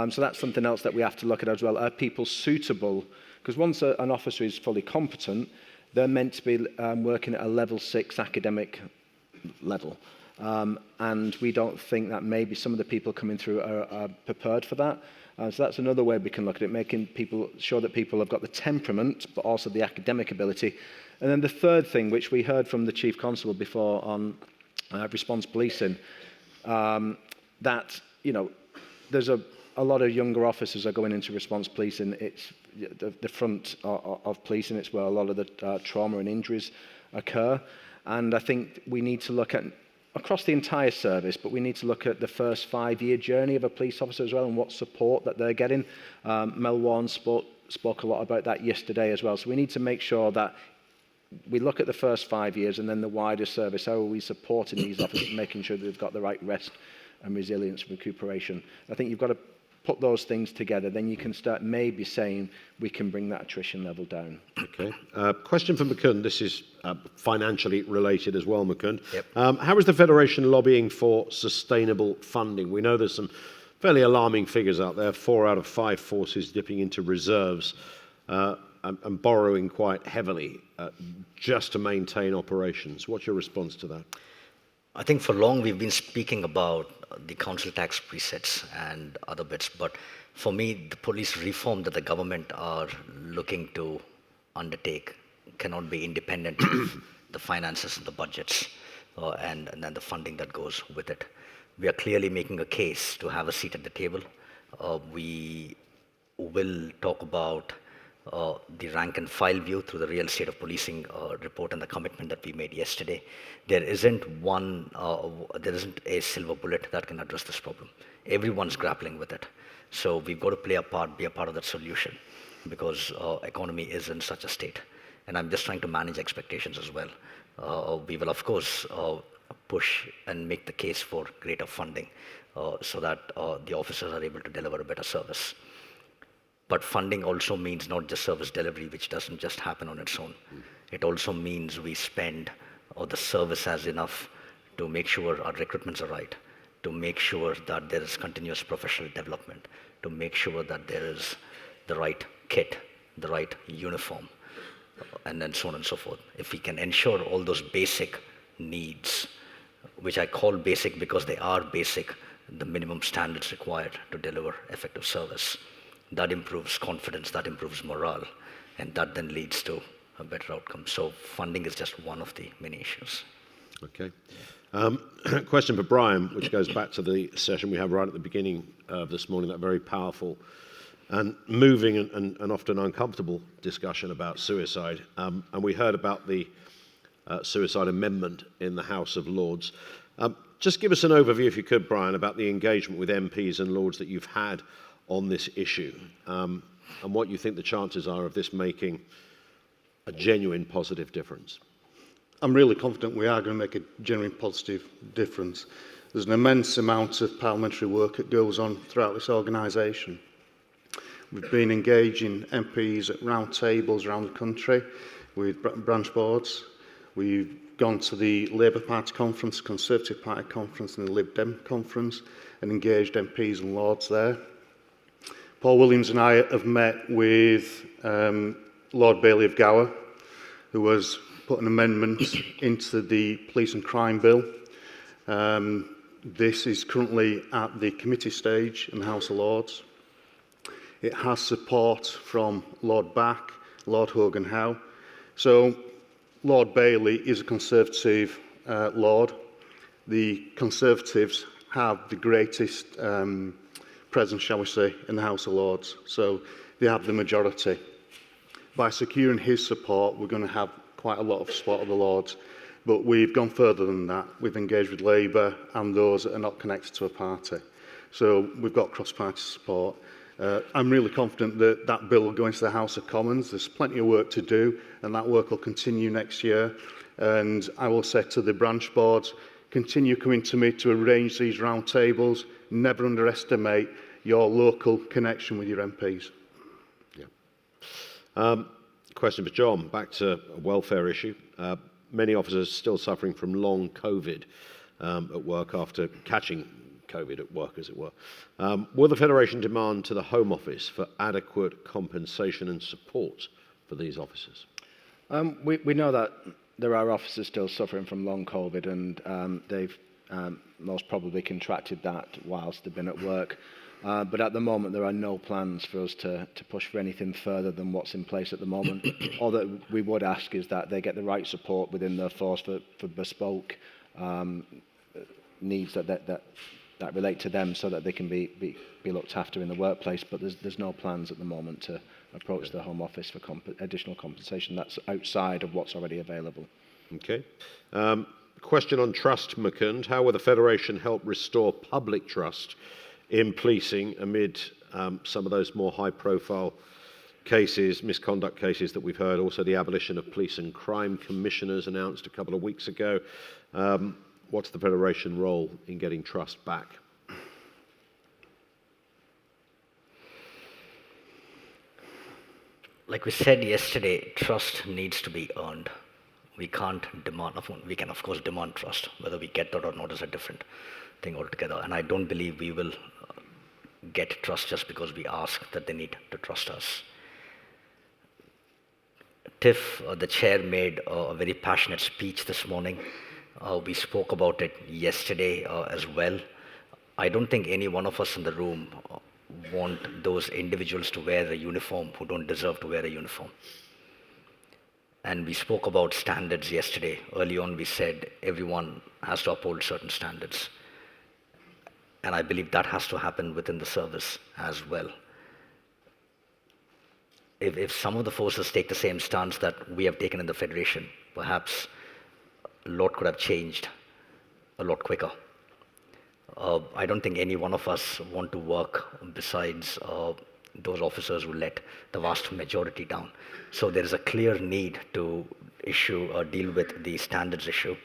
So that's something else that we have to look at as well. Are people suitable? Because once an officer is fully competent, they're meant to be working at a level 6 academic level. And we don't think that maybe some of the people coming through are prepared for that. So that's another way we can look at it, making people sure that people have got the temperament, but also the academic ability. And then the third thing, which we heard from the Chief Constable before on response policing, that, there's a lot of younger officers are going into response policing. It's the front of policing. It's where a lot of the trauma and injuries occur. And I think we need to look at across the entire service, but we need to look at the first 5-year journey of a police officer as well and what support that they're getting. Mel Warren spoke a lot about that yesterday as well. So we need to make sure that we look at the first 5 years and then the wider service. How are we supporting these officers, making sure that they've got the right rest and resilience and recuperation? I think you've got to put those things together, then you can start maybe saying we can bring that attrition level down. Okay. Question for Mukund. This is financially related as well, Mukund. Yep. How is the Federation lobbying for sustainable funding? We know there's some fairly alarming figures out there. 4 out of 5 forces dipping into reserves and borrowing quite heavily just to maintain operations. What's your response to that? I think for long we've been speaking about the council tax presets and other bits, but for me, the police reform that the government are looking to undertake cannot be independent of the finances and the budgets and then the funding that goes with it. We are clearly making a case to have a seat at the table. We will talk about the rank and file view through the real state of policing report and the commitment that we made yesterday. There isn't a silver bullet that can address this problem. Everyone's grappling with it. So we've got to play a part, be a part of that solution, because economy is in such a state. And I'm just trying to manage expectations as well. We will, of course, push and make the case for greater funding so that the officers are able to deliver a better service. But funding also means not just service delivery, which doesn't just happen on its own. It also means we spend, or the service has enough to make sure our recruitments are right, to make sure that there is continuous professional development, to make sure that there is the right kit, the right uniform, and then so on and so forth. If we can ensure all those basic needs, which I call basic because they are basic, the minimum standards required to deliver effective service, that improves confidence, that improves morale, and that then leads to a better outcome. So funding is just one of the many issues. Okay. Question for Brian, which goes back to the session we had right at the beginning of this morning, that very powerful and moving and often uncomfortable discussion about suicide. And we heard about the suicide amendment in the House of Lords. Just give us an overview, if you could, Brian, about the engagement with MPs and Lords that you've had on this issue, and what you think the chances are of this making a genuine positive difference. I'm really confident we are going to make a genuine positive difference. There's an immense amount of parliamentary work that goes on throughout this organisation. We've been engaging MPs at round tables around the country with branch boards. We've gone to the Labour Party conference, Conservative Party conference and the Lib Dem conference and engaged MPs and Lords there. Paul Williams and I have met with Lord Bailey of Gower, who has put an amendment into the Police and Crime Bill. This is currently at the committee stage in the House of Lords. It has support from Lord Back, Lord Hogan Howe. So Lord Bailey is a Conservative Lord. The Conservatives have the greatest presence, shall we say, in the House of Lords. So they have the majority. By securing his support, we're going to have quite a lot of support of the Lords. But we've gone further than that. We've engaged with Labour and those that are not connected to a party. So we've got cross-party support. I'm really confident that that bill will go into the House of Commons. There's plenty of work to do, and that work will continue next year. And I will say to the branch boards, continue coming to me to arrange these round tables. Never underestimate your local connection with your MPs. Yeah. Question for John, back to a welfare issue. Many officers still suffering from long COVID at work after catching COVID at work, as it were. Will the Federation demand to the Home Office for adequate compensation and support for these officers? We know that there are officers still suffering from long COVID, and they've most probably contracted that whilst they've been at work. But at the moment, there are no plans for us to push for anything further than what's in place at the moment. All that we would ask is that they get the right support within their force for bespoke needs that relate to them, so that they can be looked after in the workplace. But there's no plans at the moment to approach the Home Office for additional compensation that's outside of what's already available. Okay. Question on trust, Mukund. How will the Federation help restore public trust in policing amid some of those more high-profile cases, misconduct cases that we've heard? Also, the abolition of police and crime commissioners announced a couple of weeks ago. What's the Federation role in getting trust back? Like we said yesterday, trust needs to be earned. We can't demand, we can of course demand trust. Whether we get that or not is a different thing altogether. And I don't believe we will get trust just because we ask that they need to trust us. Tiff, the chair, made a very passionate speech this morning. We spoke about it yesterday as well. I don't think any one of us in the room want those individuals to wear a uniform who don't deserve to wear a uniform. And we spoke about standards yesterday. Early on, we said everyone has to uphold certain standards. And I believe that has to happen within the service as well. If some of the forces take the same stance that we have taken in the Federation, perhaps a lot could have changed a lot quicker. I don't think any one of us want to work besides those officers who let the vast majority down. So there is a clear need to deal with the standards issue.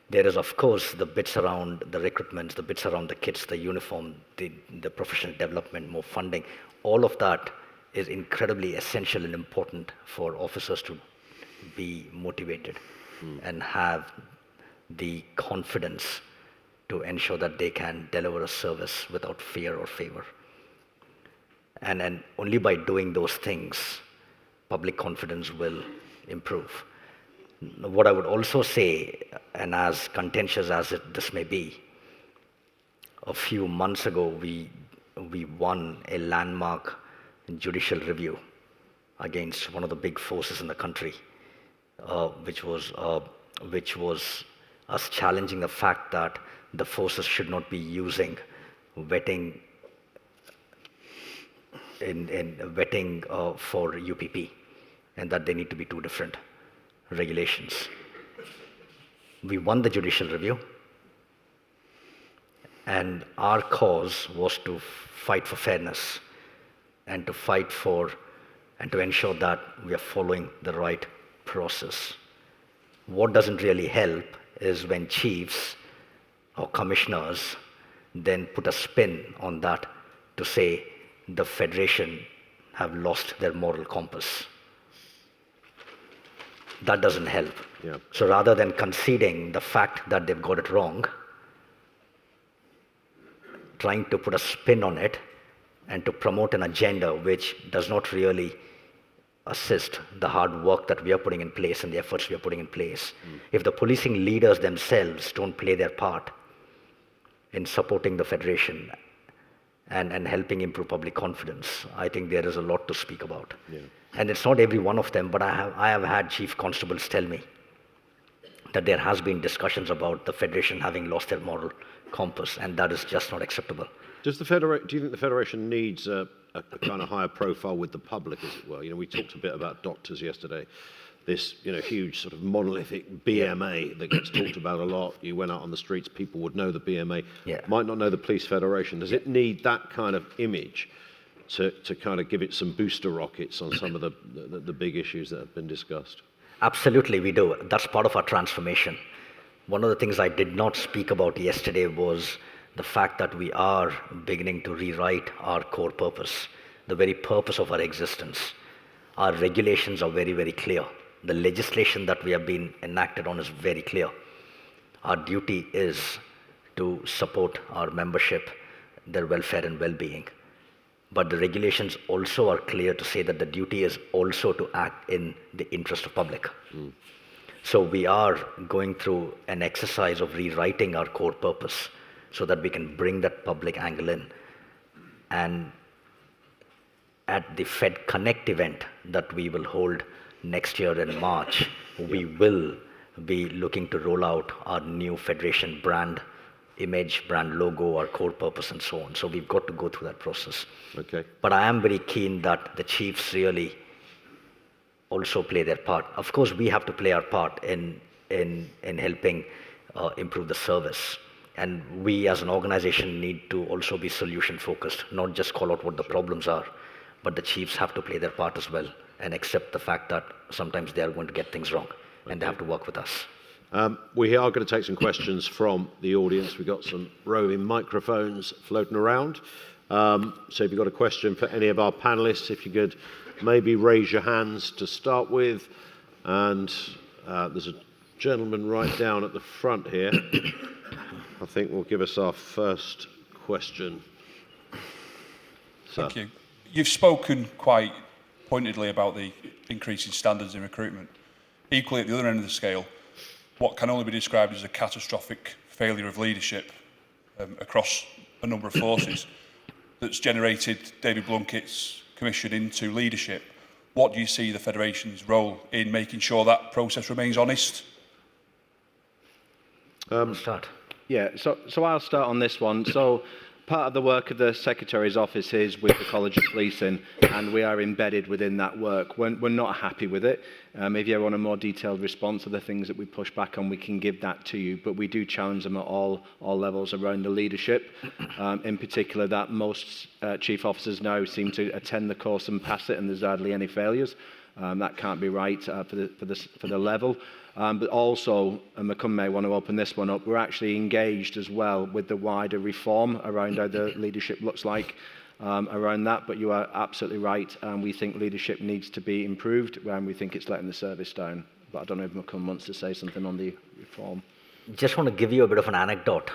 There is, of course, the bits around the recruitments, the bits around the kits, the uniform, the professional development, more funding. All of that is incredibly essential and important for officers to be motivated and have the confidence to ensure that they can deliver a service without fear or favor. And only by doing those things, public confidence will improve. What I would also say, and as contentious as this may be, a few months ago we won a landmark judicial review against one of the big forces in the country, which was us challenging the fact that the forces should not be using vetting for UPP, and that they need to be two different regulations. We won the judicial review, and our cause was to fight for fairness and to fight for and to ensure that we are following the right process. What doesn't really help is when chiefs or commissioners then put a spin on that to say the Federation have lost their moral compass. That doesn't help. Yeah. So rather than conceding the fact that they've got it wrong, trying to put a spin on it and to promote an agenda which does not really assist the hard work that we are putting in place and the efforts we are putting in place. If the policing leaders themselves don't play their part in supporting the Federation and helping improve public confidence, I think there is a lot to speak about. Yeah. And it's not every one of them, but I have had chief constables tell me that there has been discussions about the Federation having lost their moral compass, and that is just not acceptable. Do you think the Federation needs a kind of higher profile with the public, as it were? You know, we talked a bit about doctors yesterday. This, huge sort of monolithic BMA that gets talked about a lot. You went out on the streets, people would know the BMA, might not know the Police Federation. Does it need that kind of image to kind of give it some booster rockets on some of the big issues that have been discussed? Absolutely, we do. That's part of our transformation. One of the things I did not speak about yesterday was the fact that we are beginning to rewrite our core purpose, the very purpose of our existence. Our regulations are very, very clear. The legislation that we have been enacted on is very clear. Our duty is to support our membership, their welfare and well-being. But the regulations also are clear to say that the duty is also to act in the interest of public. So we are going through an exercise of rewriting our core purpose so that we can bring that public angle in. And at the Fed Connect event that we will hold next year in March, we will be looking to roll out our new Federation brand image, brand logo, our core purpose, and so on. So we've got to go through that process. Okay. But I am very keen that the chiefs really also play their part. Of course, we have to play our part in helping improve the service. And we as an organization need to also be solution focused, not just call out what the problems are, but the chiefs have to play their part as well and accept the fact that sometimes they are going to get things wrong and they have to work with us. We are going to take some questions from the audience. We've got some roving microphones floating around. So if you've got a question for any of our panelists, if you could maybe raise your hands to start with. And there's a gentleman right down at the front here. I think will give us our first question. Thank you. You've spoken quite pointedly about the increasing standards in recruitment. Equally, at the other end of the scale, what can only be described as a catastrophic failure of leadership across a number of forces that's generated David Blunkett's commission into leadership. What do you see the Federation's role in making sure that process remains honest? Start. Yeah, so I'll start on this one. So part of the work of the Secretary's office is with the College of Policing, and we are embedded within that work. We're not happy with it. If you want a more detailed response of the things that we push back on, we can give that to you, but we do challenge them at all levels around the leadership. In particular, that most chief officers now seem to attend the course and pass it, and there's hardly any failures. That can't be right for the level. But also, and Macomb may want to open this one up, we're actually engaged as well with the wider reform around how the leadership looks like around that. But you are absolutely right. We think leadership needs to be improved, and we think it's letting the service down. But I don't know if Macomb wants to say something on the reform. Just want to give you a bit of an anecdote.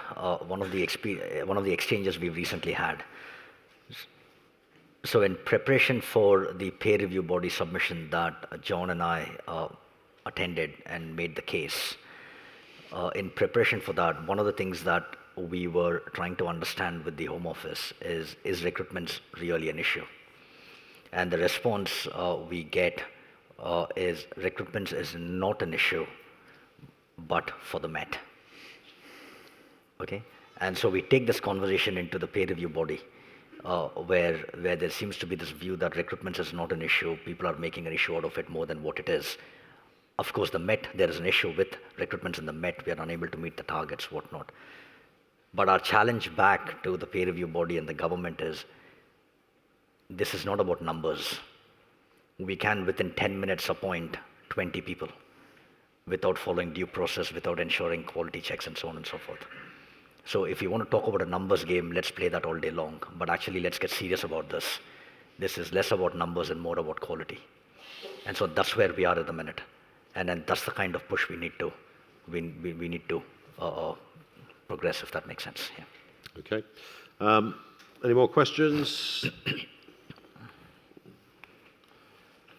One of the exchanges we've recently had. So in preparation for the peer review body submission that John and I attended and made the case, in preparation for that, one of the things that we were trying to understand with the Home Office is recruitment really an issue? And the response we get is recruitment is not an issue, but for the Met. Okay? And so we take this conversation into the peer review body, where there seems to be this view that recruitment is not an issue, people are making an issue out of it more than what it is. Of course, the Met, there is an issue with recruitments in the Met, we are unable to meet the targets, whatnot. But our challenge back to the peer review body and the government is, this is not about numbers. We can, within 10 minutes, appoint 20 people without following due process, without ensuring quality checks and so on and so forth. So if you want to talk about a numbers game, let's play that all day long. But actually, let's get serious about this. This is less about numbers and more about quality. And so that's where we are at the minute. And then that's the kind of push we need to progress, if that makes sense. Yeah. Okay. Any more questions?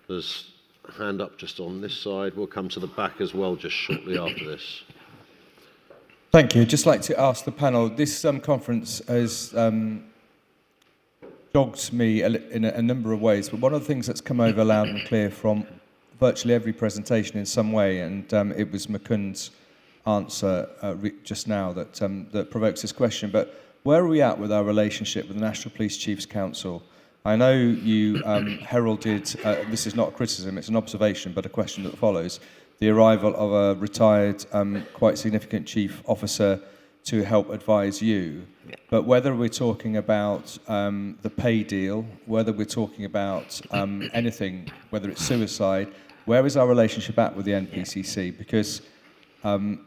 There's a hand up just on this side. We'll come to the back as well just shortly after this. Thank you. Just like to ask the panel, this conference has dogged me in a number of ways, but one of the things that's come over loud and clear from virtually every presentation in some way, and it was Macomb's answer just now that provokes this question, but where are we at with our relationship with the National Police Chiefs Council? I know you heralded, this is not a criticism, it's an observation, but a question that follows, the arrival of a retired, quite significant chief officer to help advise you. Yeah. But whether we're talking about the pay deal, whether we're talking about anything, whether it's suicide, where is our relationship at with the NPCC? Because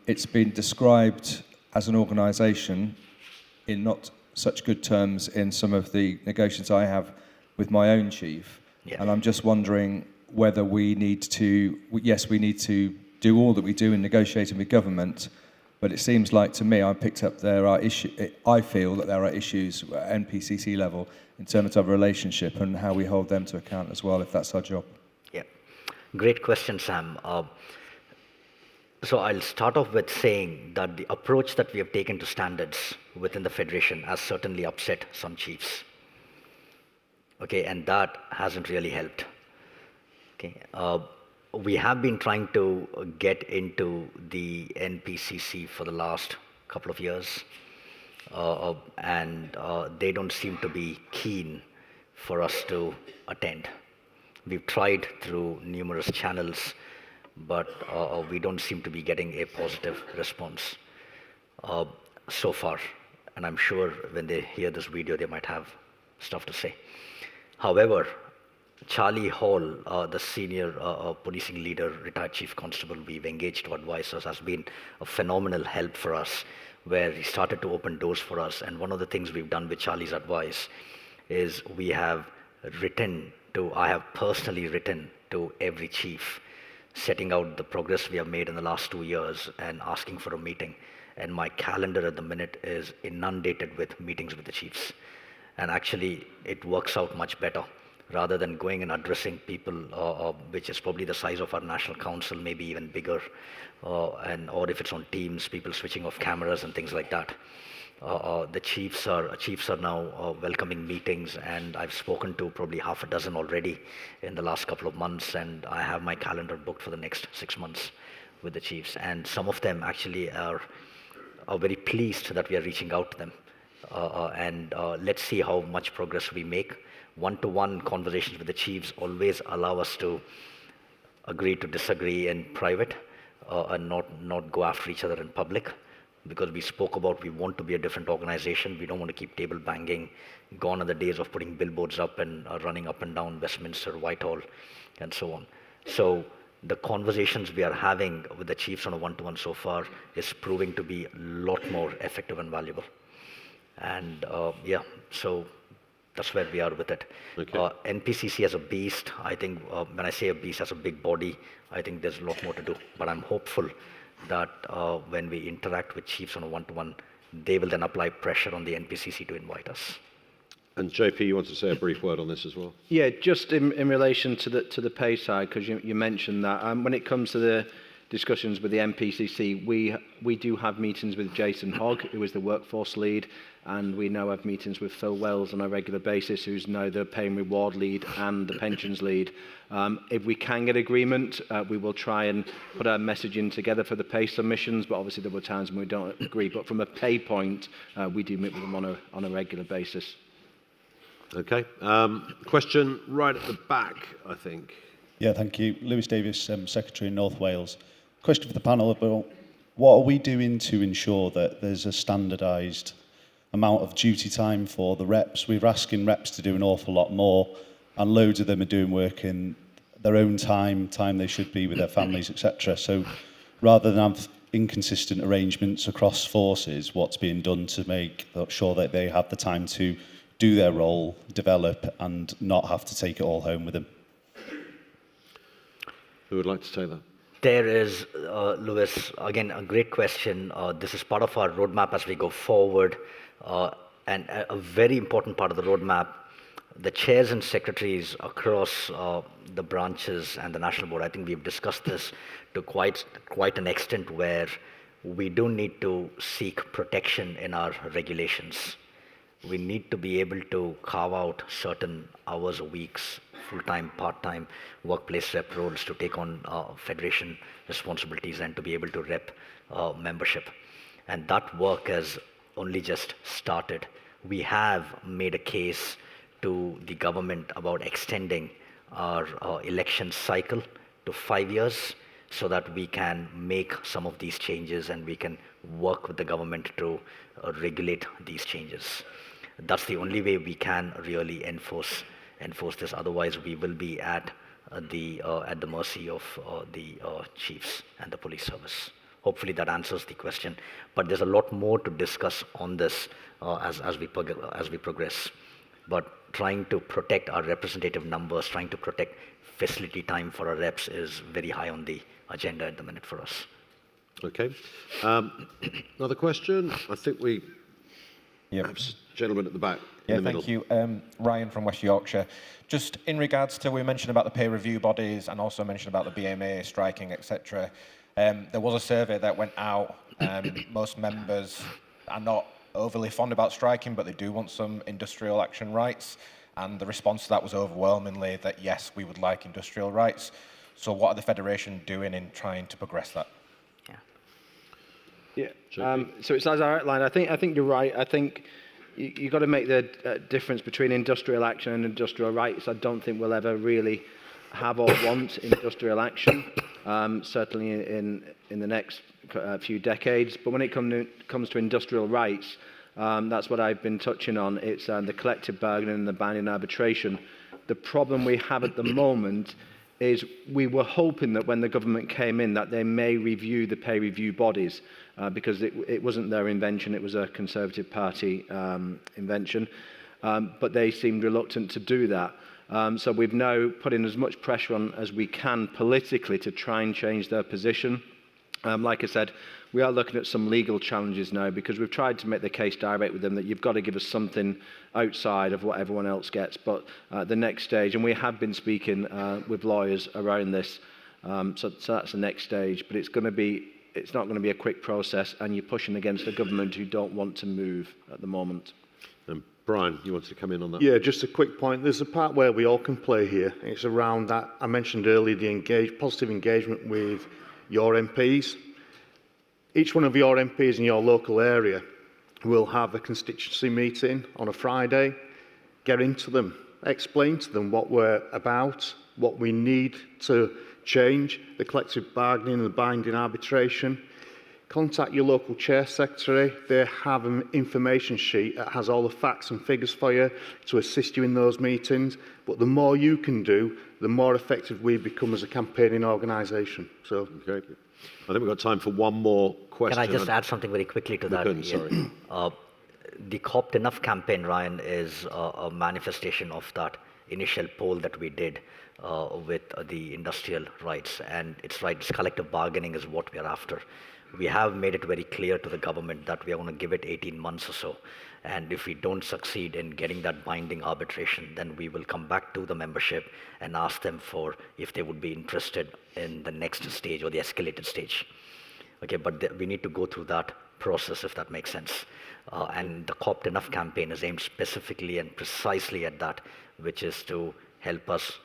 it's been described as an organisation in not such good terms in some of the negotiations I have with my own chief. Yeah. And I'm just wondering whether we need to, yes, we need to do all that we do in negotiating with government, but it seems like to me, I picked up I feel that there are issues at NPCC level in terms of relationship and how we hold them to account as well, if that's our job. Yeah, great question, Sam. So I'll start off with saying that the approach that we have taken to standards within the Federation has certainly upset some chiefs. Okay, and that hasn't really helped. Okay, we have been trying to get into the NPCC for the last couple of years, and they don't seem to be keen for us to attend. We've tried through numerous channels, but we don't seem to be getting a positive response so far. And I'm sure when they hear this video, they might have stuff to say. However, Charlie Hall, the senior policing leader, retired chief constable we've engaged to advise us, has been a phenomenal help for us, where he started to open doors for us. And one of the things we've done with Charlie's advice is I have personally written to every chief, setting out the progress we have made in the last 2 years and asking for a meeting. And my calendar at the minute is inundated with meetings with the chiefs. And actually, it works out much better. rather than going and addressing people, which is probably the size of our national council, maybe even bigger, or if it's on Teams, people switching off cameras and things like that. The chiefs are now welcoming meetings, and I've spoken to probably half a dozen already in the last couple of months, and I have my calendar booked for the next 6 months with the chiefs. And some of them actually are very pleased that we are reaching out to them. Let's see how much progress we make. One-to-one conversations with the chiefs always allow us to agree to disagree in private and not go after each other in public, because we spoke about we want to be a different organization. We don't want to keep table banging. Gone are the days of putting billboards up and running up and down Westminster, Whitehall, and so on. So the conversations we are having with the chiefs on a one-to-one so far is proving to be a lot more effective and valuable. And yeah, so that's where we are with it. Okay. NPCC as a beast, I think when I say a beast as a big body, I think there's a lot more to do. But I'm hopeful that when we interact with chiefs on a one-to-one, they will then apply pressure on the NPCC to invite us. And JP, you want to say a brief word on this as well? Yeah, just in relation to the pay side, because you mentioned that. When it comes to the discussions with the NPCC, we do have meetings with Jason Hogg, who is the workforce lead, and we now have meetings with Phil Wells on a regular basis, who's now the pay and reward lead and the pensions lead. If we can get agreement, we will try and put our messaging together for the pay submissions, but obviously there were times when we don't agree. But from a pay point, we do meet with them on a regular basis. Okay. Question right at the back, I think. Yeah, thank you. Lewis Davis, Secretary in North Wales. Question for the panel about what are we doing to ensure that there's a standardised amount of duty time for the reps? We're asking reps to do an awful lot more, and loads of them are doing work in their own time they should be with their families, etc. So rather than have inconsistent arrangements across forces, what's being done to make sure that they have the time to do their role, develop, and not have to take it all home with them? Who would like to say that? There is, Lewis, again, a great question. This is part of our roadmap as we go forward. And a very important part of the roadmap, the chairs and secretaries across the branches and the national board, I think we've discussed this to quite an extent, where we do need to seek protection in our regulations. We need to be able to carve out certain hours or weeks, full-time, part-time workplace rep roles to take on federation responsibilities and to be able to rep membership. And that work has only just started. We have made a case to the government about extending our election cycle to 5 years so that we can make some of these changes and we can work with the government to regulate these changes. That's the only way we can really enforce this. Otherwise, we will be at the mercy of the chiefs and the police service. Hopefully that answers the question. But there's a lot more to discuss on this as we progress. But trying to protect our representative numbers, trying to protect facility time for our reps is very high on the agenda at the minute for us. Okay. Another question? I think we have a gentleman at the back. Yeah, in the thank middle. you. Ryan from West Yorkshire. Just in regards to, we mentioned about the peer review bodies and also mentioned about the BMA striking, etc. There was a survey that went out. Most members are not overly fond about striking, but they do want some industrial action rights. And the response to that was overwhelmingly that, yes, we would like industrial rights. So what are the Federation doing in trying to progress that? Yeah. So it's as I outlined. I think you're right. I think you've got to make the difference between industrial action and industrial rights. I don't think we'll ever really have or want industrial action, certainly in the next few decades. But when it comes to industrial rights, that's what I've been touching on. It's the collective bargaining and the binding arbitration. The problem we have at the moment is we were hoping that when the government came in that they may review the pay review bodies because it wasn't their invention, it was a Conservative Party invention, but they seemed reluctant to do that. So we've now put in as much pressure on as we can politically to try and change their position. Like I said, we are looking at some legal challenges now because we've tried to make the case direct with them that you've got to give us something outside of what everyone else gets. But the next stage, and we have been speaking with lawyers around this, so that's the next stage. But it's not going to be a quick process, and you're pushing against a government who don't want to move at the moment. Brian, you wanted to come in on that? Yeah, just a quick point. There's a part where we all can play here. It's around that, I mentioned earlier, the positive engagement with your MPs. Each one of your MPs in your local area will have a constituency meeting on a Friday. Get into them, explain to them what we're about, what we need to change, the collective bargaining, the binding arbitration. Contact your local chair secretary. They have an information sheet that has all the facts and figures for you to assist you in those meetings. But the more you can do, the more effective we become as a campaigning organisation. So, okay. I think we've got time for one more question. Can I just add something very quickly to that? Sorry. The Copt Enough campaign, Ryan, is a manifestation of that initial poll that we did with the industrial rights. And it's right, it's collective bargaining is what we are after. We have made it very clear to the government that we are going to give it 18 months or so. And if we don't succeed in getting that binding arbitration, then we will come back to the membership and ask them for if they would be interested in the next stage or the escalated stage. Okay, but we need to go through that process, if that makes sense. And the Copt Enough campaign is aimed specifically and precisely at that, which is to help us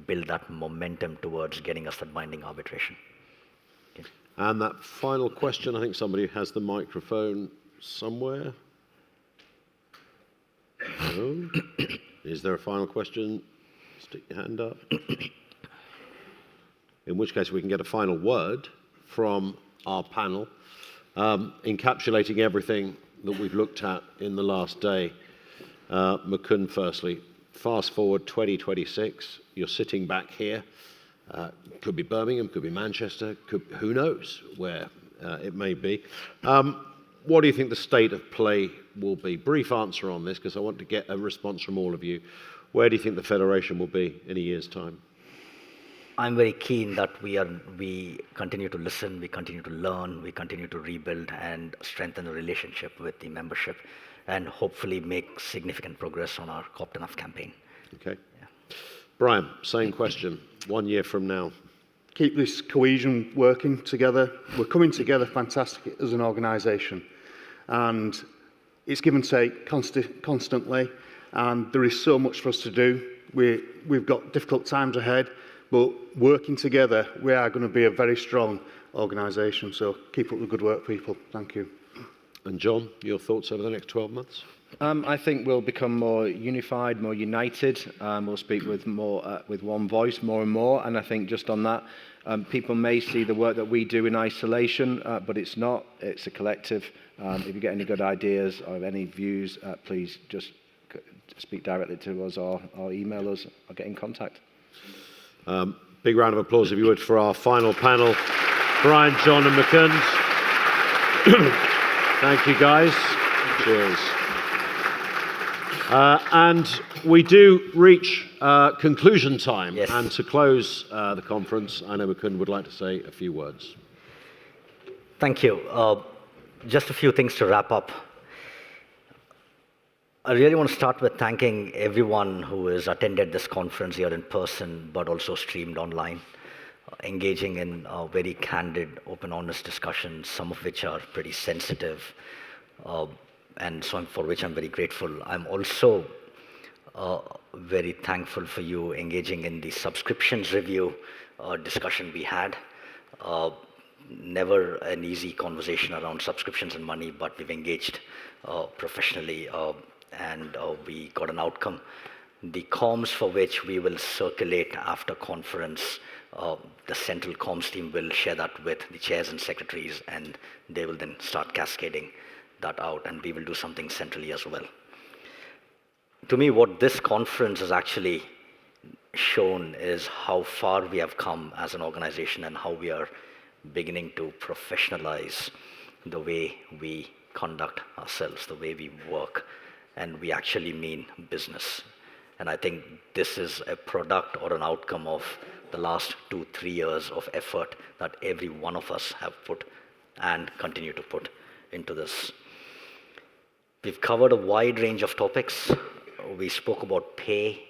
build that momentum towards getting us that binding arbitration. And that final question, I think somebody has the microphone somewhere. No? Is there a final question? Stick your hand up. In which case we can get a final word from our panel, encapsulating everything that we've looked at in the last day. Mukund, firstly, fast forward 2026, you're sitting back here. Could be Birmingham, could be Manchester, who knows where it may be. What do you think the state of play will be? Brief answer on this, because I want to get a response from all of you. Where do you think the Federation will be in a year's time? I'm very keen that we continue to listen, we continue to learn, we continue to rebuild and strengthen the relationship with the membership, and hopefully make significant progress on our Copt Enough campaign. Okay. Yeah. Brian, same question. 1 year from now. Keep this cohesion working together. We're coming together fantastic as an organisation. And it's give and take constantly. And there is so much for us to do. We've got difficult times ahead. But working together, we are going to be a very strong organisation. So keep up the good work, people. Thank you. And John, your thoughts over the next 12 months? I think we'll become more unified, more united. We'll speak with one voice more and more. And I think just on that, people may see the work that we do in isolation, but it's not. It's a collective. If you get any good ideas or any views, please just speak directly to us or email us or get in contact. Big round of applause, if you would, for our final panel, Brian, John and Mukund. Thank you, guys. Cheers. And we do reach conclusion time. Yes. And to close the conference, I know Mukund would like to say a few words. Thank you. Just a few things to wrap up. I really want to start with thanking everyone who has attended this conference here in person, but also streamed online, engaging in very candid, open, honest discussions, some of which are pretty sensitive, and so for which I'm very grateful. I'm also very thankful for you engaging in the subscriptions review discussion we had. Never an easy conversation around subscriptions and money, but we've engaged professionally and we got an outcome. The comms for which we will circulate after conference, the central comms team will share that with the chairs and secretaries, and they will then start cascading that out, and we will do something centrally as well. To me, what this conference has actually shown is how far we have come as an organization and how we are beginning to professionalize the way we conduct ourselves, the way we work, and we actually mean business. And I think this is a product or an outcome of the last 2-3 years of effort that every one of us have put and continue to put into this. We've covered a wide range of topics. We spoke about pay,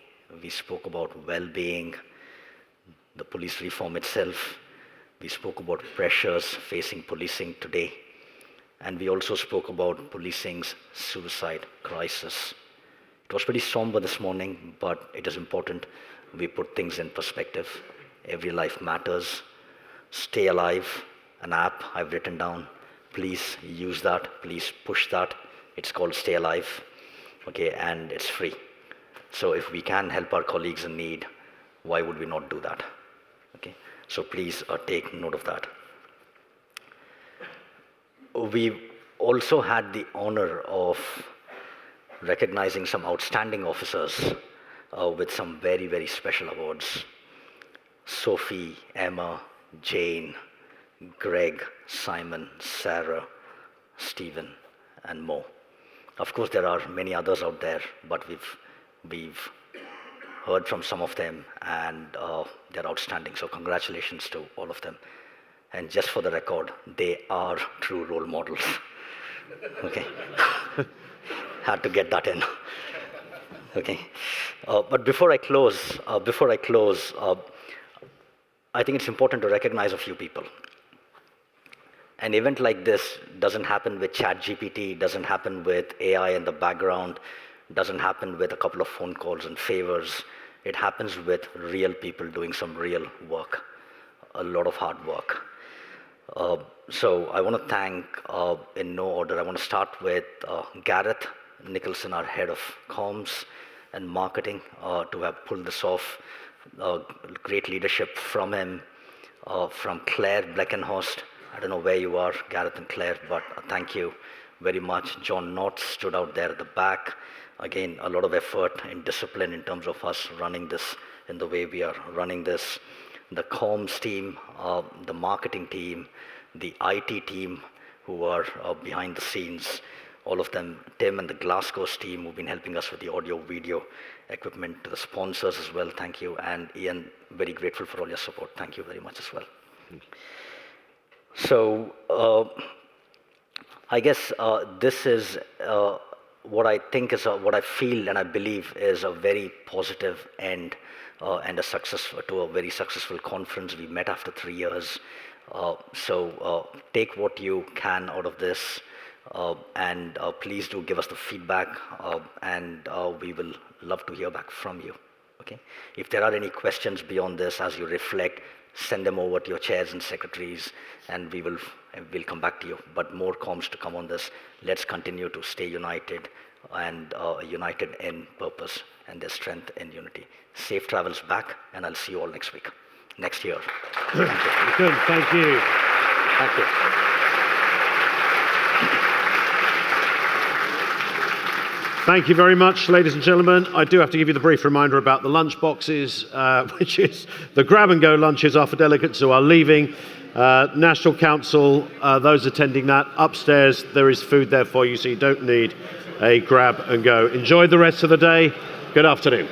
we spoke about well-being, the police reform itself, we spoke about pressures facing policing today, and we also spoke about policing's suicide crisis. It was pretty somber this morning, but it is important we put things in perspective. Every life matters. Stay Alive, an app I've written down. Please use that, please push that. It's called Stay Alive, okay, and it's free. So if we can help our colleagues in need, why would we not do that? Okay, so please take note of that. We also had the honor of recognizing some outstanding officers with some very, very special awards. Sophie, Emma, Jane, Greg, Simon, Sarah, Stephen, and Mo. Of course, there are many others out there, but we've heard from some of them, and they're outstanding. So congratulations to all of them. And just for the record, they are true role models. Okay, had to get that in. Okay, but before I close, I think it's important to recognize a few people. An event like this doesn't happen with ChatGPT, doesn't happen with AI in the background, doesn't happen with a couple of phone calls and favors. It happens with real people doing some real work, a lot of hard work. So I want to thank, in no order, I want to start with Gareth Nicholson, our head of comms and marketing, to have pulled this off. Great leadership from him, from Claire Bleckenhorst. I don't know where you are, Gareth and Claire, but thank you very much. John Knott stood out there at the back. Again, a lot of effort and discipline in terms of us running this in the way we are running this. The comms team, the marketing team, the IT team who are behind the scenes, all of them, Tim and the Glasgow's team who've been helping us with the audio, video equipment, to the sponsors as well, thank you. And Ian, very grateful for all your support. Thank you very much as well. So I guess this is what I think is, what I feel and I believe is a very positive end and a success to a very successful conference. We met after 3 years. So take what you can out of this, and please do give us the feedback, and we will love to hear back from you. Okay? If there are any questions beyond this as you reflect, send them over to your chairs and secretaries, and we'll come back to you. But more comms to come on this. Let's continue to stay united, and united in purpose, and there's strength in unity. Safe travels back, and I'll see you all next year. Thank you. Thank you. Thank you. Thank you very much, ladies and gentlemen. I do have to give you the brief reminder about the lunch boxes, which is the grab-and-go lunches are for delegates who are leaving. National Council, those attending that, upstairs, there is food there for you, so you don't need a grab-and-go. Enjoy the rest of the day. Good afternoon.